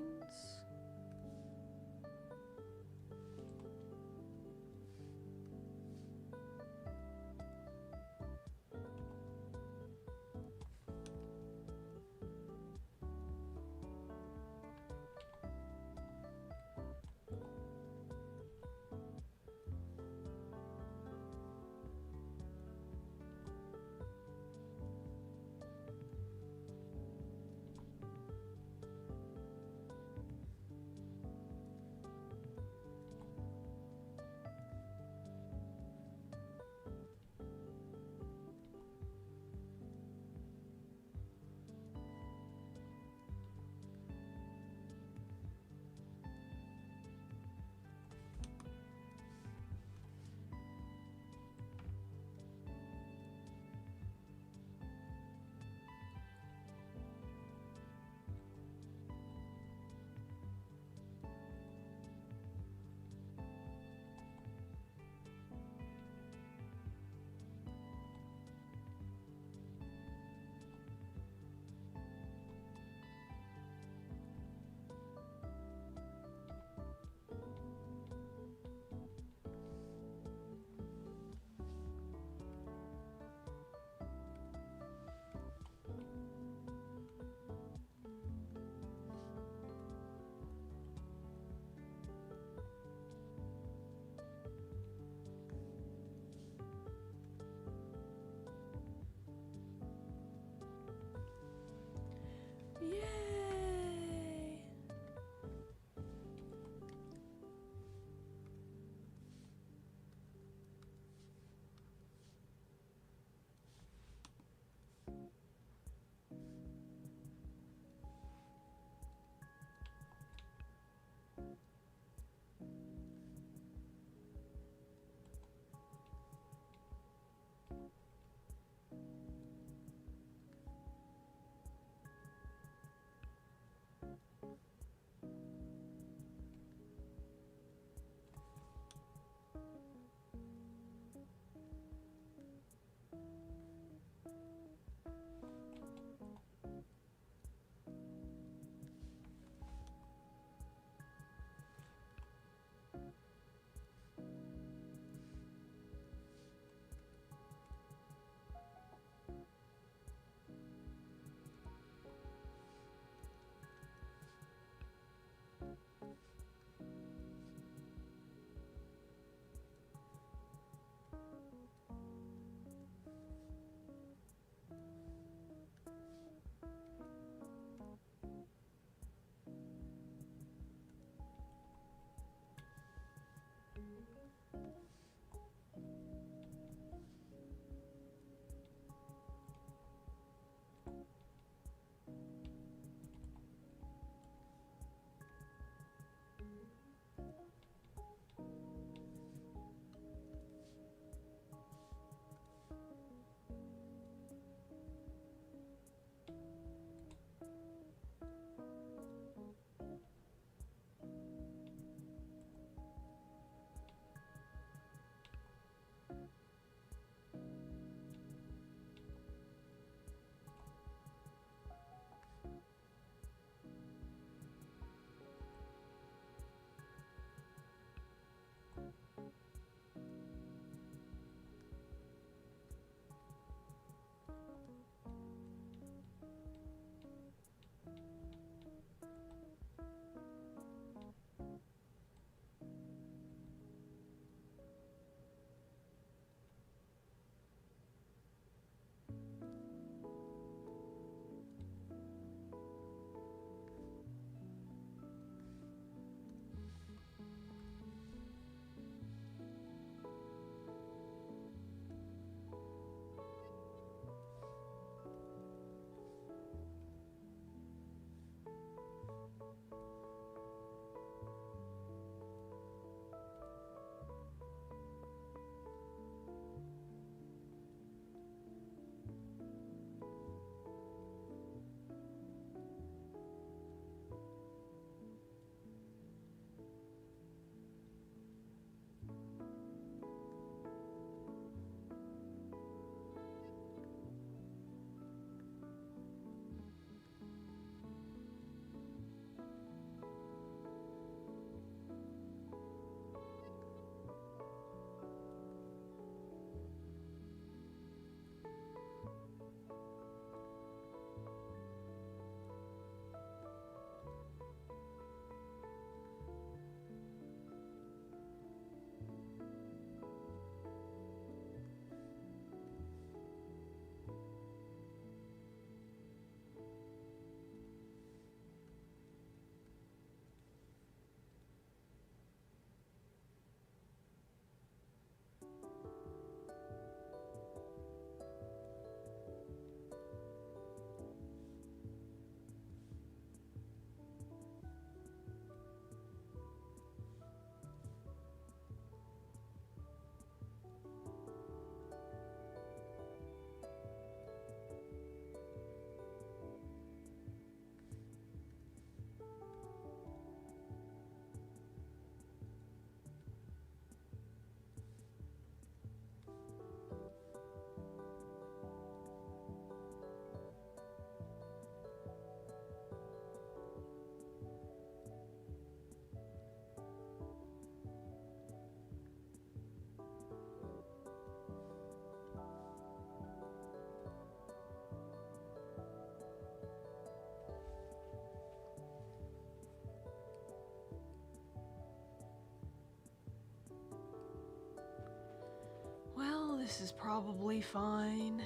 this is probably fine.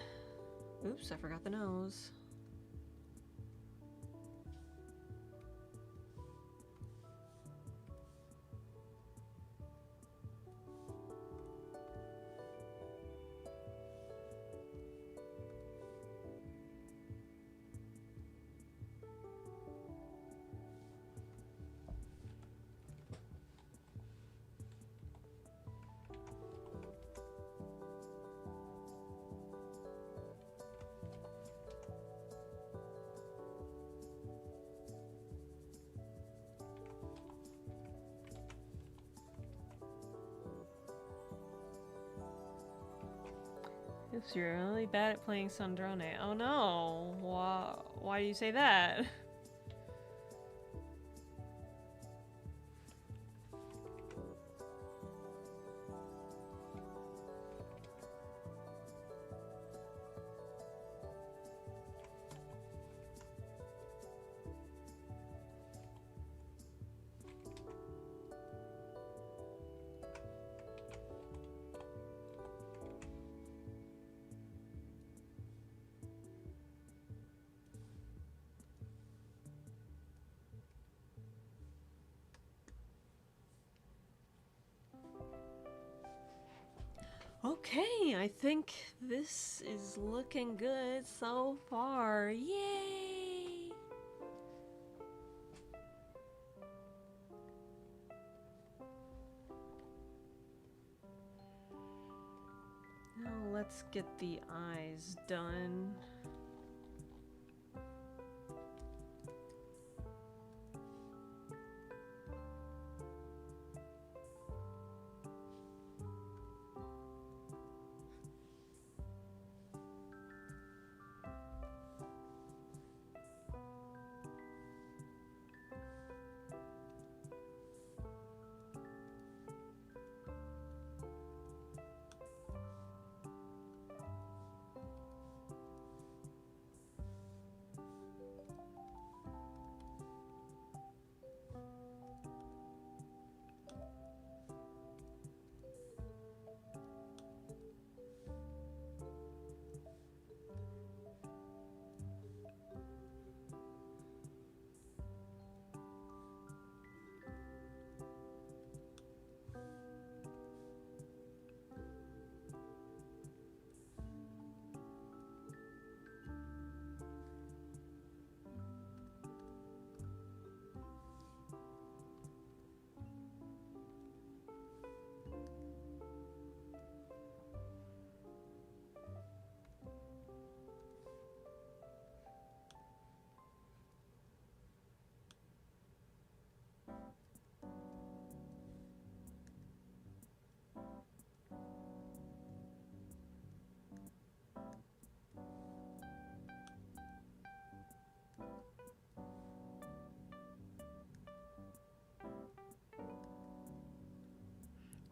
Oops, I forgot the nose. Oops, you're really bad at playing Sandrone. Oh no! Why do you say that? Okay, I think this is looking good so far. Yay! Now let's get the eyes done.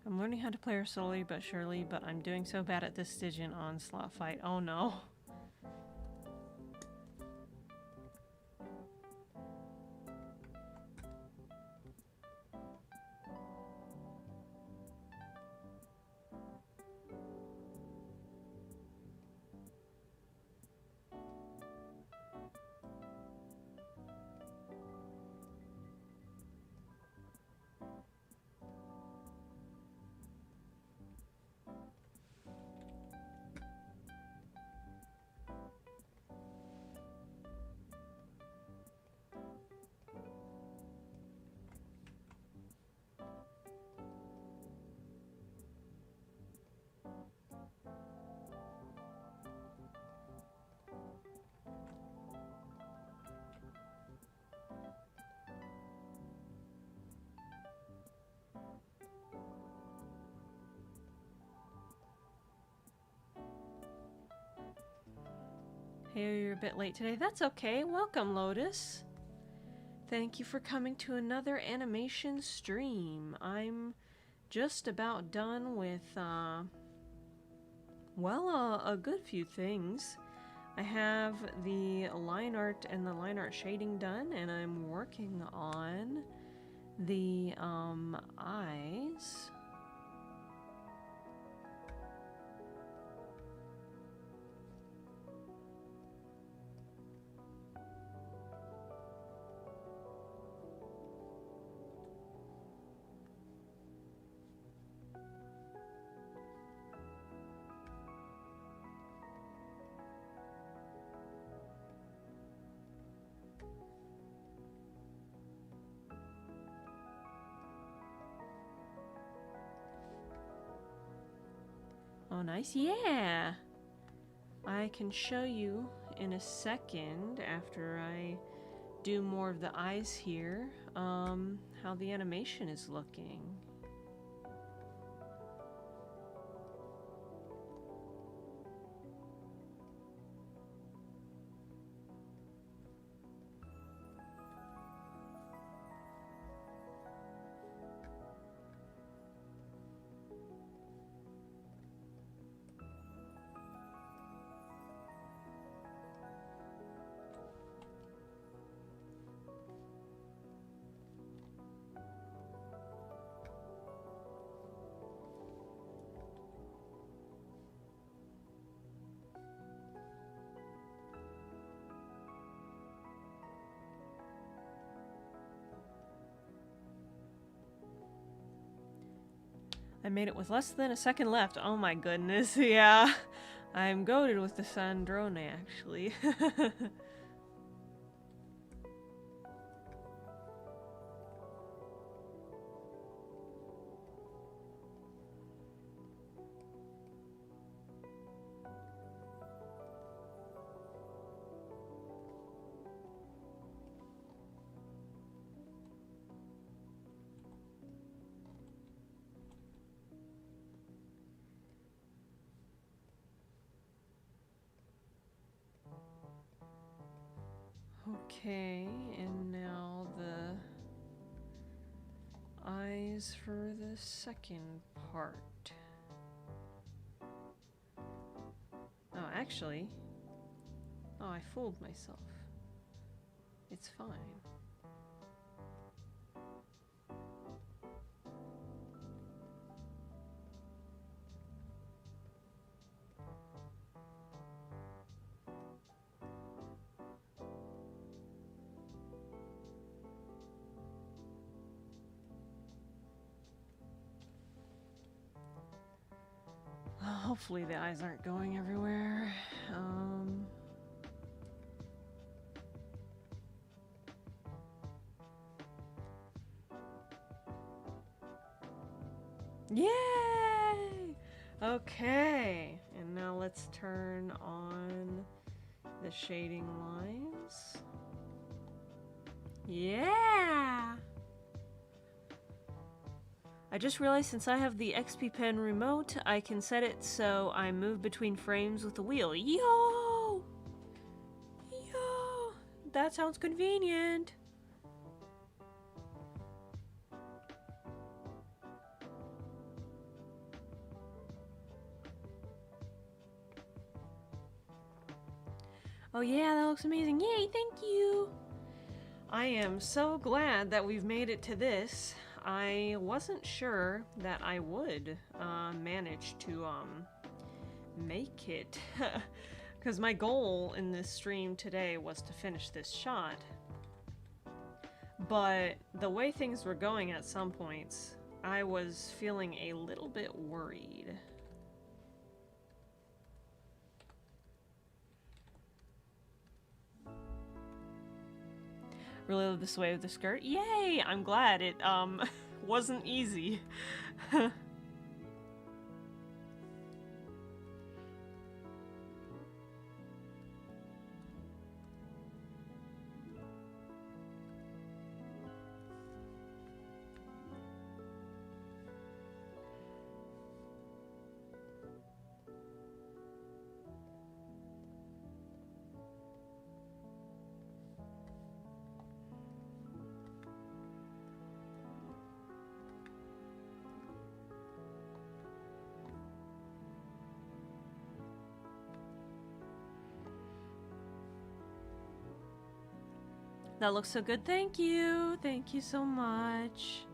I'm learning how to play her slowly but surely, but I'm doing so bad at this Stygian onslaught fight. Oh no. Hey, you're a bit late today. That's okay. Welcome, Lotus. Thank you for coming to another animation stream. I'm just about done with, well, a good few things. I have the line art and the line art shading done, and I'm working on the, eyes. Oh, nice. Yeah. I can show you in a second after I do more of the eyes here, how the animation is looking. I made it with less than a second left. Oh my goodness, yeah. I'm goated with the Sandrone, actually. Okay, and now the eyes for the second part. Oh, actually, oh, I fooled myself. It's fine. Hopefully the eyes aren't going everywhere. Yay! Okay, and now let's turn on the shading lines. Yeah! I just realized since I have the XP Pen remote, I can set it so I move between frames with the wheel. Yo! Yo! That sounds convenient. Oh yeah, that looks amazing. Yay, thank you! I am so glad that we've made it to this. I wasn't sure that I would manage to make it. Because my goal in this stream today was to finish this shot. But the way things were going at some points, I was feeling a little bit worried. Really love this way of the skirt. Yay! I'm glad it wasn't easy. That looks so good. Thank you. Thank you so much.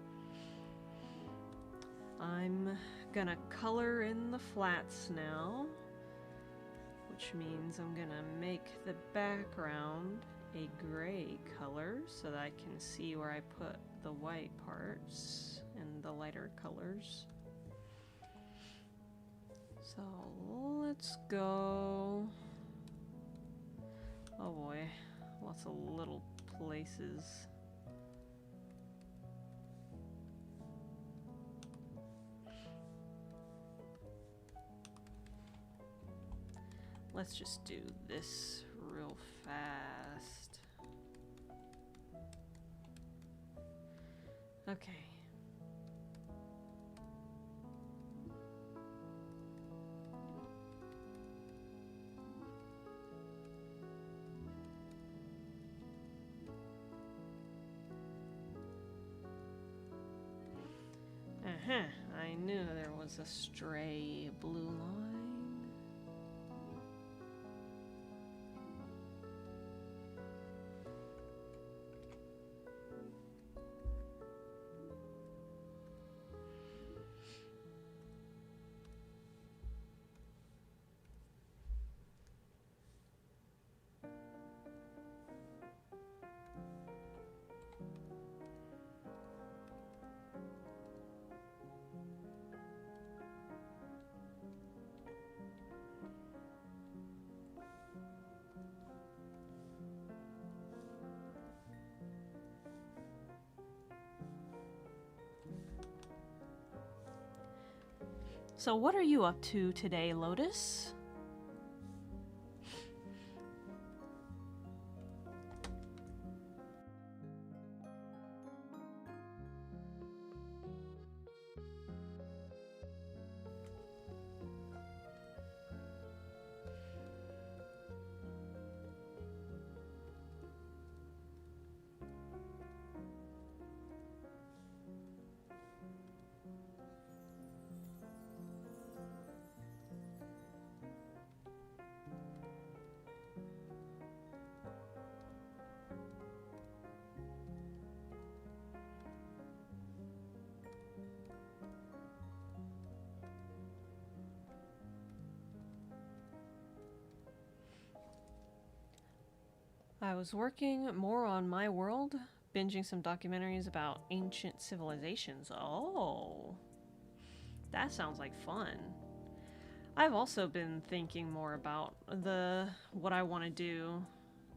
I'm gonna color in the flats now, which means I'm gonna make the background a gray color so that I can see where I put the white parts and the lighter colors. So let's go. Oh boy, lots of little places. let's just do this real fast. Okay. I knew there was a stray blue line. So what are you up to today, Lotus? I was working more on my world, binging some documentaries about ancient civilizations. Oh, that sounds like fun. I've also been thinking more about what I want to do.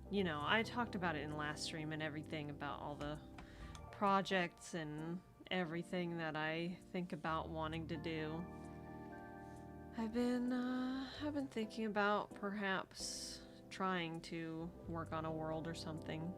You know, I talked about it in last stream and everything about all the projects and everything that I think about wanting to do. I've been thinking about perhaps trying to work on a world or something.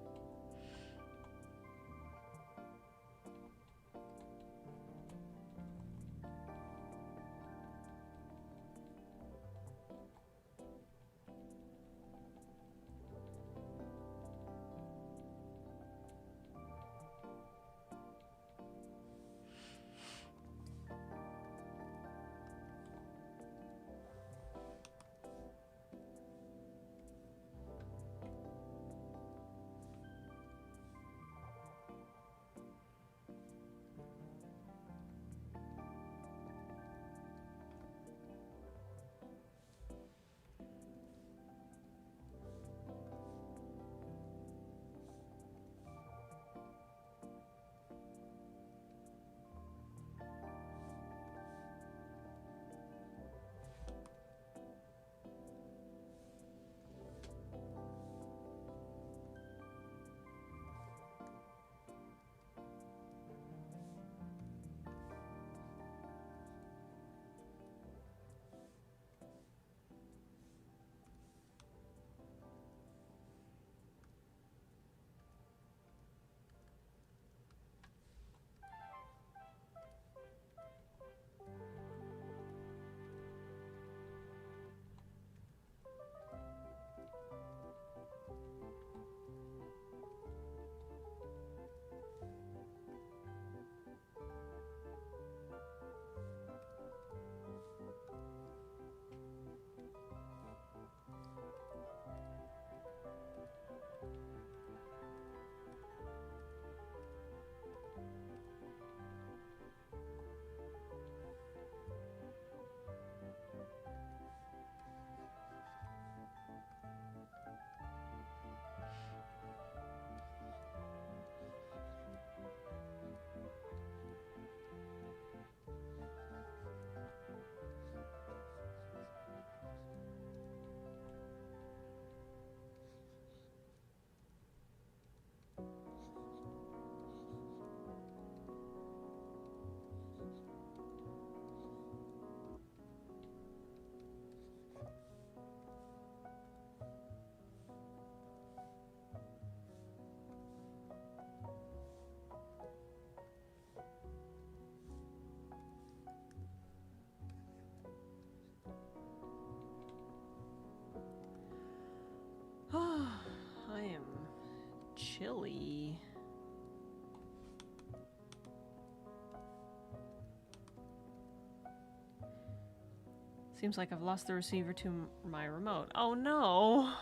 Seems like I've lost the receiver to my remote. Oh no!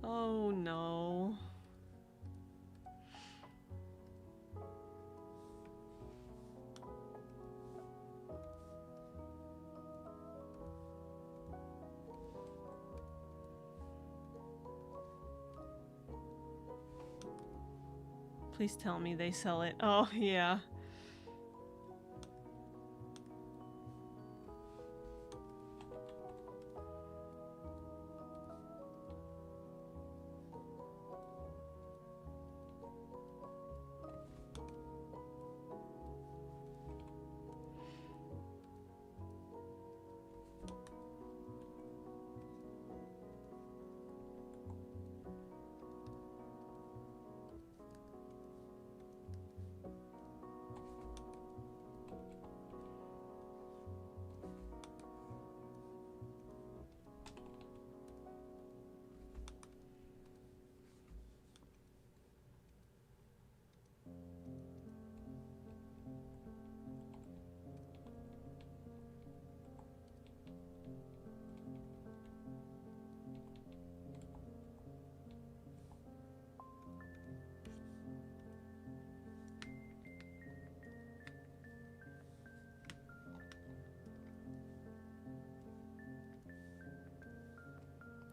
Oh no. Please tell me they sell it. Oh, yeah.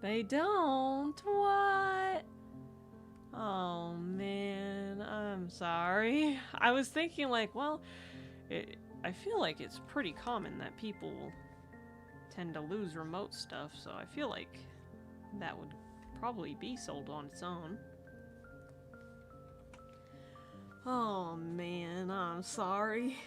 They don't? What? Oh man, I'm sorry. I was thinking like, well, I feel like it's pretty common that people tend to lose remote stuff, so I feel like that would probably be sold on its own. Oh man, I'm sorry.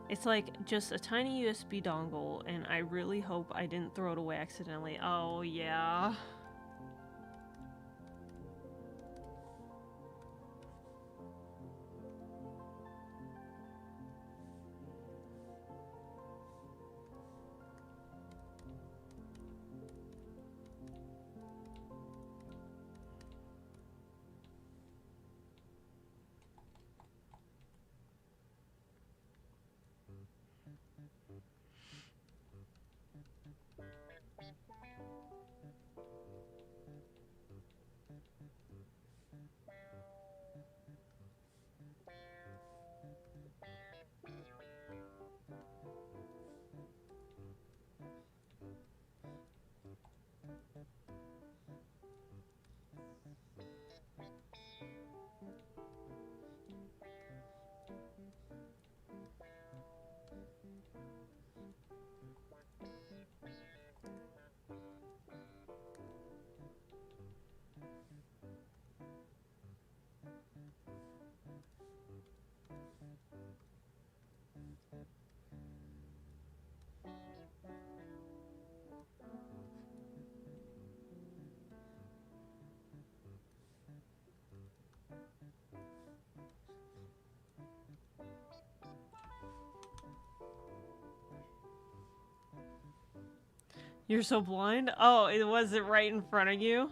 It's like just a tiny USB dongle, and I really hope I didn't throw it away accidentally. Oh, yeah. You're so blind? Oh, it was it right in front of you?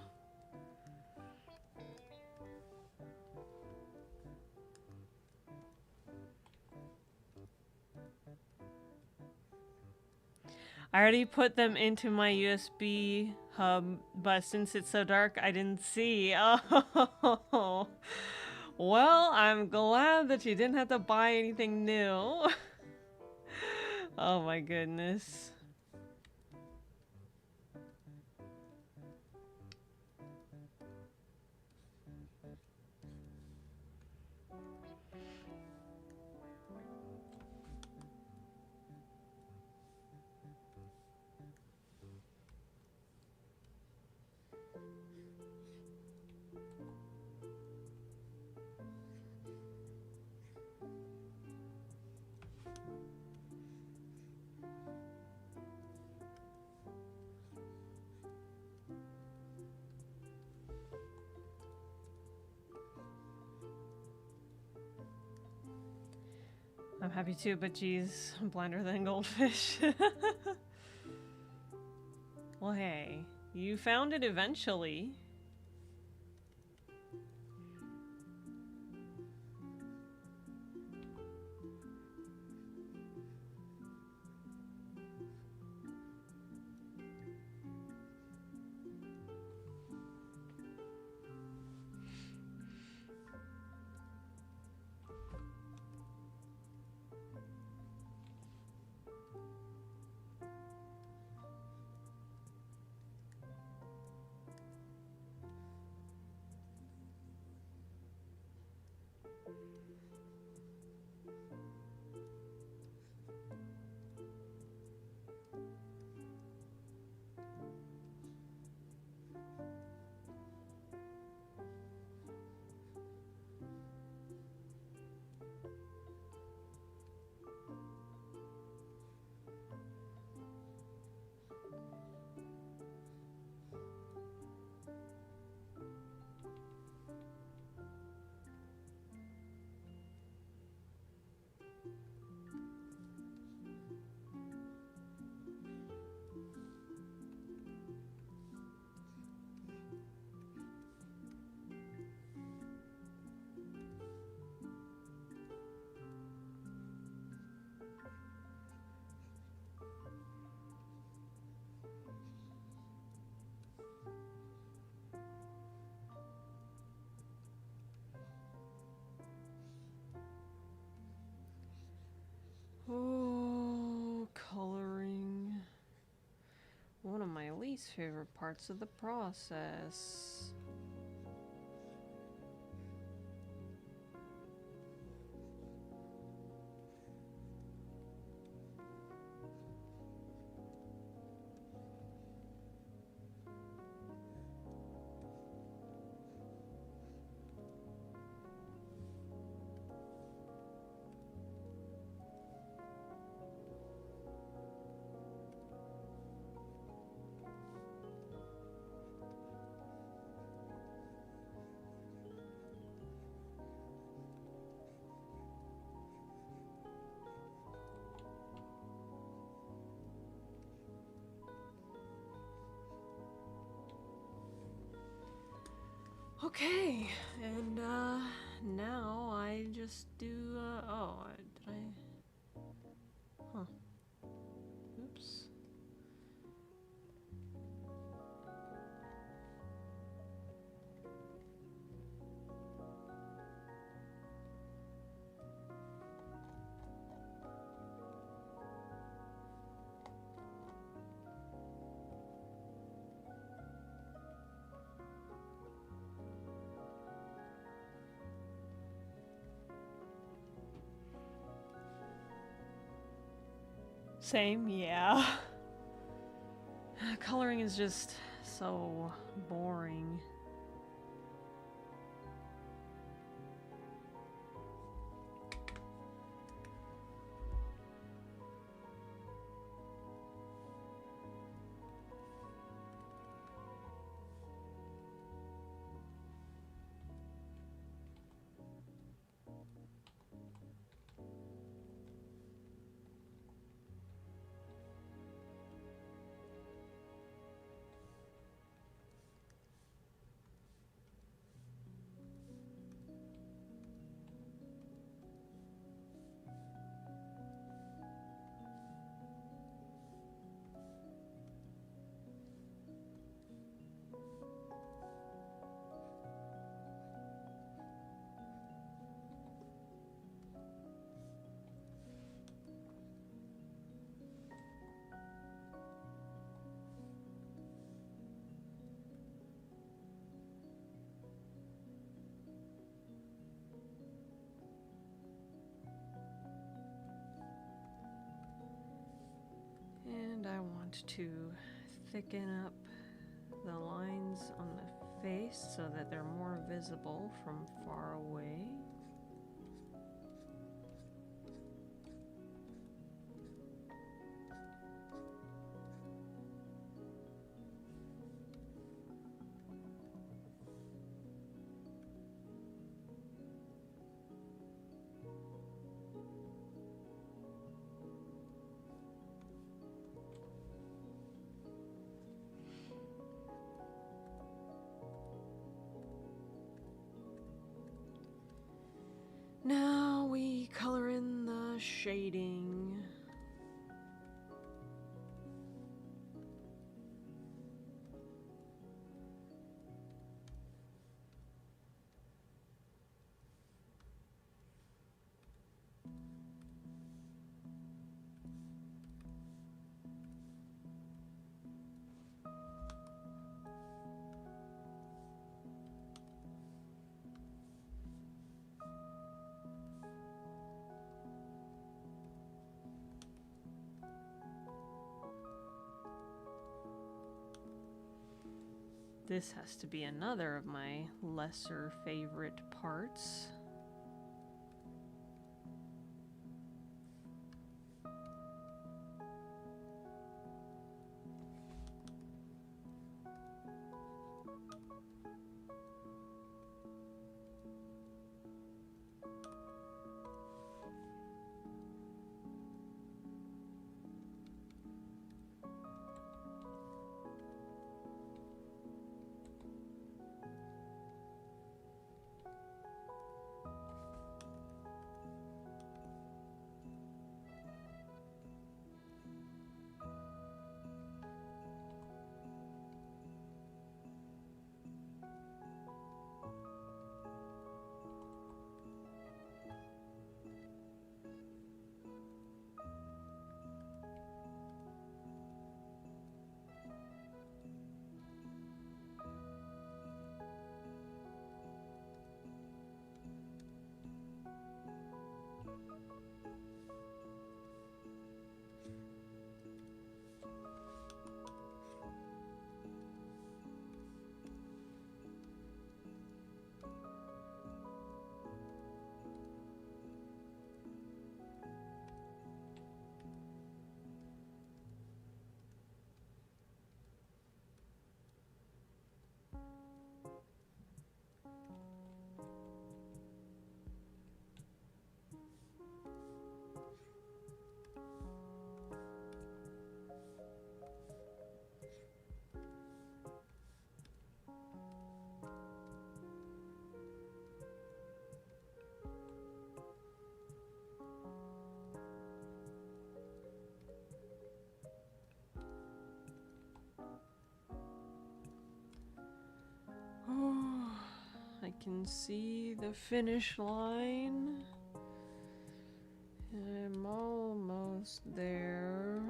I already put them into my USB hub, but since it's so dark, I didn't see. Oh, well, I'm glad that you didn't have to buy anything new. Oh my goodness. I'm happy too, but geez, I'm blinder than goldfish. Well, hey, you found it eventually. Oh, coloring. One of my least favorite parts of the process. Okay, and now I just do, oh, did I, huh, oops. Same, yeah. Coloring is just so boring. And I want to thicken up the lines on the face so that they're more visible from far away. shading. This has to be another of my lesser favorite parts. I can see the finish line. I'm almost there.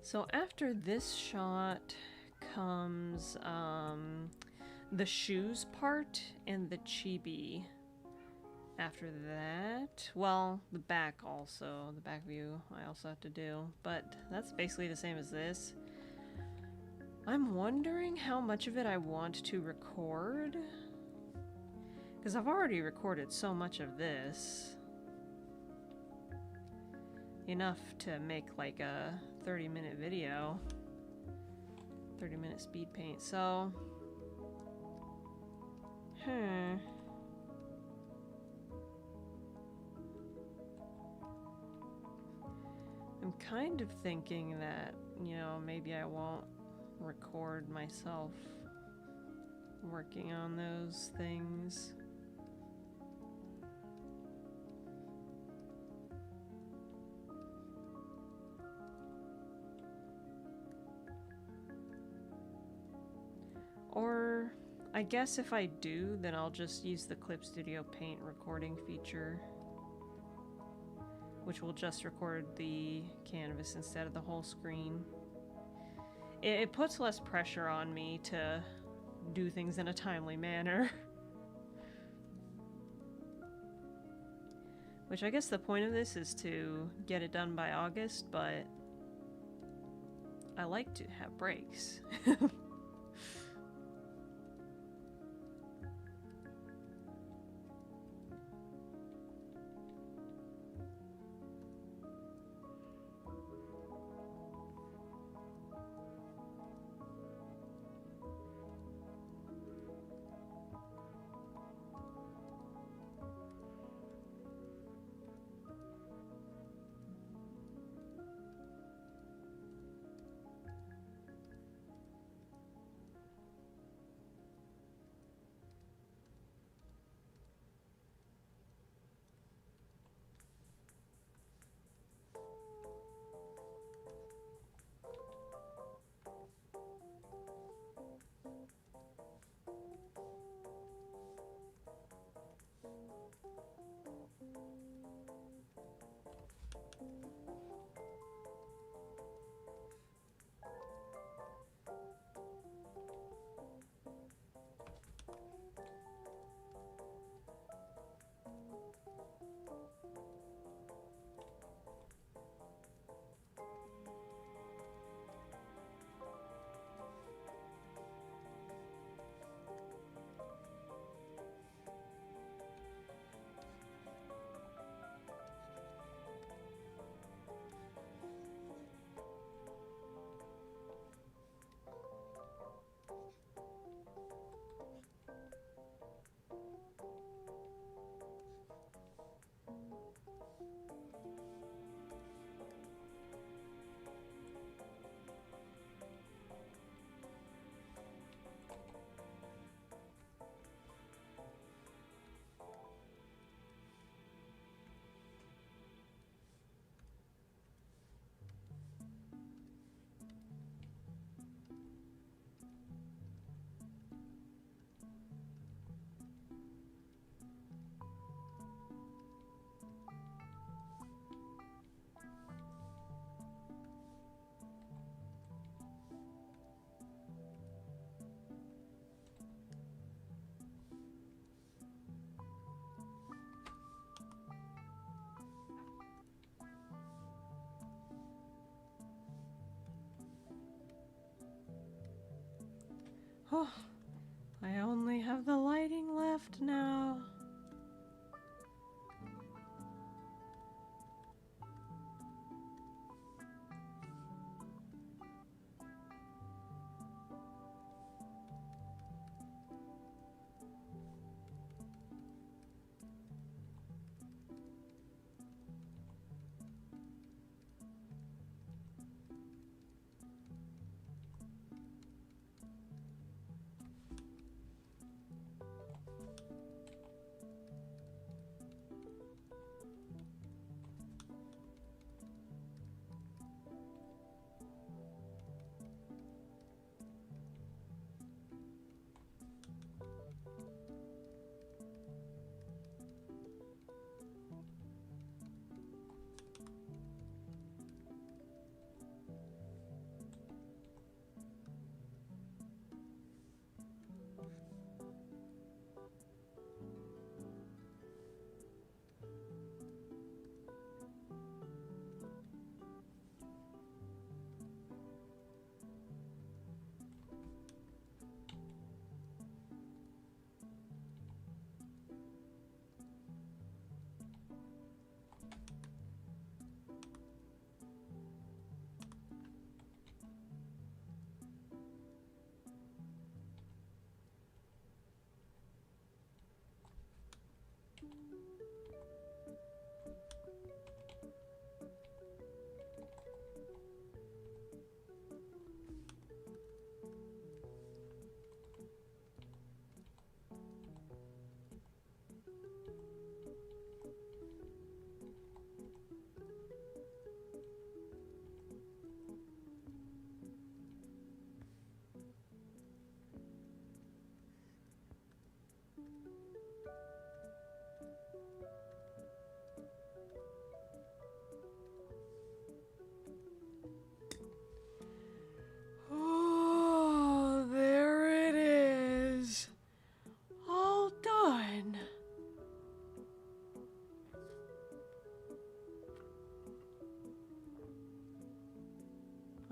So after this shot comes the shoes part and the chibi. After that, well, the back also, the back view I also have to do, but that's basically the same as this. I'm wondering how much of it I want to record, because I've already recorded so much of this. Enough to make like a 30-minute video, 30-minute speed paint, so I'm kind of thinking that, you know, maybe I won't record myself working on those things. Or, I guess if I do, then I'll just use the Clip Studio Paint recording feature, which will just record the canvas instead of the whole screen. It puts less pressure on me to do things in a timely manner. Which I guess the point of this is to get it done by August, but I like to have breaks. Oh, I only have the lighting left now.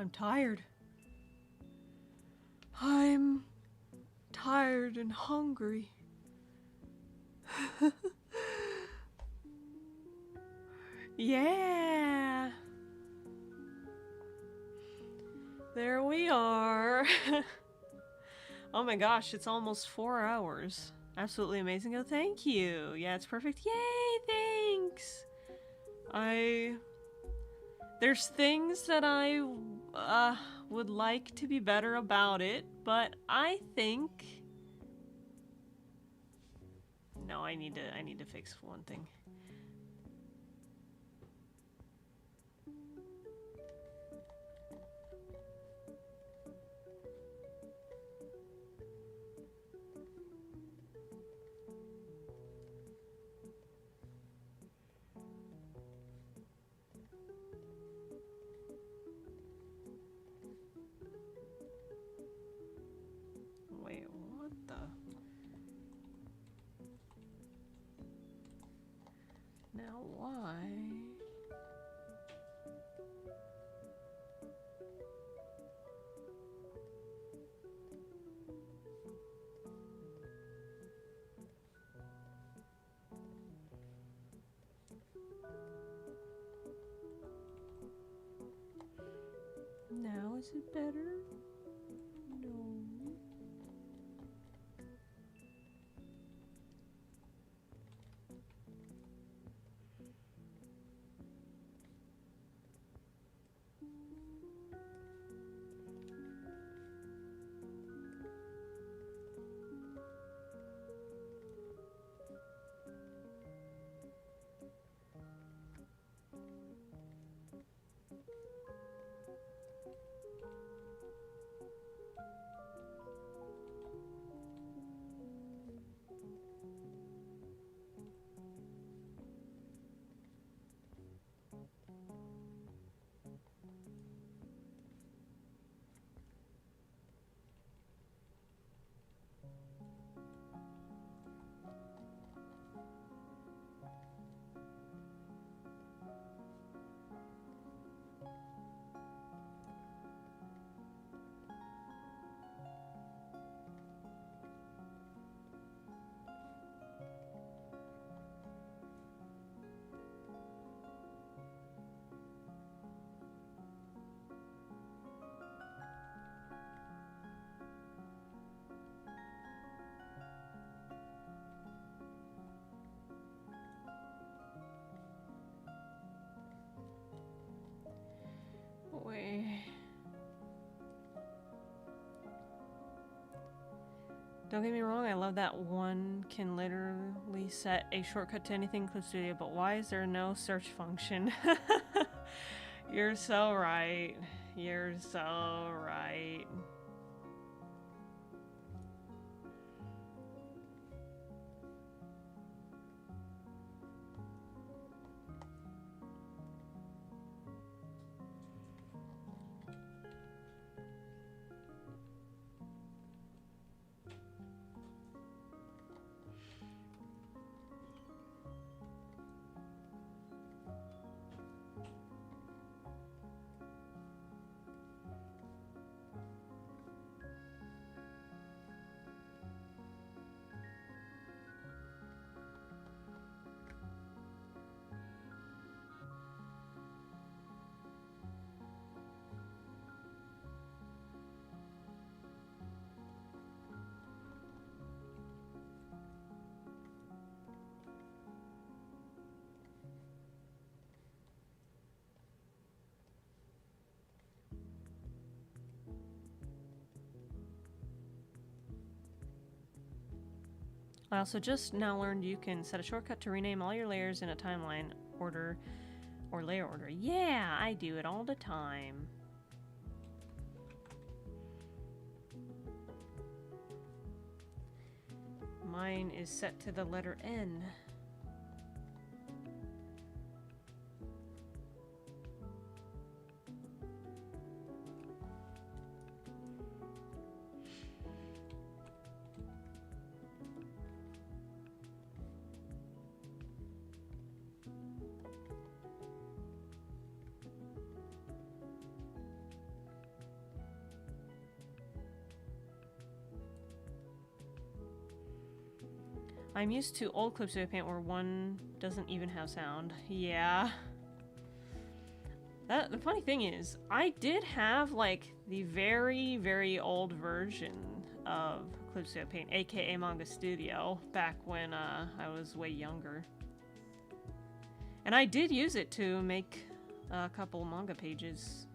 I'm tired. I'm tired and hungry. Yeah. There we are. Oh my gosh, it's almost 4 hours. Absolutely amazing. Oh, thank you. Yeah, it's perfect. Yay, thanks. There's things that I would like to be better about it, but I think no, I need to fix one thing. Wait, what the? Now why? Now is it better? No. Wait. Don't get me wrong, I love that one can literally set a shortcut to anything include Studio, but why is there no search function? You're so right. You're so right. I also just now learned you can set a shortcut to rename all your layers in a timeline order or layer order. Yeah, I do it all the time. Mine is set to the letter N. I'm used to old Clip Studio Paint where one doesn't even have sound. Yeah. The funny thing is, I did have like the very, very old version of Clip Studio Paint, aka Manga Studio, back when I was way younger. And I did use it to make a couple manga pages.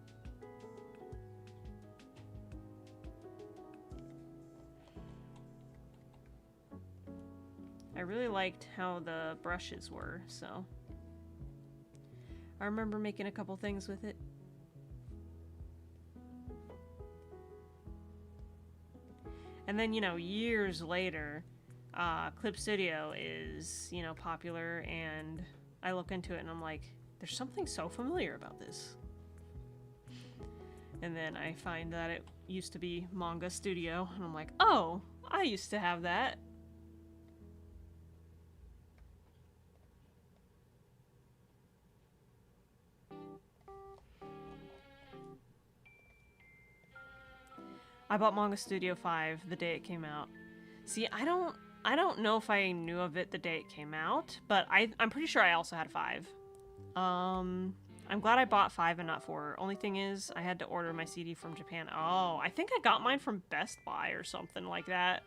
I really liked how the brushes were, so I remember making a couple things with it. And then, you know, years later, Clip Studio is, you know, popular, and I look into it and I'm like, there's something so familiar about this. And then I find that it used to be Manga Studio, and I'm like, oh, I used to have that. I bought Manga Studio 5 the day it came out. See, I don't know if I knew of it the day it came out, but I'm pretty sure I also had 5. I'm glad I bought 5 and not 4. Only thing is, I had to order my CD from Japan. Oh, I think I got mine from Best Buy or something like that.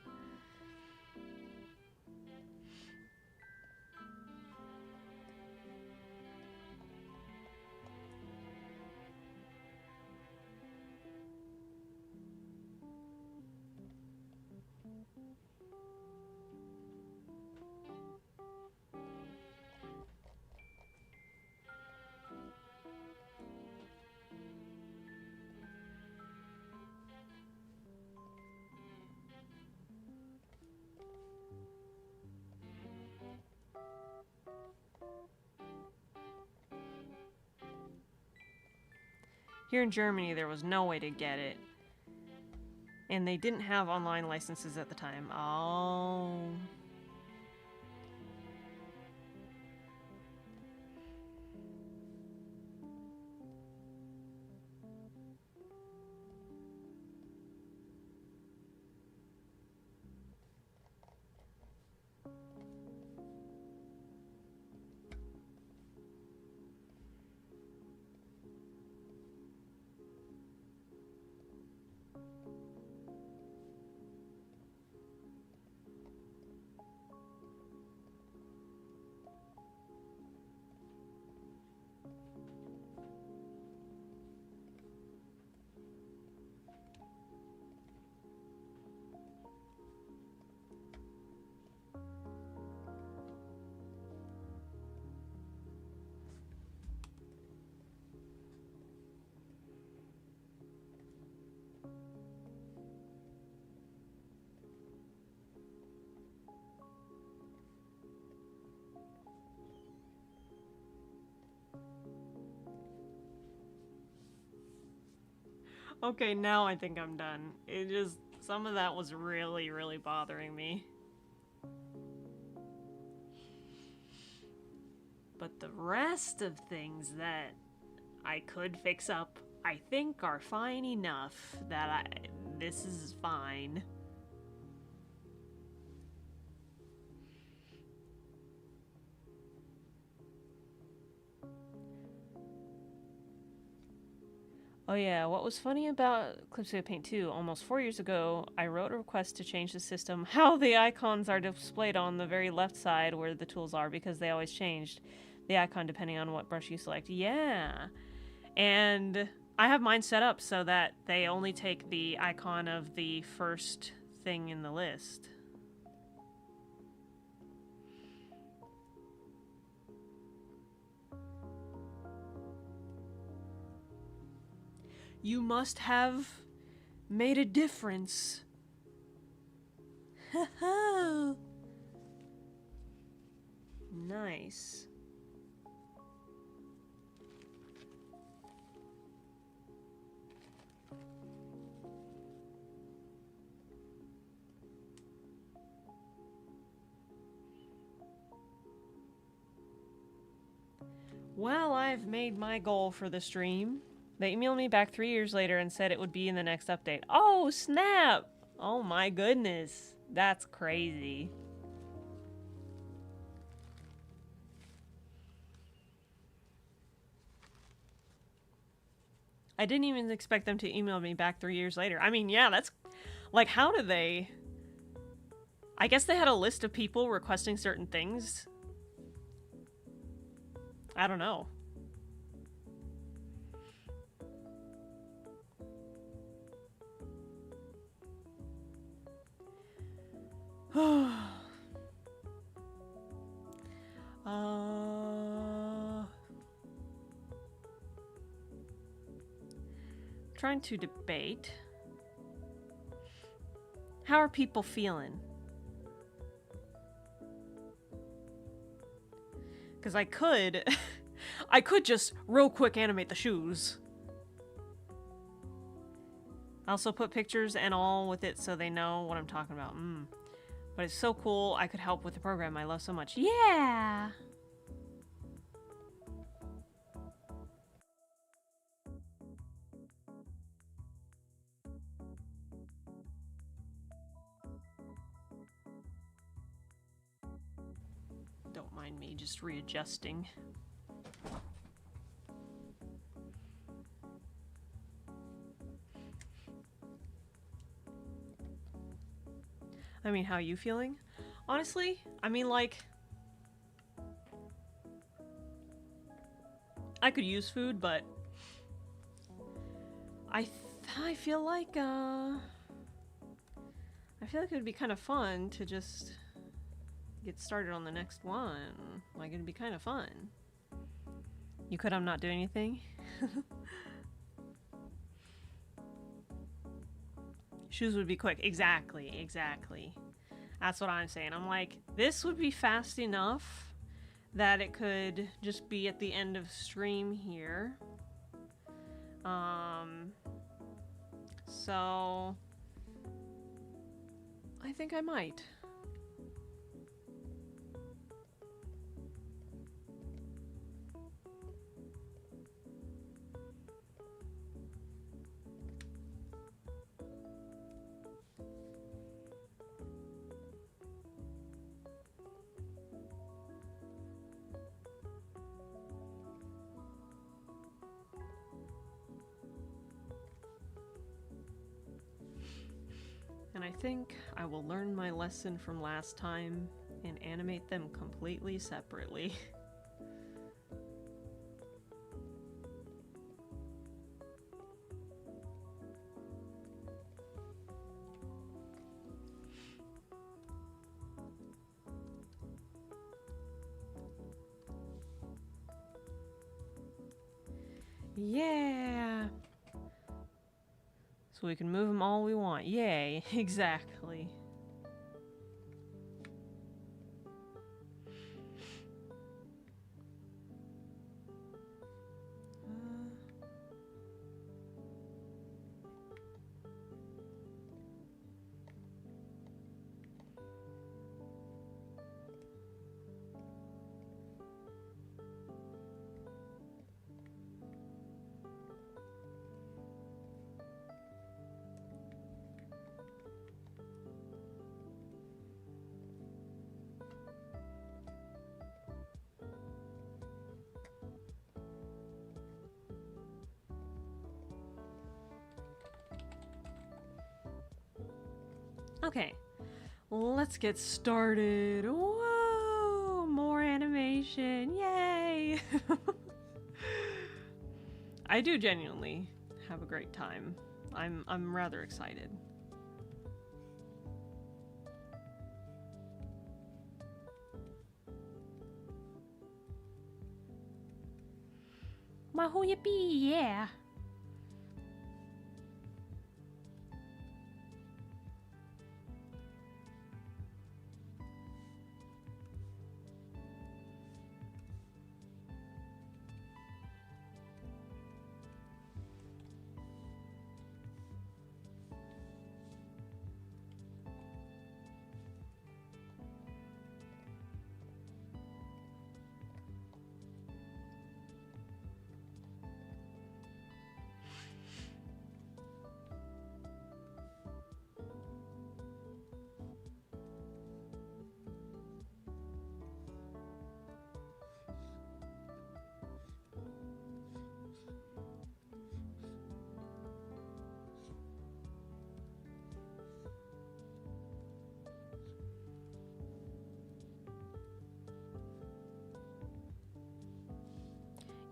Here in Germany, there was no way to get it. And they didn't have online licenses at the time. Oh. Okay, now I think I'm done. It just, some of that was really, really bothering me. But the rest of things that I could fix up, I think are fine enough that this is fine. Oh yeah, what was funny about Clip Studio Paint 2, almost 4 years ago, I wrote a request to change the system, how the icons are displayed on the very left side where the tools are, because they always changed the icon depending on what brush you select. Yeah. And I have mine set up so that they only take the icon of the first thing in the list. You must have made a difference. Haha. Nice. Well, I've made my goal for the stream. They emailed me back 3 years later and said it would be in the next update. Oh, snap! Oh my goodness. That's crazy. I didn't even expect them to email me back 3 years later. I mean, yeah, that's... Like, how do they... I guess they had a list of people requesting certain things. I don't know. Trying to debate. How are people feeling? Because I could... I could just real quick animate the shoes. I also put pictures and all with it so they know what I'm talking about. But it's so cool. I could help with the program I love so much. Yeah! Don't mind me just readjusting. I mean, how are you feeling? Honestly, I mean, like... I could use food, but... I feel like, I feel like it would be kind of fun to just get started on the next one. Like, it'd be kind of fun. You could, I'm not doing anything. Shoes would be quick. Exactly, exactly. That's what I'm saying. I'm like, this would be fast enough that it could just be at the end of stream here. So I think I might. And I think I will learn my lesson from last time and animate them completely separately. Yeah! So we can move them all we want. Yay, exactly. Okay, let's get started. Whoa, more animation, yay! I do genuinely have a great time. I'm rather excited. Wahoo yippee, yeah!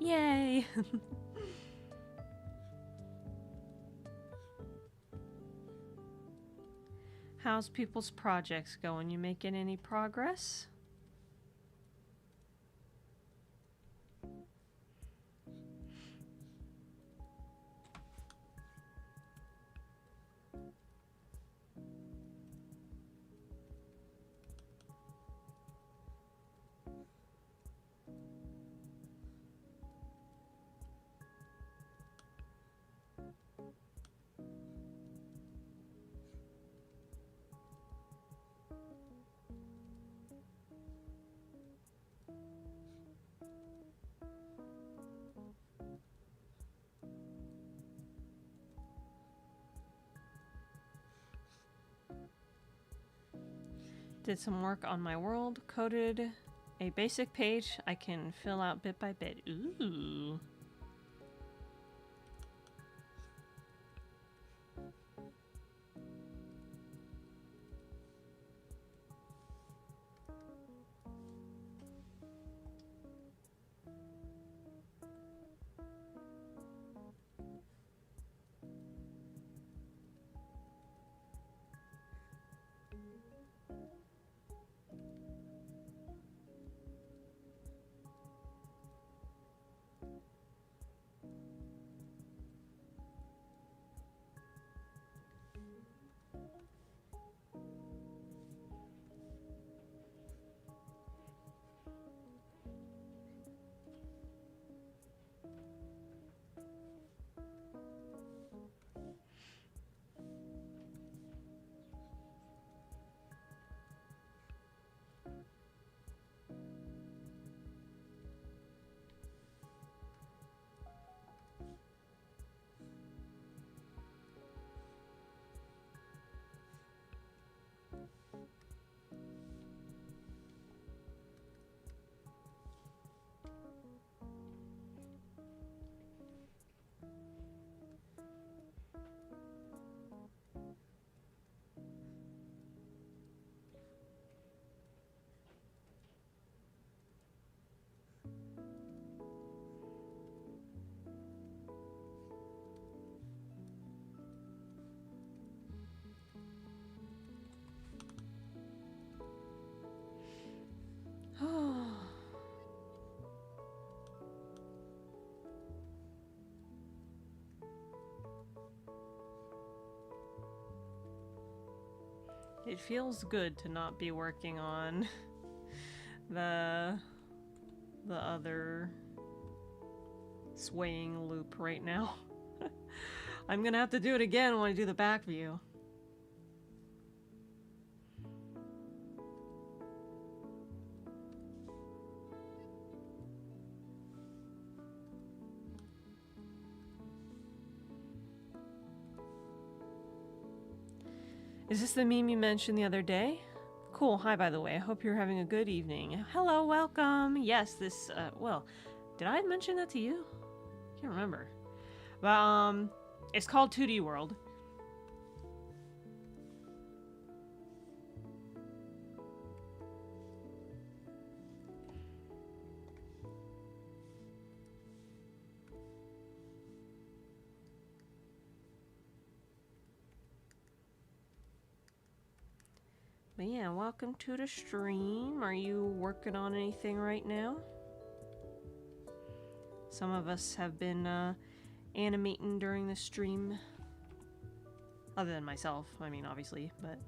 Yay! How's people's projects going? You making any progress? Did some work on my world, coded a basic page I can fill out bit by bit. Ooh. It feels good to not be working on the other swaying loop right now. I'm gonna have to do it again when I do the back view. Is this the meme you mentioned the other day? Cool. Hi, by the way. I hope you're having a good evening. Hello, welcome. Yes, this, well, did I mention that to you? I can't remember. But, it's called 2DWorld. But yeah, welcome to the stream. Are you working on anything right now? Some of us have been animating during the stream. Other than myself, I mean, obviously, but...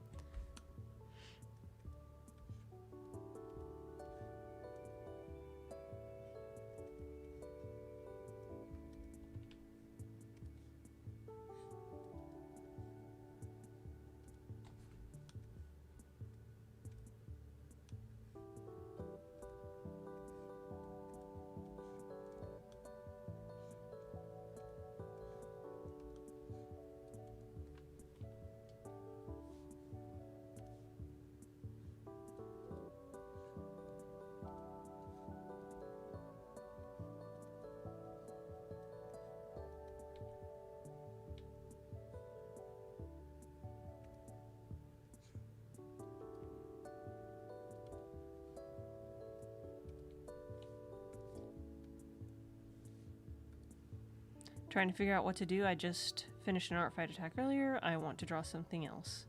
Trying to figure out what to do. I just finished an art fight attack earlier. I want to draw something else.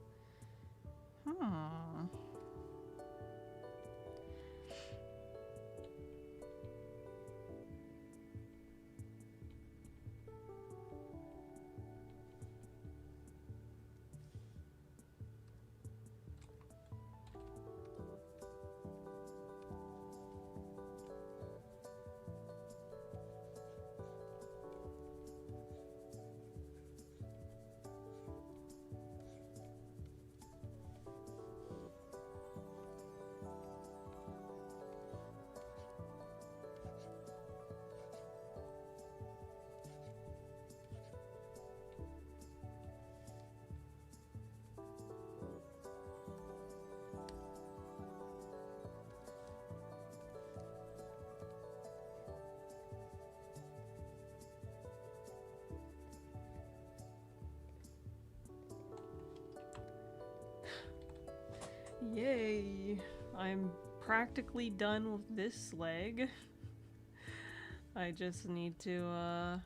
Yay! I'm practically done with this leg. I just need to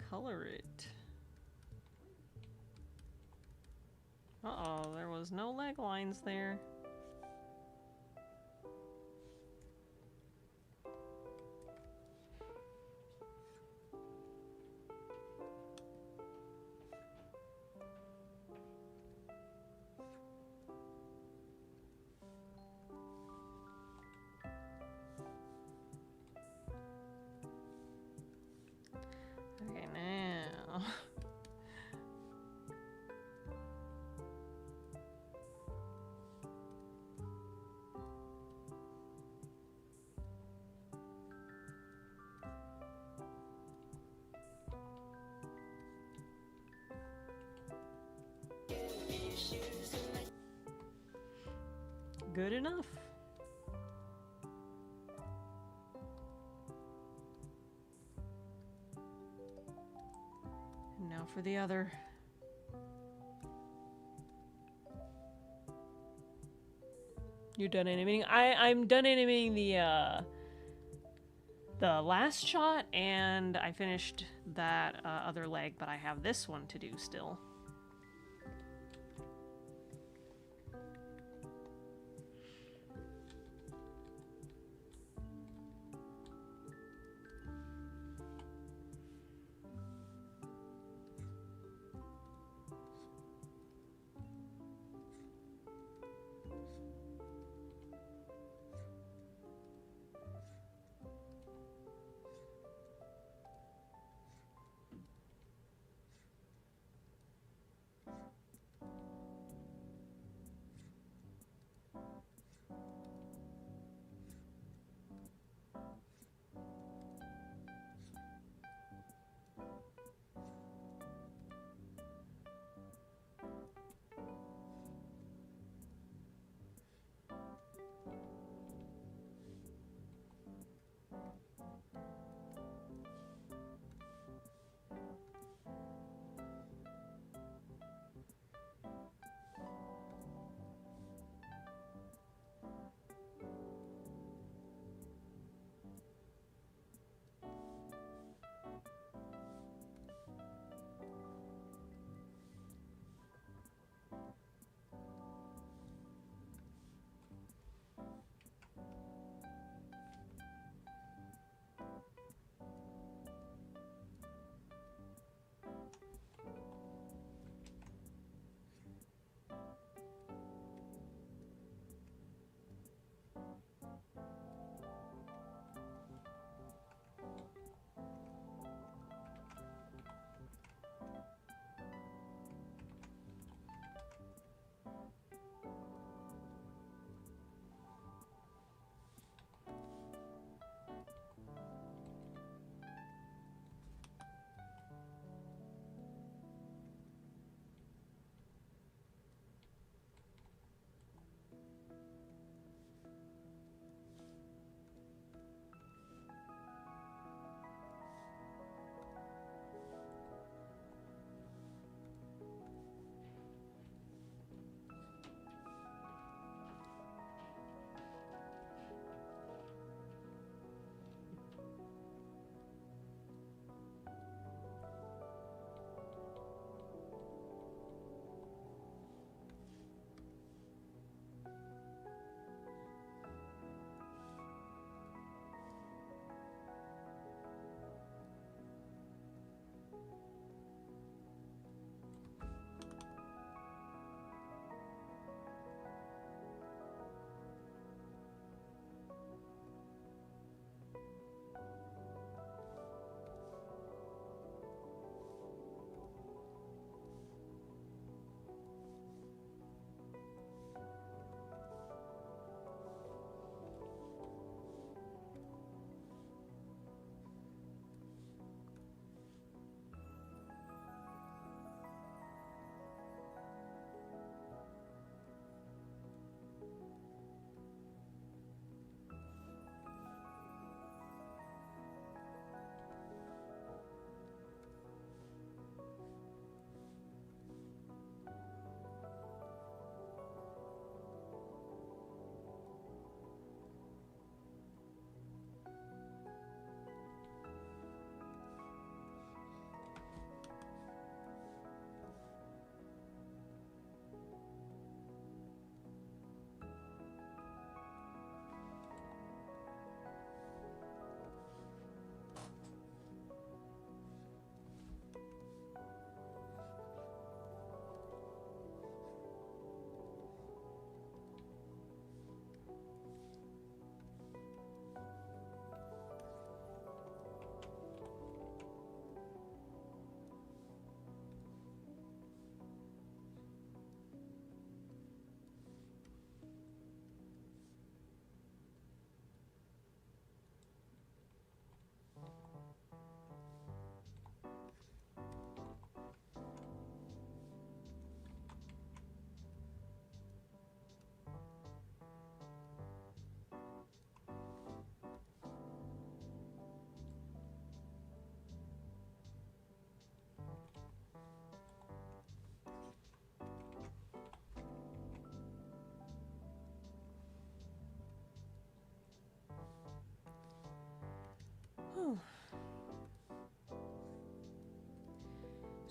color it. Uh-oh, there was no leg lines there. Okay, now. Good enough. And now for the other. You're done animating? I'm done animating the last shot, and I finished that other leg, but I have this one to do still.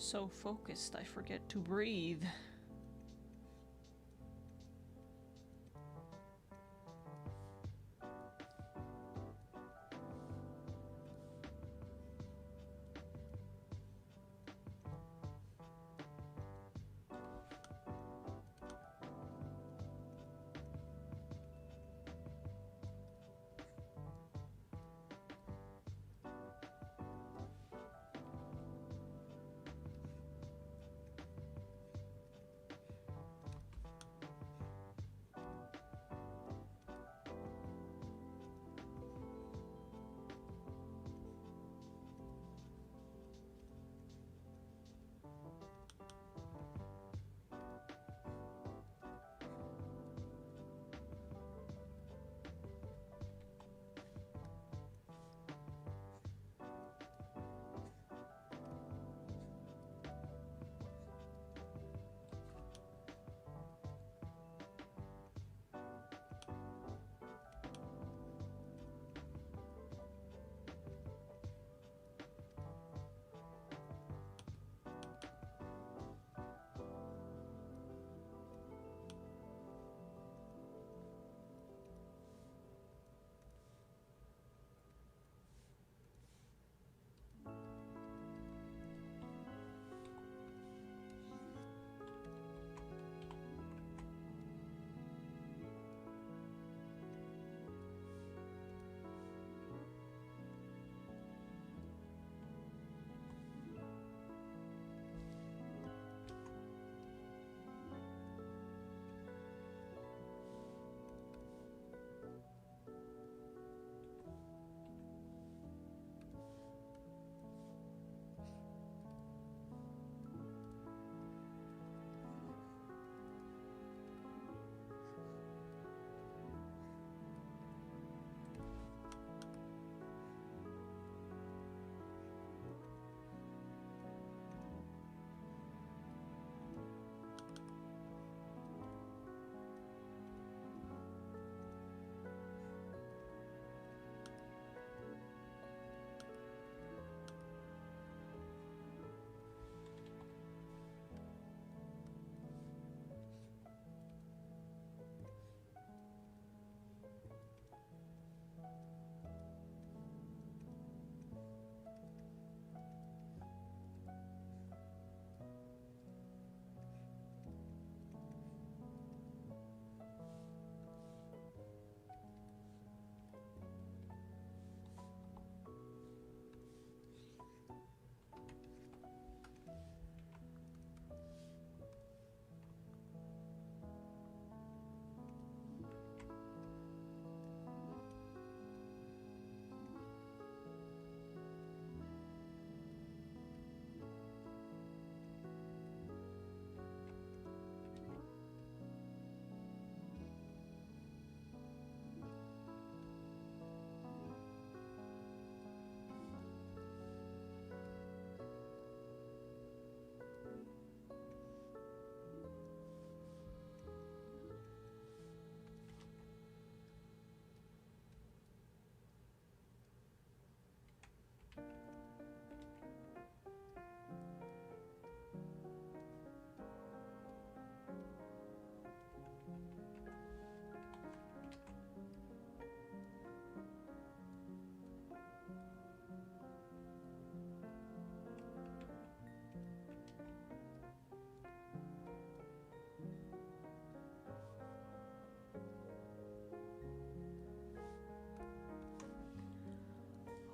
so focused I forget to breathe.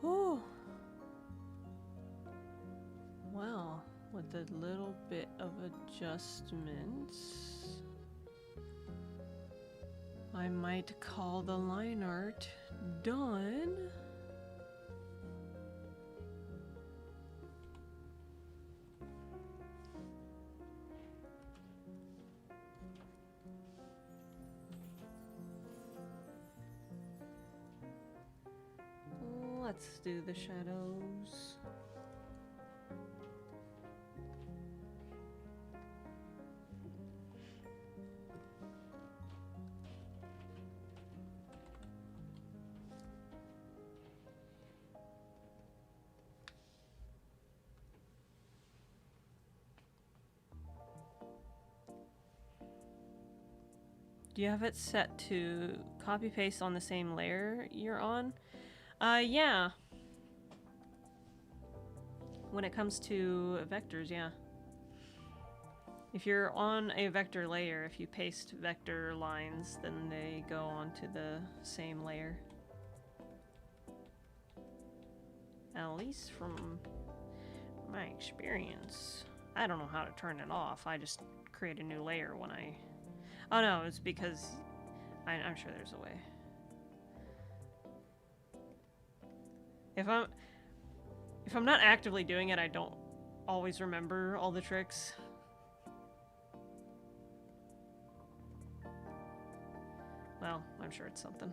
Oh, well, with a little bit of adjustments, I might call the line art done. Let's do the shadows. Do you have it set to copy paste on the same layer you're on? Yeah. When it comes to vectors, yeah. If you're on a vector layer, if you paste vector lines, then they go onto the same layer. At least from my experience. I don't know how to turn it off. I just create a new layer when I... Oh no, it's because... I'm sure there's a way. If I'm not actively doing it, I don't always remember all the tricks. Well, I'm sure it's something.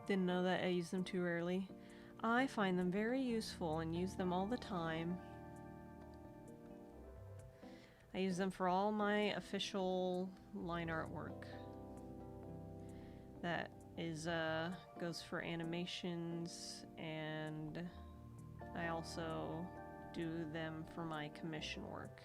Didn't know that I use them too rarely. I find them very useful and use them all the time. I use them for all my official line artwork. That is, goes for animations, and I also do them for my commission work.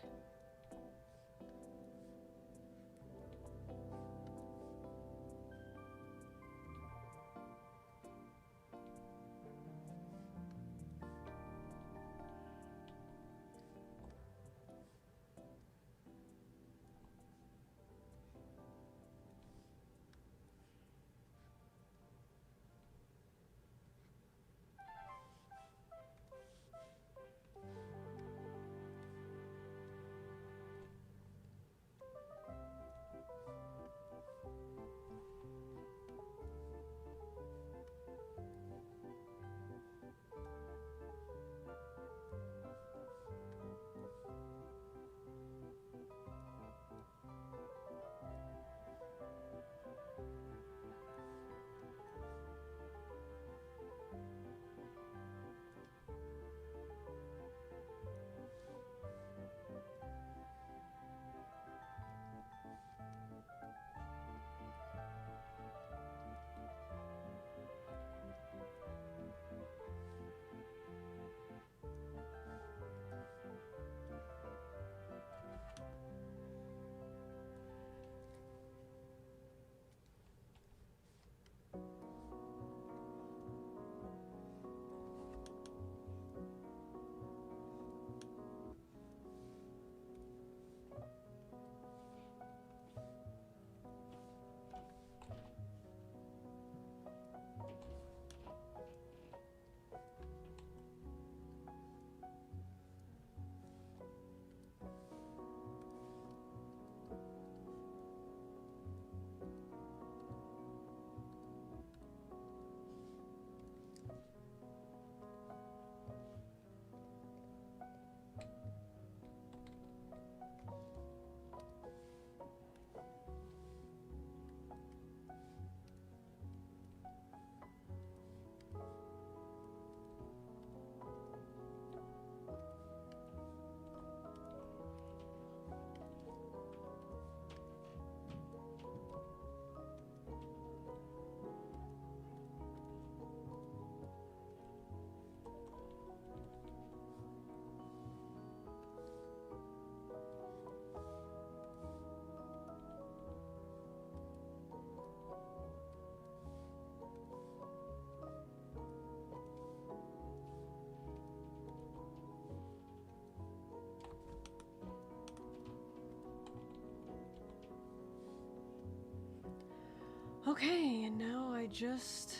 Okay, and now I just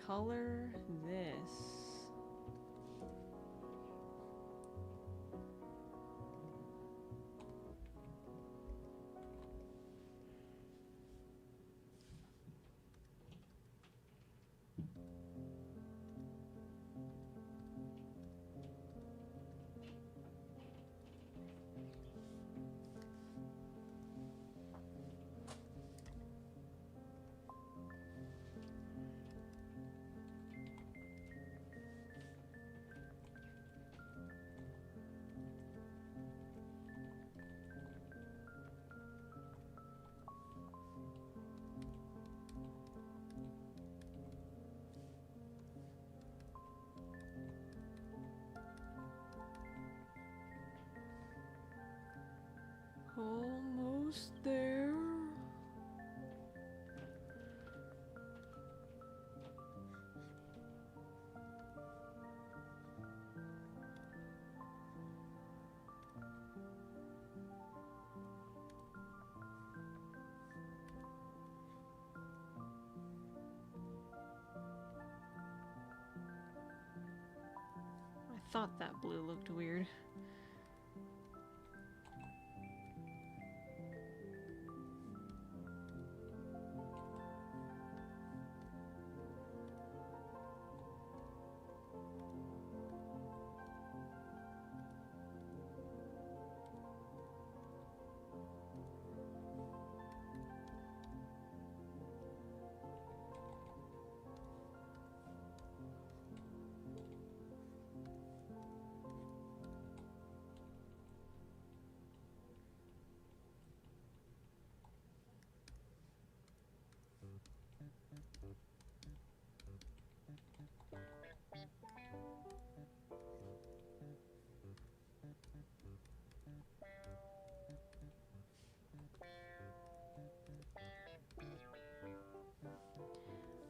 color this. almost there. I thought that blue looked weird.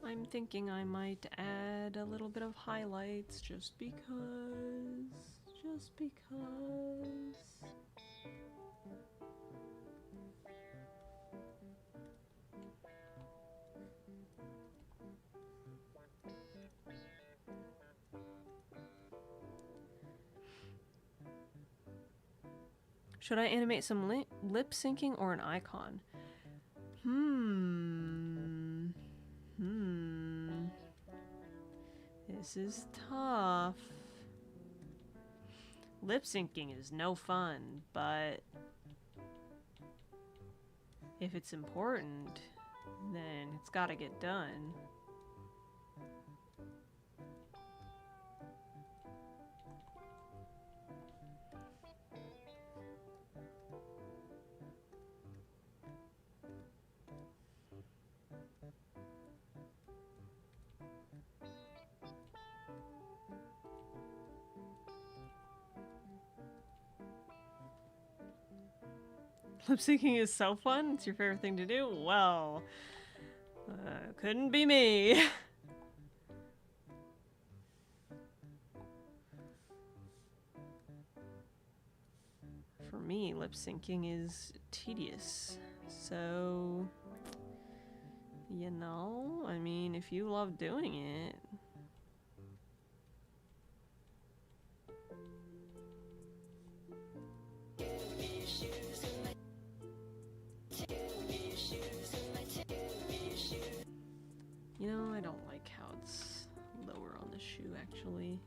I'm thinking I might add a little bit of highlights just because. Should I animate some lip syncing or an icon? This is tough. Lip syncing is no fun, but if it's important, then it's gotta get done. Lip syncing is so fun. It's your favorite thing to do? Well, couldn't be me. For me, lip syncing is tedious. So, you know, I mean, if you love doing it. You know, I don't like how it's lower on the shoe, actually.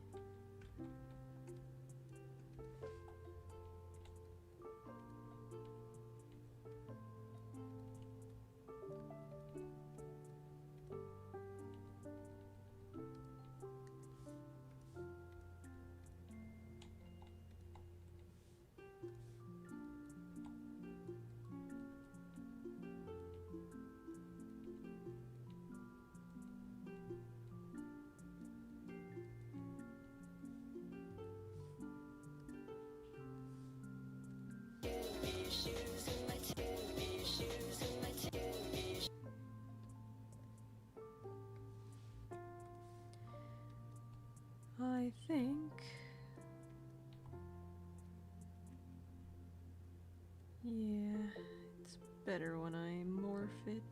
I think, yeah, it's better when I morph it.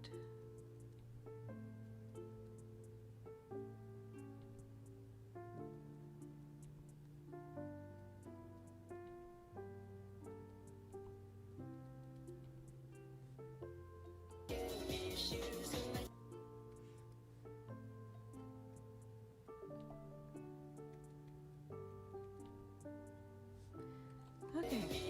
Okay.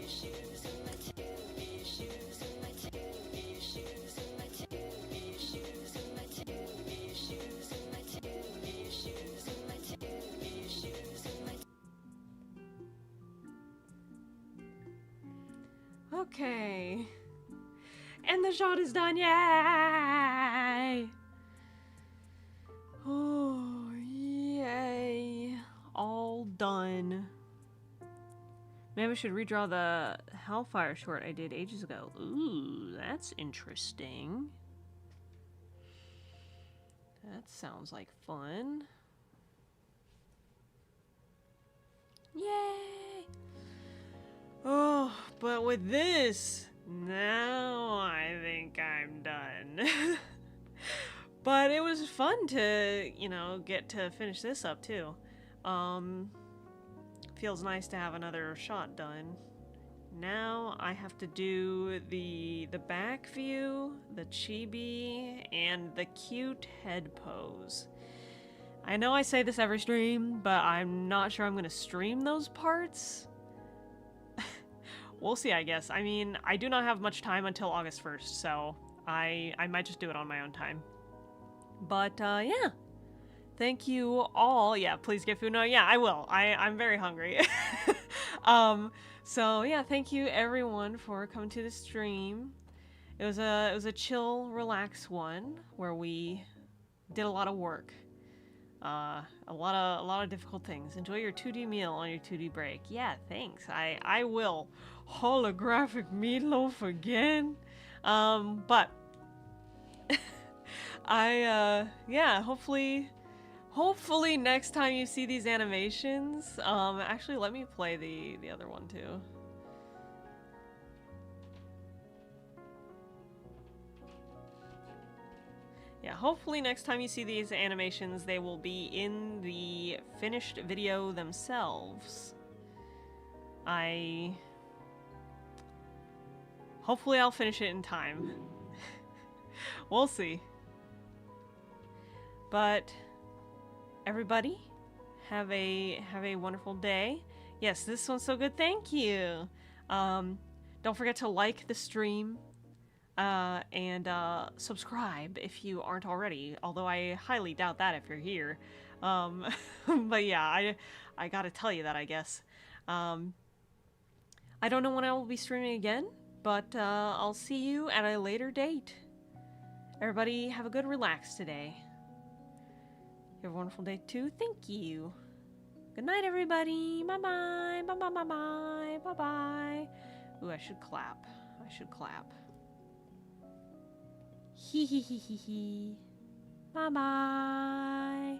Okay. And the shot is done. Yay! Oh, yay. All done. Maybe I should redraw the Hellfire short I did ages ago. Ooh, that's interesting. That sounds like fun. Yay! Oh, but with this, now I think I'm done. But it was fun to, you know, get to finish this up too. Feels nice to have another shot done. Now I have to do the back view, the chibi, and the cute head pose. I know I say this every stream, but I'm not sure I'm going to stream those parts. We'll see, I guess. I mean, I do not have much time until August 1st, so I might just do it on my own time. But, yeah. Thank you all. Yeah, please get food. No, yeah, I will. I'm very hungry. So yeah, thank you everyone for coming to the stream. It was a chill, relaxed one where we did a lot of work. A lot of difficult things. Enjoy your 2D meal on your 2D break. Yeah, thanks. I will. Holographic meatloaf again. But yeah, hopefully next time you see these animations, actually let me play the other one too. Yeah, hopefully next time you see these animations, they will be in the finished video themselves. Hopefully I'll finish it in time. We'll see. But everybody, have a wonderful day. Yes, this one's so good. Thank you. Don't forget to like the stream and subscribe if you aren't already. Although I highly doubt that if you're here. But yeah, I gotta tell you that, I guess. I don't know when I will be streaming again, but I'll see you at a later date. Everybody, have a good relax today. You have a wonderful day too. Thank you. Good night, everybody. Bye-bye. Bye-bye, bye-bye. Bye-bye. Ooh, I should clap. I should clap. Hee hee hee hee hee. Bye-bye.